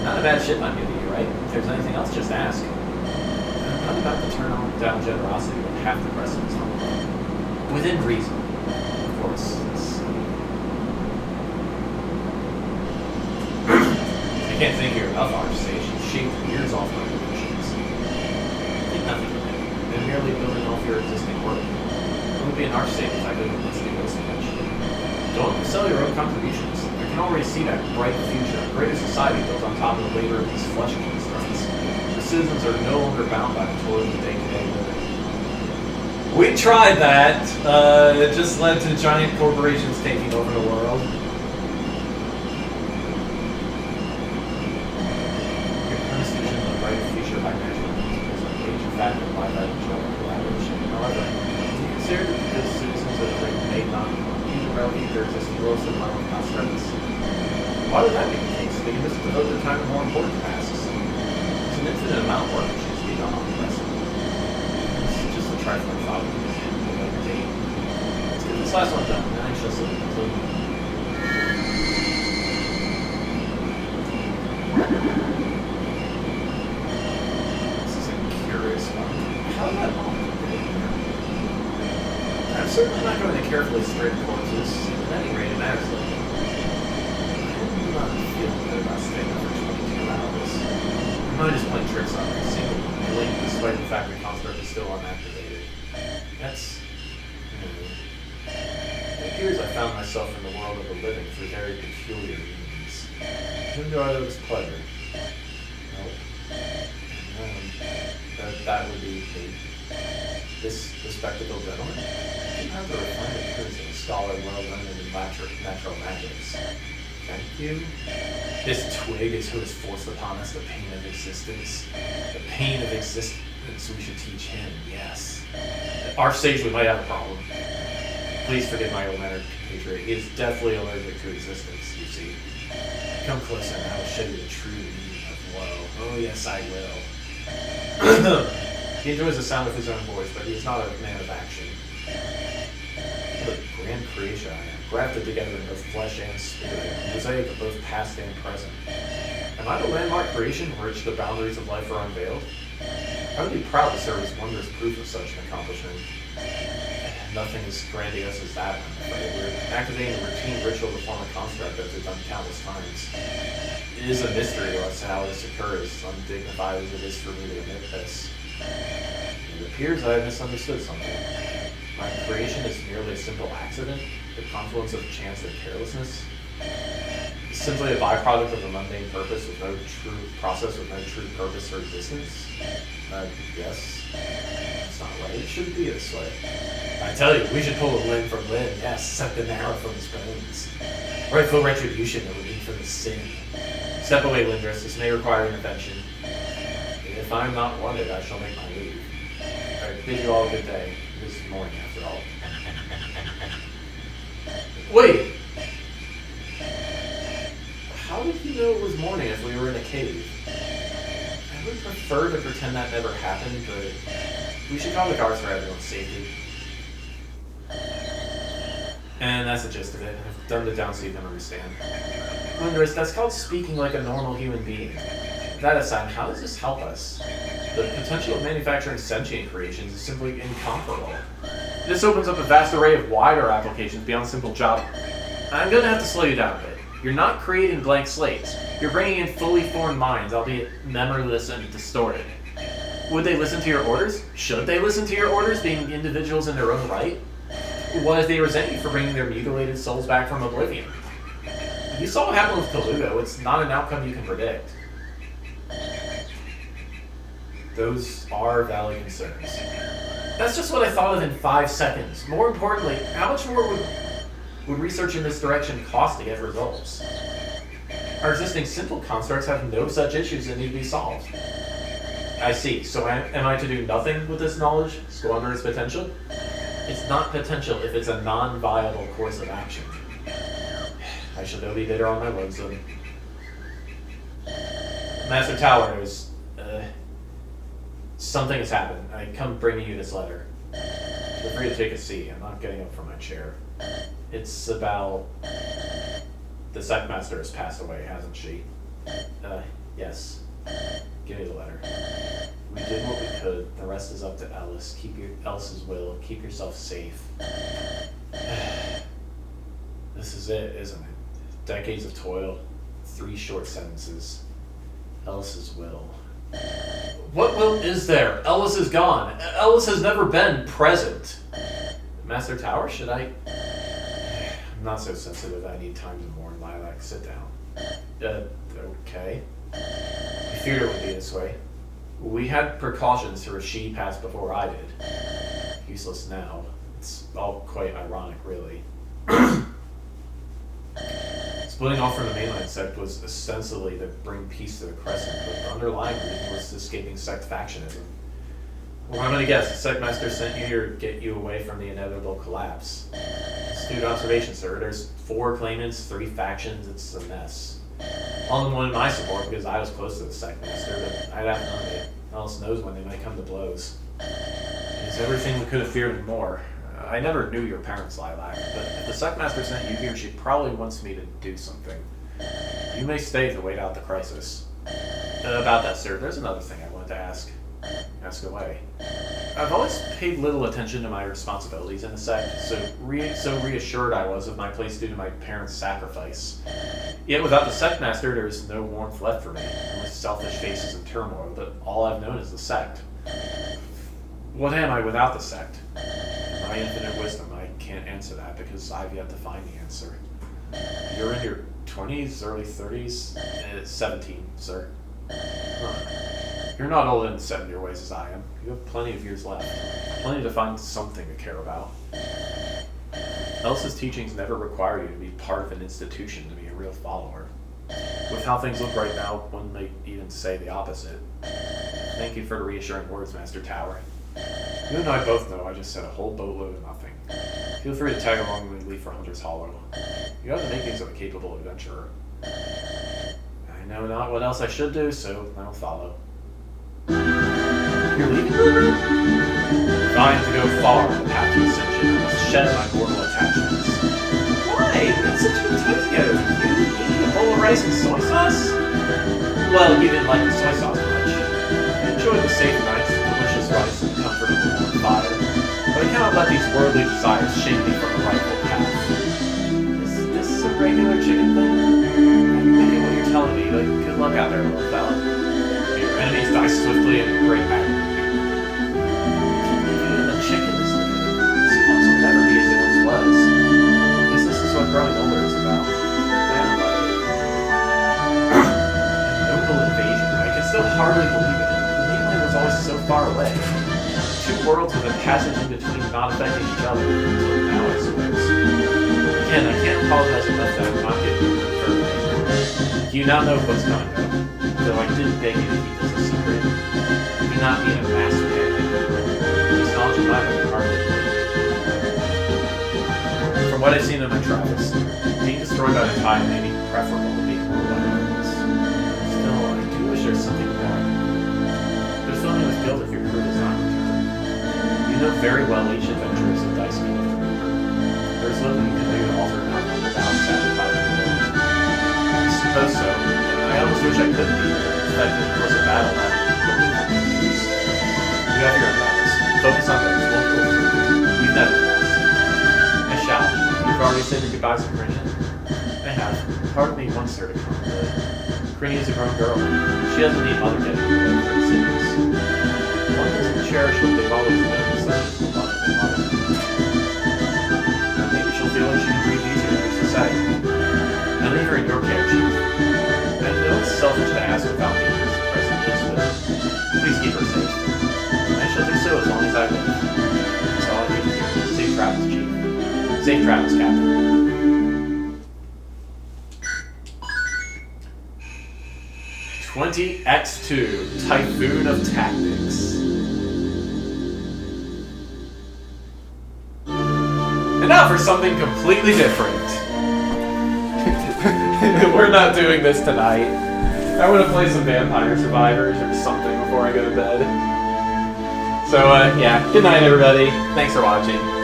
not a bad ship I'm giving you, right? If there's anything else, just ask. I'm about to turn down generosity when half the Crescent is on. Within reason, of course. I can't thank you enough, Archsage. You've shaved years off my emotions. I think nothing of it. I'm merely building off your existing work. I would be an Archsage if I didn't let's do this much. Don't sell your own contributions. I can already see that bright future, a greater society built on top of the labor of these flesh constructs. The citizens are no longer bound by the toil of the day-to-day living. We tried that. It just led to giant corporations taking over the world. However, do you consider that the citizens of the ring may not even relevant their existing roles in my own constructs? Why would that be the case? They can just devote their time to more important tasks. It's an infinite amount of work which needs to be done on the rest. It's just a trifling thought we can handle at a later date. Let's get this last one done, and I shall slip conclude. This is a curious one. How did that happen? I'm certainly not going to carefully straight courses. At any rate, it matters little. I'm not feeling good about staying up for 22 hours. I might just play tricks on me, seem to blink despite the fact the construct is still unactivated. That's... It appears I found myself in the world of the living through very peculiar means. Whom do I owe this pleasure? Nope. That would be me. This bespectacled gentleman? You have the refined appearance of a scholar well learned in natural magics. Thank you. This twig is who has forced upon us the pain of existence. The pain of existence we should teach him, yes. Our sage, we might have a problem. Please forgive my ill-mannered compatriot. He is deathly allergic to existence, you see. Come closer and I will show you the true meaning of woe. Oh yes, I will. He enjoys the sound of his own voice, but he is not a man of action. What a grand creation I am, grafted together in both flesh and spirit, a mosaic of both past and present. Am I the landmark creation for which the boundaries of life are unveiled? I would be proud to serve as wondrous proof of such an accomplishment. Nothing as grandiose as that, I'm afraid. We're activating a routine ritual to form a construct as we've done countless times. It is a mystery to us how this occurs, undignified as it is for me to admit this. It appears I have misunderstood something. My creation is merely a simple accident, the confluence of chance and carelessness. The simply a byproduct of a mundane purpose with no true process, with no true purpose or existence? Yes. That's not right. It shouldn't be this way. I tell you, we should pull a limb from Lynn. Yes, suck the marrow from his bones. Rightful retribution that would be for his sin. Step away, Lindris. This may require intervention. If I'm not wanted, I shall make my leave. I bid you all a good day. It is morning, after all. Wait! How did you know it was morning if we were in a cave? I would prefer to pretend that never happened, but we should call the guards for everyone's safety. And that's the gist of it. I've dumbed it down so you can understand. Lindris, that's called speaking like a normal human being. That aside, how does this help us? The potential of manufacturing sentient creations is simply incomparable. This opens up a vast array of wider applications beyond simple job. I'm going to have to slow you down a bit. You're not creating blank slates. You're bringing in fully formed minds, albeit memoryless and distorted. Would they listen to your orders? Should they listen to your orders, being individuals in their own right? What if they resent you for bringing their mutilated souls back from oblivion? You saw what happened with Kalugo. It's not an outcome you can predict. Those are valid concerns. That's just what I thought of in 5 seconds. More importantly, how much more would research in this direction cost to get results? Our existing simple constructs have no such issues that need to be solved. I see. So am I to do nothing with this knowledge? Squander its potential? It's not potential if it's a non-viable course of action. I shall go be bitter on my lonesome. Master Towers, something has happened. I come bringing you this letter. Feel free to take a seat. I'm not getting up from my chair. It's about... The Sectmaster has passed away, hasn't she? Yes. Give me the letter. We did what we could. The rest is up to Ellis. Ellis's will. Keep yourself safe. This is it, isn't it? Decades of toil. 3 short sentences. Ellis's will. What will is there? Ellis is gone. Ellis has never been present. Master Tower, should I... I'm not so sensitive. I need time to mourn. Lilac, sit down. Okay. I feared it would be this way. We had precautions for she passed before I did. Useless now. It's all quite ironic, really. Splitting off from the mainland sect was ostensibly to bring peace to the Crescent, but the underlying reason was escaping sect factionism. Well, I'm gonna guess the Sectmaster sent you here to get you away from the inevitable collapse. Astute observation, sir. There's 4 claimants, 3 factions. It's a mess. All in one in my support because I was close to the Sectmaster, but I'd have none of it. Ellis knows when they might come to blows. It's everything we could have feared and more. I never knew your parents, Lilac, but if the Sectmaster sent you here, she probably wants me to do something. You may stay to wait out the crisis. About that, sir, there's another thing I wanted to ask. Ask away. I've always paid little attention to my responsibilities in the sect, so reassured I was of my place due to my parents' sacrifice. Yet without the Sectmaster, there is no warmth left for me, only selfish faces and turmoil, but all I've known is the sect. What am I without the sect? In my infinite wisdom, I can't answer that because I've yet to find the answer. You're in your 20s, early 30s? 17, sir. Huh. You're not old and set in your ways as I am. You have plenty of years left. Plenty to find something to care about. Elsa's teachings never require you to be part of an institution to be a real follower. With how things look right now, one might even say the opposite. Thank you for the reassuring words, Master Tower. You and I both know I just said a whole boatload of nothing. Feel free to tag along when we leave for Hunter's Hollow. You have the makings of a capable adventurer. I know not what else I should do, so I'll follow. You're leaving? If I am to go far on the path to ascension, I must shed my mortal attachments. Why? We had such a good time together. You eating a bowl of rice and soy sauce? Well, you didn't like the soy sauce much. I enjoyed the safe nights, delicious rice, and comfort of the warm fire. But I cannot let these worldly desires shake me from the rightful path. Is this a regular chicken thing? I get what you're telling me, but good luck out there, little fella. Your enemies die swiftly and in great magnitude. The chicken is good. This house will never be as it once was. I guess this is what growing older is about. I haven't loved it. still hardly believe it. The mainland was always so far away. Two worlds with a passage in between not affecting each other until now, I suppose. Again, I can't apologize enough that I'm not giving you further. You now know what's coming, though. Though I did beg you to keep this a secret. You do not need a master panic. This knowledge of mine would be hardly believed. From what I've seen in my travels, being destroyed by the tide may be preferable to being ruled by violence. Still, I do wish there was something more. But fill me with guilt if your crew does not return. You know very well each adventure is a dice game. There's nothing you can do to alter an outcome without sacrificing the world. I suppose so. I almost wish I could be effective in course of battle that you have your own battles. Focus on those. We'll go through. We've never lost. I shall. You've already said your goodbyes to Corinne. I have. Part of me wants her to come, but Corinne is a grown girl. She doesn't need mother getting her way for instance. One doesn't cherish what they've always known, such as the love of their mother. Maybe she'll feel like she can breathe easier in society. I leave her in your care, Chief. I know it's selfish to ask without being her present, but please keep her safe. I shall do so as long as I live. That's all I need to do. Safe travels, Chief. Safe travels, Captain. 20x2 Typhoon of Tactics. And now for something completely different. We're not doing this tonight. I want to play some Vampire Survivors or something before I go to bed. So, yeah, good night, everybody. Thanks for watching.